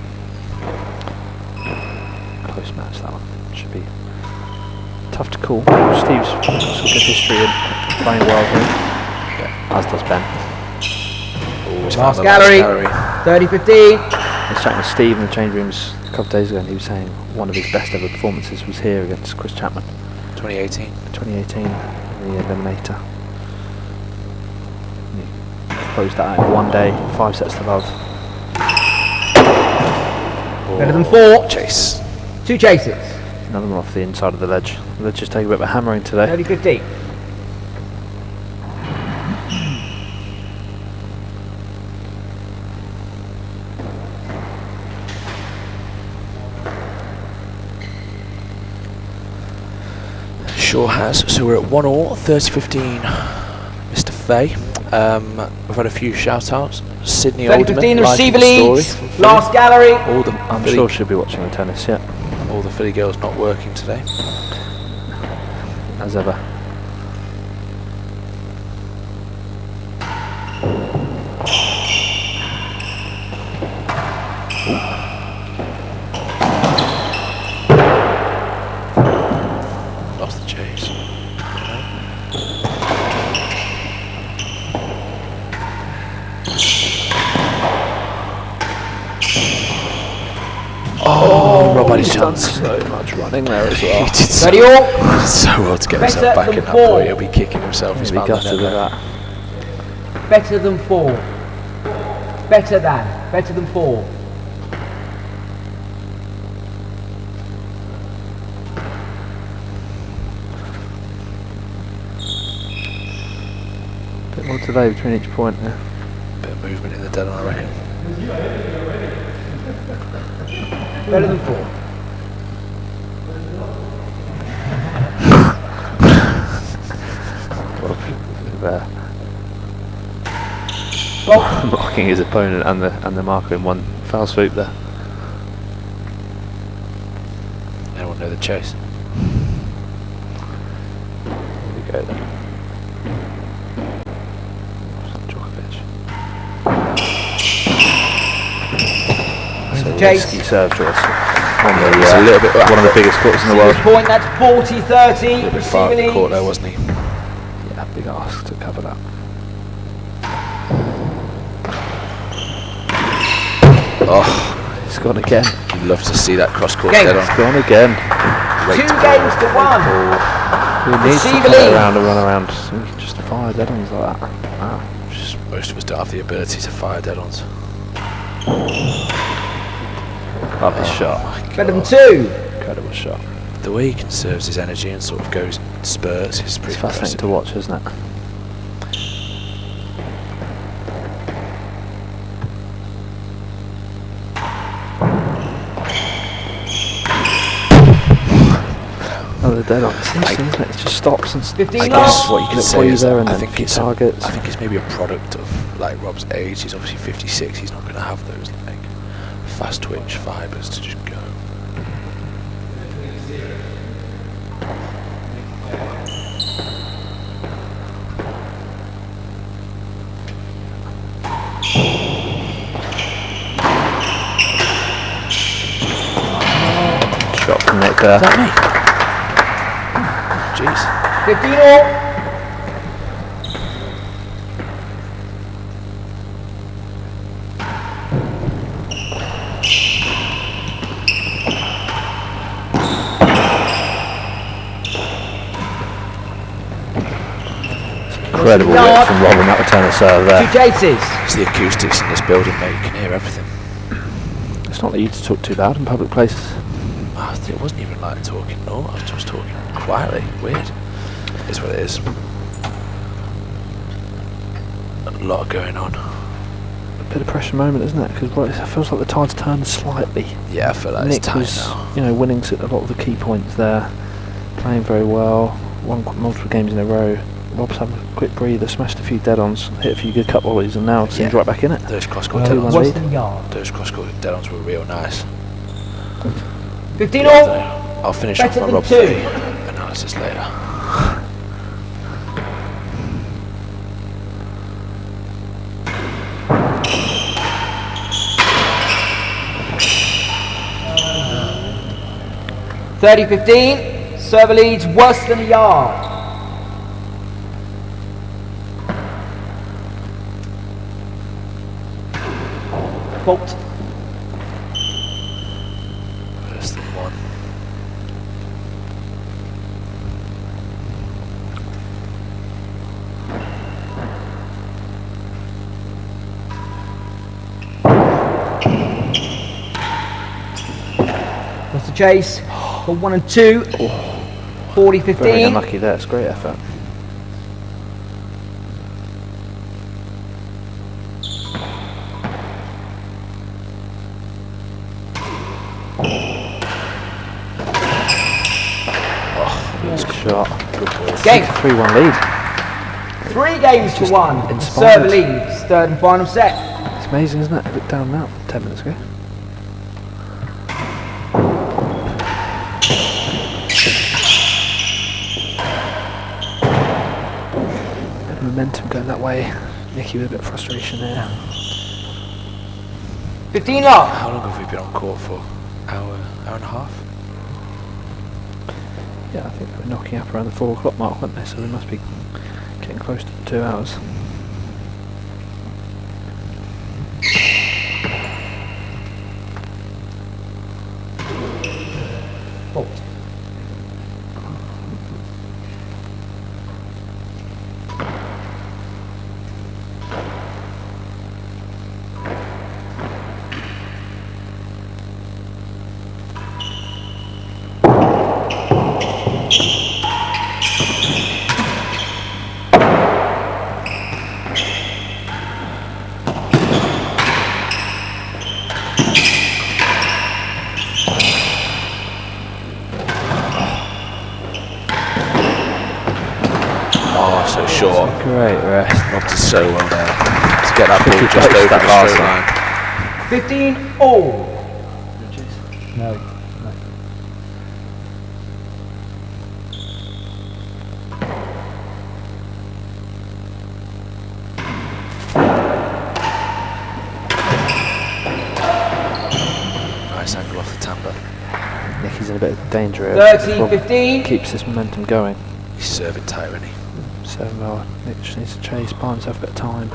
Speaker 2: Close match that one. Should be tough to call. Steve's got some good history in playing well here. Yeah, as does Ben.
Speaker 1: Always
Speaker 4: Last
Speaker 1: found the
Speaker 4: gallery. 30-15.
Speaker 2: I was chatting with Steve in the change rooms a couple of days ago and he was saying one of his best ever performances was here against Chris Chapman.
Speaker 1: 2018.
Speaker 2: 2018, the Eliminator. He closed that out in one day, 5 sets to love.
Speaker 4: Better than 4.
Speaker 1: Chase.
Speaker 4: 2 chases.
Speaker 2: Another one off the inside of the ledge. The ledge is taking a bit of a hammering today.
Speaker 4: 30-15.
Speaker 1: sure has. So we're at 1-all, 30-15. Mr. Fahey. We've had a few shout-outs. Sydney
Speaker 4: 30-15,
Speaker 1: Alderman,
Speaker 4: the receiver
Speaker 1: liking
Speaker 4: leads.
Speaker 1: the story.
Speaker 4: Last gallery.
Speaker 1: All the
Speaker 2: I'm
Speaker 1: Philly,
Speaker 2: sure she'll be watching the tennis, yeah,
Speaker 1: all the Philly girls not working today.
Speaker 2: as ever.
Speaker 1: Lost the chase. Oh, Rob had his
Speaker 2: Done
Speaker 1: chance.
Speaker 2: so much running there as
Speaker 1: He
Speaker 2: well.
Speaker 1: did so,
Speaker 4: 30-all.
Speaker 1: so well to get
Speaker 4: Better
Speaker 1: himself back
Speaker 4: than
Speaker 1: in that
Speaker 4: four.
Speaker 1: point. He'll be kicking himself. He's
Speaker 2: He'll be
Speaker 1: found the
Speaker 2: gutted
Speaker 1: net
Speaker 2: with
Speaker 1: there.
Speaker 2: that.
Speaker 4: Better than 4. Better than. Better than 4.
Speaker 2: Bit more delay between each point there.
Speaker 1: Bit of movement in the dead on, I reckon.
Speaker 4: Better than 4.
Speaker 2: Mocking his opponent and the marker in one foul swoop there.
Speaker 1: Anyone know the chase?
Speaker 2: Here we go then. Djokovic. So
Speaker 4: Chase.
Speaker 2: risky serve choice.
Speaker 1: It's a little bit
Speaker 2: One of the biggest courts in the world.
Speaker 4: Point, that's 40-30.
Speaker 1: a bit far up
Speaker 4: Receiver
Speaker 1: the court there,
Speaker 4: leads.
Speaker 1: wasn't he?
Speaker 2: Yeah, big ask to cover that.
Speaker 1: Oh,
Speaker 2: It's gone again.
Speaker 1: you'd love to see that cross-court
Speaker 4: Game.
Speaker 1: dead
Speaker 2: It's
Speaker 1: on.
Speaker 2: gone again.
Speaker 4: 2 games to 1.
Speaker 2: Who needs to
Speaker 4: Receiver
Speaker 2: play
Speaker 4: leads.
Speaker 2: around and run around? So you can just fire dead ons like that. Wow.
Speaker 1: Just most of us don't have the ability to fire dead-ons.
Speaker 2: Lovely shot.
Speaker 4: Better than 2.
Speaker 2: Incredible shot.
Speaker 1: The way he conserves his energy and sort of goes in spurts is pretty
Speaker 2: It's fascinating
Speaker 1: impressive.
Speaker 2: to watch, isn't it? Oh, the dead on. It's interesting, isn't it? It just stops and
Speaker 4: 15
Speaker 1: I
Speaker 4: last.
Speaker 1: guess what you can
Speaker 2: Little
Speaker 1: say is
Speaker 2: breather
Speaker 1: that
Speaker 2: and
Speaker 1: I
Speaker 2: then
Speaker 1: think
Speaker 2: few
Speaker 1: it's
Speaker 2: targets.
Speaker 1: I think it's maybe a product of like Rob's age. He's obviously 56. He's not going to have those like fast twitch fibres to just go.
Speaker 2: Shot from Nick there.
Speaker 1: Is that me? Jeez.
Speaker 4: 15-all.
Speaker 2: Incredible whip from Rob on that return of serve
Speaker 4: 2
Speaker 2: there.
Speaker 4: chases.
Speaker 1: It's the acoustics in this building, mate. You can hear everything.
Speaker 2: It's not that you to talk too loud in public places.
Speaker 1: It wasn't even like talking normal. I was just talking quietly. Weird. It's what it is. A lot going on.
Speaker 2: A bit of pressure moment, isn't it? Because it feels like the tide's turned slightly.
Speaker 1: Yeah, I feel like
Speaker 2: Nick
Speaker 1: it's time
Speaker 2: was,
Speaker 1: now.
Speaker 2: winning a lot of the key points there, playing very well, won multiple games in a row. Rob's having a quick breather, smashed a few dead-ons, hit a few good cut volleys, and now seems right back in it.
Speaker 1: Those cross-court
Speaker 2: Well,
Speaker 1: dead-ons.
Speaker 2: one
Speaker 4: Western Yard.
Speaker 1: Those cross-court dead-ons were real nice.
Speaker 4: 15-all.
Speaker 1: I'll finish
Speaker 4: Better
Speaker 1: off my
Speaker 4: than
Speaker 1: Rob
Speaker 4: 2.
Speaker 1: Fahey analysis later.
Speaker 4: (30-15). Server leads worse than a yard. Fault.
Speaker 1: Worse than 1.
Speaker 4: What's the chase? For 1 and 2.
Speaker 2: Very
Speaker 4: 40-15.
Speaker 2: unlucky there, it's a great effort. shot.
Speaker 1: Good ball.
Speaker 4: Game.
Speaker 2: 3-1 lead.
Speaker 4: 3 games to 1.
Speaker 2: inspired.
Speaker 4: Serve leads. Third and final set.
Speaker 2: It's amazing, isn't it? A bit down now, 10 minutes ago. Bit of momentum going that way. Nicky with a bit of frustration there.
Speaker 4: 15 love.
Speaker 1: How long have we been on court for? Hour and a half?
Speaker 2: Yeah, I think they were knocking up around the 4 o'clock mark, weren't they? So we must be getting close to the 2 hours.
Speaker 4: Oh.
Speaker 1: Oh, so short.
Speaker 2: Great rest.
Speaker 1: Not so well there. To get that ball
Speaker 2: Tricky
Speaker 1: just
Speaker 2: place,
Speaker 1: over
Speaker 2: that
Speaker 1: the
Speaker 2: last
Speaker 1: straight line.
Speaker 4: 15 all. No.
Speaker 1: Nice angle off the tamper.
Speaker 2: Nicky's in a bit of danger here.
Speaker 4: 30-15.
Speaker 2: Keeps this momentum going.
Speaker 1: He's serving tight, isn't he?
Speaker 2: So Nick just needs to chase, buy himself a bit of time.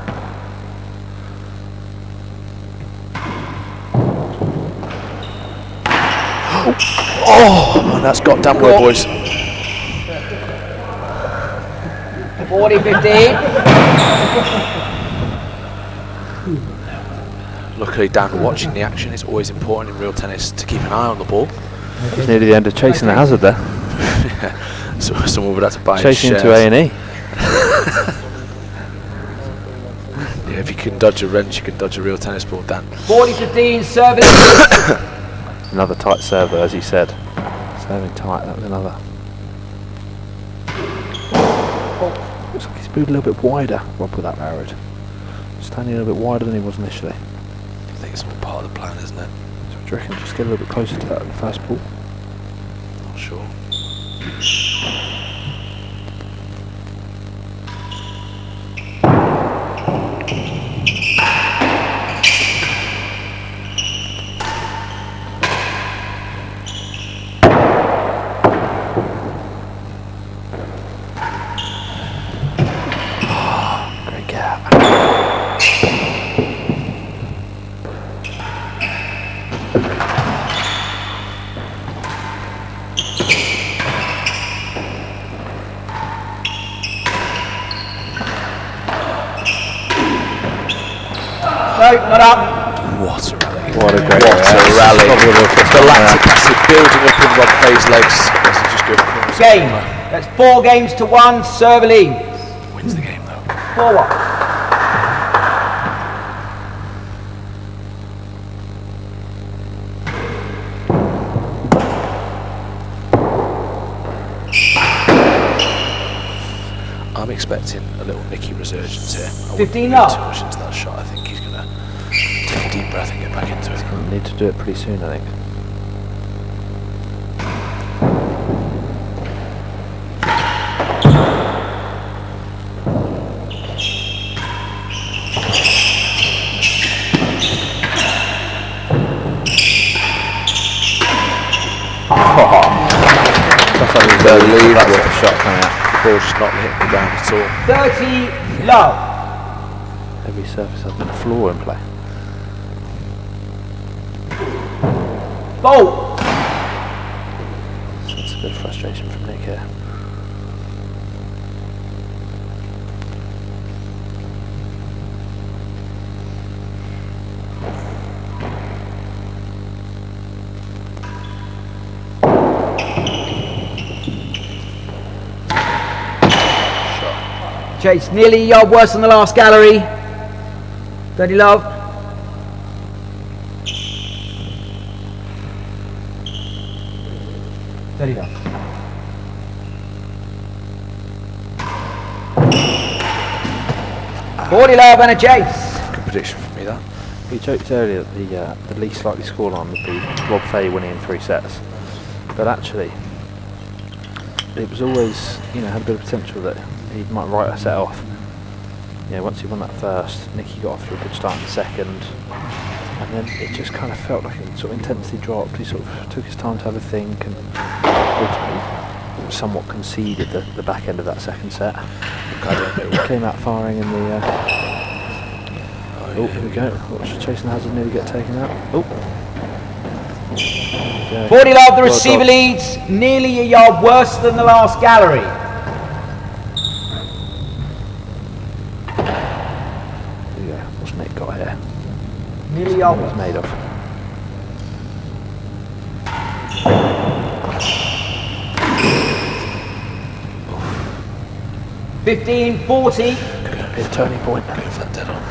Speaker 1: Oh, and that's got damn well, boys.
Speaker 4: 40-15.
Speaker 1: Luckily, Dan, watching the action is always important in real tennis to keep an eye on the ball.
Speaker 2: It's nearly the end of chasing the hazard there.
Speaker 1: So someone would have to buy
Speaker 2: Chasing
Speaker 1: shares.
Speaker 2: into A&E.
Speaker 1: Yeah, if you can dodge a wrench, you can dodge a real tennis ball, Dan.
Speaker 4: 40-15. Serving.
Speaker 2: Another tight server, as he said. Serving tight, that was another. Looks like he's moved a little bit wider, Rob, with that arrowed. Standing a little bit wider than he was initially.
Speaker 1: I think it's all part of the plan, isn't it?
Speaker 2: So do you reckon just get a little bit closer to that in the first ball?
Speaker 1: Not sure.
Speaker 2: Great gap.
Speaker 4: No, not up.
Speaker 1: What a rally.
Speaker 2: What a great
Speaker 1: What a rally.
Speaker 2: Probably the first
Speaker 1: The
Speaker 2: one
Speaker 1: lactic
Speaker 2: there.
Speaker 1: acid building up in Rob Fahey's legs. As he just goes across.
Speaker 4: Game. That's 4 games to 1. Serve leads.
Speaker 1: Wins the game, though.
Speaker 4: 4-1.
Speaker 1: I'm expecting a little Nicky resurgence here. I wouldn't
Speaker 4: 15
Speaker 1: read
Speaker 4: up.
Speaker 1: too much into that shot. I think he's going to take a deep breath and get back into it.
Speaker 2: Need to do it pretty soon, I think.
Speaker 1: Unbelievable.
Speaker 2: That's a shot coming out.
Speaker 1: The ball's just not hitting the ground at all.
Speaker 4: 30 love.
Speaker 2: Every surface has been a flaw in play.
Speaker 4: Bolt.
Speaker 2: So it's a bit of frustration from Nick here.
Speaker 4: Chase nearly a yard worse than the last gallery. 30 love. 40 love and a chase.
Speaker 1: Good prediction for me, that.
Speaker 2: We joked earlier that the least likely scoreline would be Rob Fahey winning in 3 sets, but actually it was always, you know, had a bit of potential that he might write a set off. Yeah, once he won that first, Nicky got off to a good start in the second, and then it just kind of felt like it sort of intensity dropped. He sort of took his time to have a think and ultimately somewhat conceded the back end of that second set. Came out firing in the... oh, here we go. Watch Chasing Hazard nearly get taken out. Oh.
Speaker 4: 40 love, the receiver leads, nearly a yard worse than the last gallery.
Speaker 2: There you go. What's Nick got here?
Speaker 4: Nearly a yard
Speaker 2: What
Speaker 4: worse.
Speaker 2: he's made of.
Speaker 4: $15, 40.
Speaker 2: His turning point.
Speaker 1: Go for that dead on.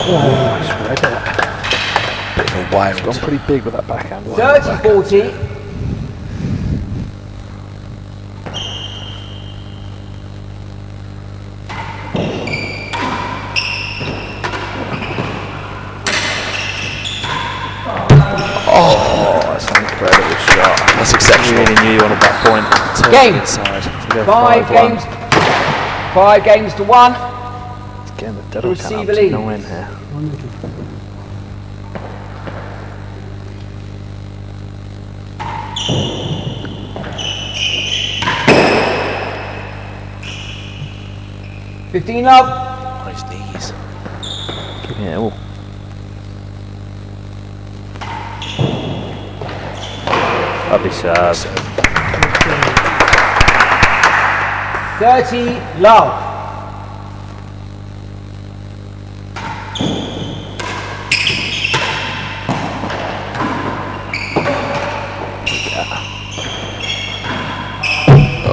Speaker 2: Oh, he's read it.
Speaker 1: Bit of a wild.
Speaker 2: Gone pretty big with that backhand.
Speaker 4: 30, 40.
Speaker 2: Oh, that's an incredible shot.
Speaker 1: That's exceptional.
Speaker 2: Really knew on at that point.
Speaker 4: Game.
Speaker 1: Inside.
Speaker 2: To go
Speaker 4: 5
Speaker 2: 5-1.
Speaker 4: games. 5 games to 1.
Speaker 2: Getting the dead on count up
Speaker 4: Receiver
Speaker 2: to
Speaker 4: lead.
Speaker 2: 9 here.
Speaker 4: $15 love.
Speaker 1: On his knees.
Speaker 2: Giving it all. Lovely serve.
Speaker 4: 30 love.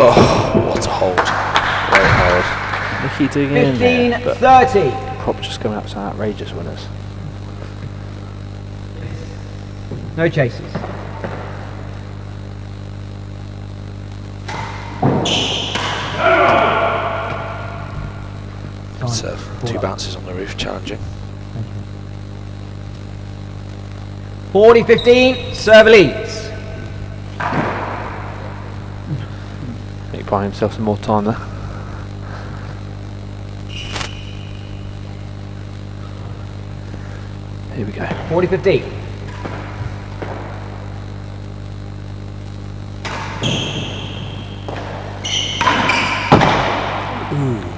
Speaker 1: Oh, what a hold.
Speaker 2: Great hold. Nicky digging in
Speaker 4: 15,
Speaker 2: there, but
Speaker 4: 30.
Speaker 2: prop just coming up some outrageous winners.
Speaker 4: No chases.
Speaker 1: Good serve. 2 bounces on the roof, challenging.
Speaker 4: 40, 15. Serve leads.
Speaker 2: Nick buying himself some more time there. Here we go.
Speaker 4: 40, 15.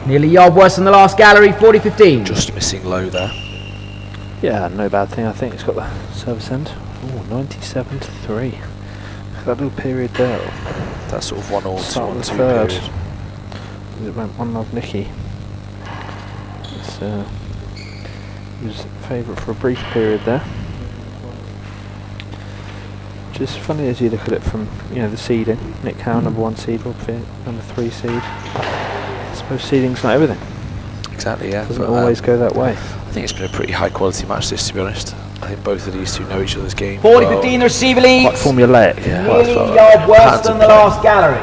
Speaker 4: Nearly a yard worse than the last gallery. 40, 15.
Speaker 1: Just missing low there.
Speaker 2: Yeah, no bad thing. I think it's got the service end. Oh, 97 to 3. Look at that little period there.
Speaker 1: That sort of 1 all, 2
Speaker 2: Start
Speaker 1: on
Speaker 2: of the
Speaker 1: 2
Speaker 2: third.
Speaker 1: period.
Speaker 2: It went 1 love Nicky. It's, he was favourite for a brief period there. Which is funny as you look at it from, you know, the seeding. Nick Howell, number 1 seed, Rob Fahey, number 3 seed. I suppose seeding's not everything.
Speaker 1: Exactly, yeah.
Speaker 2: Doesn't
Speaker 1: but,
Speaker 2: always go that way.
Speaker 1: I think it's been a pretty high quality match, this, to be honest. I think both of these two know each other's game.
Speaker 4: 40,
Speaker 1: well.
Speaker 4: 15. The receiver
Speaker 2: Quite
Speaker 4: leads.
Speaker 2: formulaic.
Speaker 1: Yeah.
Speaker 4: Nearly
Speaker 1: Well,
Speaker 4: a yard worse
Speaker 1: patterns
Speaker 4: than
Speaker 1: of
Speaker 4: the
Speaker 1: play.
Speaker 4: last gallery.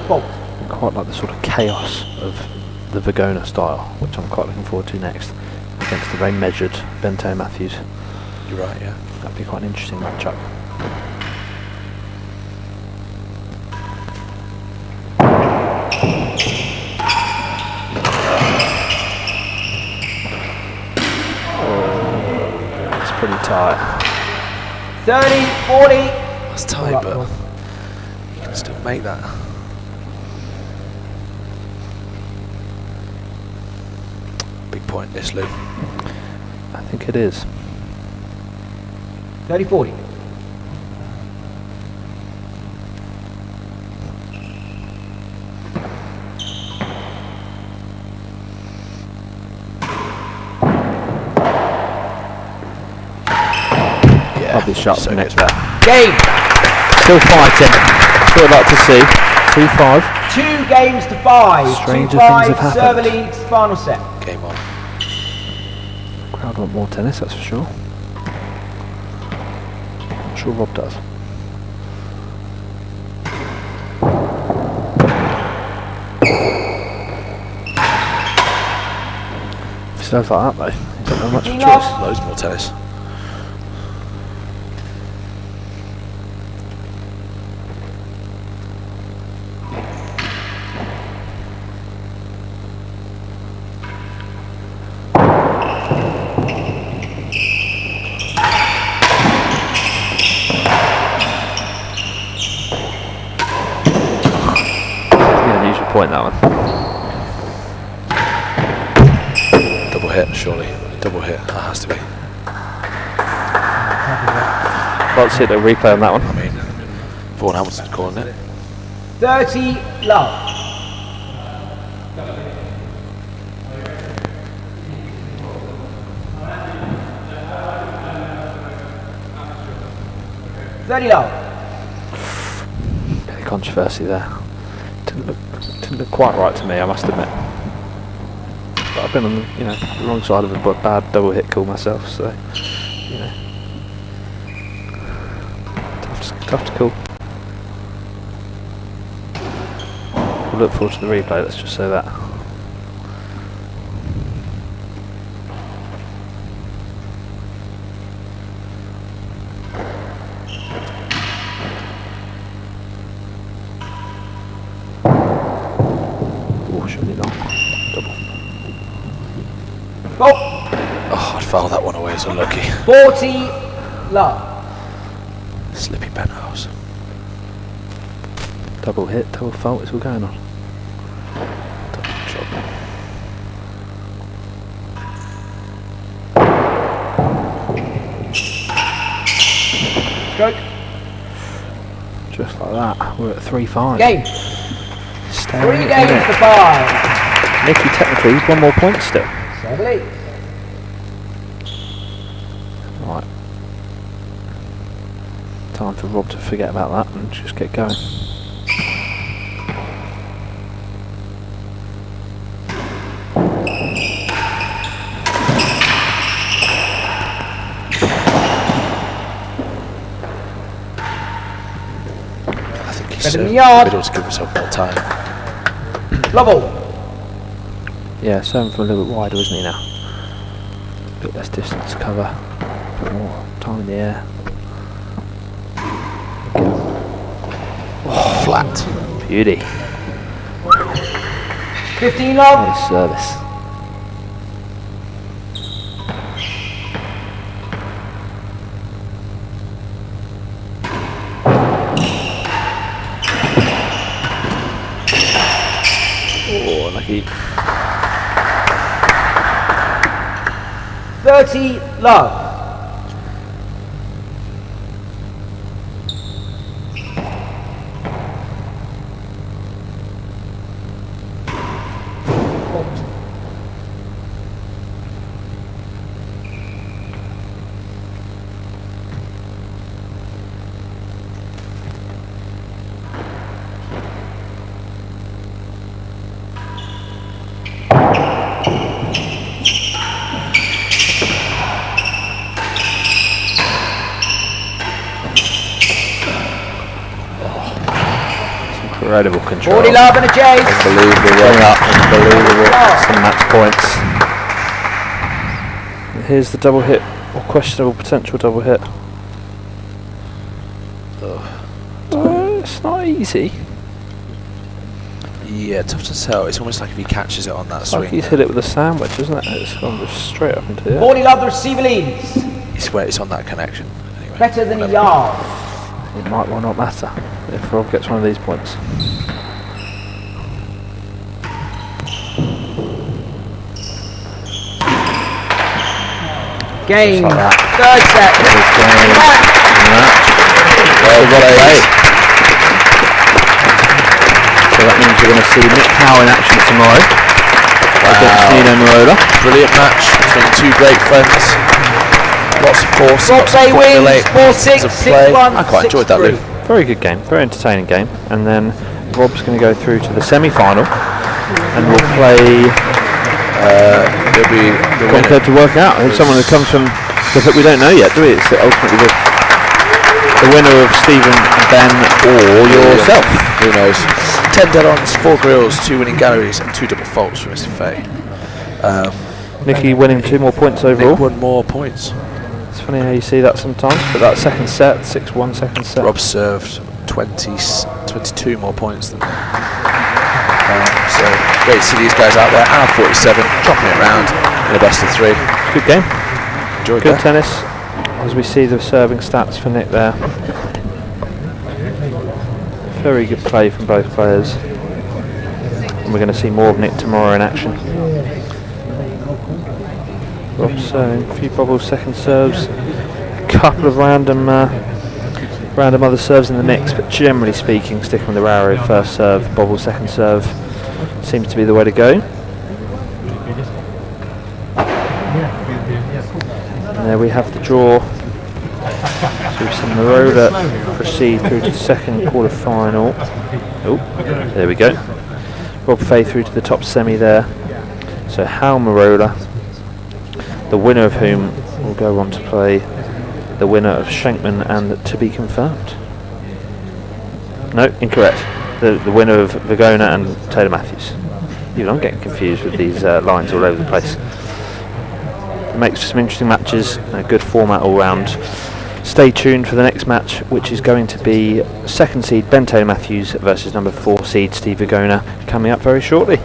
Speaker 4: Fault.
Speaker 2: Quite like the sort of chaos of the Vagona style, which I'm quite looking forward to next, against the very measured Bento Matthews.
Speaker 1: You're right, yeah.
Speaker 2: That'd be quite an interesting matchup. Oh, it's pretty tight.
Speaker 4: 30, 40.
Speaker 1: That's tight, but you can still make that. Big point, this, Lou.
Speaker 2: I think it is.
Speaker 4: 30, 40.
Speaker 1: Yeah,
Speaker 2: Lovely shot
Speaker 1: so
Speaker 2: from Nick
Speaker 1: good.
Speaker 2: there.
Speaker 4: Game.
Speaker 2: Still fighting. That's what I'd like to see. 2-5.
Speaker 4: 2 games to 5.
Speaker 2: Stranger
Speaker 4: 2-5,
Speaker 2: things have
Speaker 4: server
Speaker 2: happened.
Speaker 4: leads, final set.
Speaker 1: Game on.
Speaker 2: Crowd want more tennis, that's for sure. I'm sure Rob does. If he serves like that though, he doesn't have much of a choice.
Speaker 1: Loads more tennis.
Speaker 2: Point that one.
Speaker 1: Double hit, surely. Double hit, that has to be.
Speaker 2: Let's see the replay on that one.
Speaker 1: I mean, Vaughan Hamilton's calling it.
Speaker 4: 30 love.
Speaker 2: Bit of controversy there. Didn't look quite right to me, I must admit. But I've been on the wrong side of a bad double hit call myself, so tough to call. We'll look forward to the replay. Let's just say that. Surely not. Double.
Speaker 4: Go.
Speaker 1: Oh, I'd foul that one away, it's unlucky.
Speaker 4: 40 love.
Speaker 1: Slippy penthouse.
Speaker 2: Double hit, double fault, it's all going on.
Speaker 1: Double job.
Speaker 4: Stroke.
Speaker 2: Just like that, we're at 3-5.
Speaker 4: Game. 3 games to 5.
Speaker 2: Nicky technically, he's 1 more point still.
Speaker 4: Server leads.
Speaker 2: Right. Time for Rob to forget about that and just get going.
Speaker 1: I think he's
Speaker 4: Better than
Speaker 1: in
Speaker 4: the
Speaker 1: the
Speaker 4: yard.
Speaker 1: middle to give himself more time.
Speaker 4: Level.
Speaker 2: Yeah, serving from a little bit wider, isn't he now? A bit less distance to cover. A bit more time in the air.
Speaker 1: Oh, flat.
Speaker 2: Beauty.
Speaker 4: 15 love.
Speaker 2: Nice service. Oh, lucky.
Speaker 4: 30 love.
Speaker 2: Incredible control.
Speaker 4: 40 love and a chase.
Speaker 2: Unbelievable running up. Unbelievable. Some match points. And here's the double hit, or questionable potential double hit. It's not easy.
Speaker 1: Yeah, tough to tell. It's almost like if he catches it on that
Speaker 2: It's
Speaker 1: swing.
Speaker 2: like he's hit it with a sandwich, isn't it? It's gone just straight up into the air.
Speaker 4: 40 love, the receiver leads.
Speaker 1: It's on that connection. Anyway,
Speaker 4: Better than a
Speaker 1: whatever.
Speaker 4: yard.
Speaker 2: It might well not matter if Rob gets one of these points.
Speaker 4: Game.
Speaker 2: Just like that.
Speaker 4: Third set.
Speaker 2: Well played. So that means we're going to see Nick Howell in action tomorrow against Nino Marola.
Speaker 1: Brilliant match between two great friends. Lots of force.
Speaker 4: Rob
Speaker 1: Lots of
Speaker 4: Fahey wins 4-6, 6-1,
Speaker 1: I quite enjoyed that, Lou.
Speaker 4: 6-3.
Speaker 2: Very good game, very entertaining game. And then Rob's going to go through to the semi-final, and we'll play.
Speaker 1: There'll be the winner.
Speaker 2: Compared to work out, it's someone who comes from. We don't know yet, do we? It's ultimately the winner of Stephen, Ben, or yourself.
Speaker 1: Who knows? 10 dead-ons, 4 grills, 2 winning galleries, and 2 double faults for Mr. Fahey.
Speaker 2: Nicky winning 2 more points overall.
Speaker 1: Nick won more points.
Speaker 2: It's funny how you see that sometimes, but that second set, 6-1 second set.
Speaker 1: Rob served 22 more points than so great to see these guys out there. Hour 47, chopping it round in a best of 3.
Speaker 2: Good game.
Speaker 1: Enjoyed
Speaker 2: Good
Speaker 1: that.
Speaker 2: tennis. As we see the serving stats for Nick there. Very good play from both players. And we're going to see more of Nick tomorrow in action. Rob serving, a few bobbles, second serves, a couple of random other serves in the mix, but generally speaking, sticking with the Raro first serve, bobble second serve seems to be the way to go. And there we have the draw. So we've seen Marola proceed through to the second quarter final. Oh, there we go. Rob Fahey through to the top semi there. So Howell Marola, the winner of whom will go on to play the winner of Shankman and to be confirmed. No, incorrect. The winner of Vagona and Taylor Matthews. Even I'm getting confused with these lines all over the place. It makes for some interesting matches, a good format all round. Stay tuned for the next match, which is going to be second seed Ben Taylor Matthews versus number 4 seed Steve Vagona, coming up very shortly.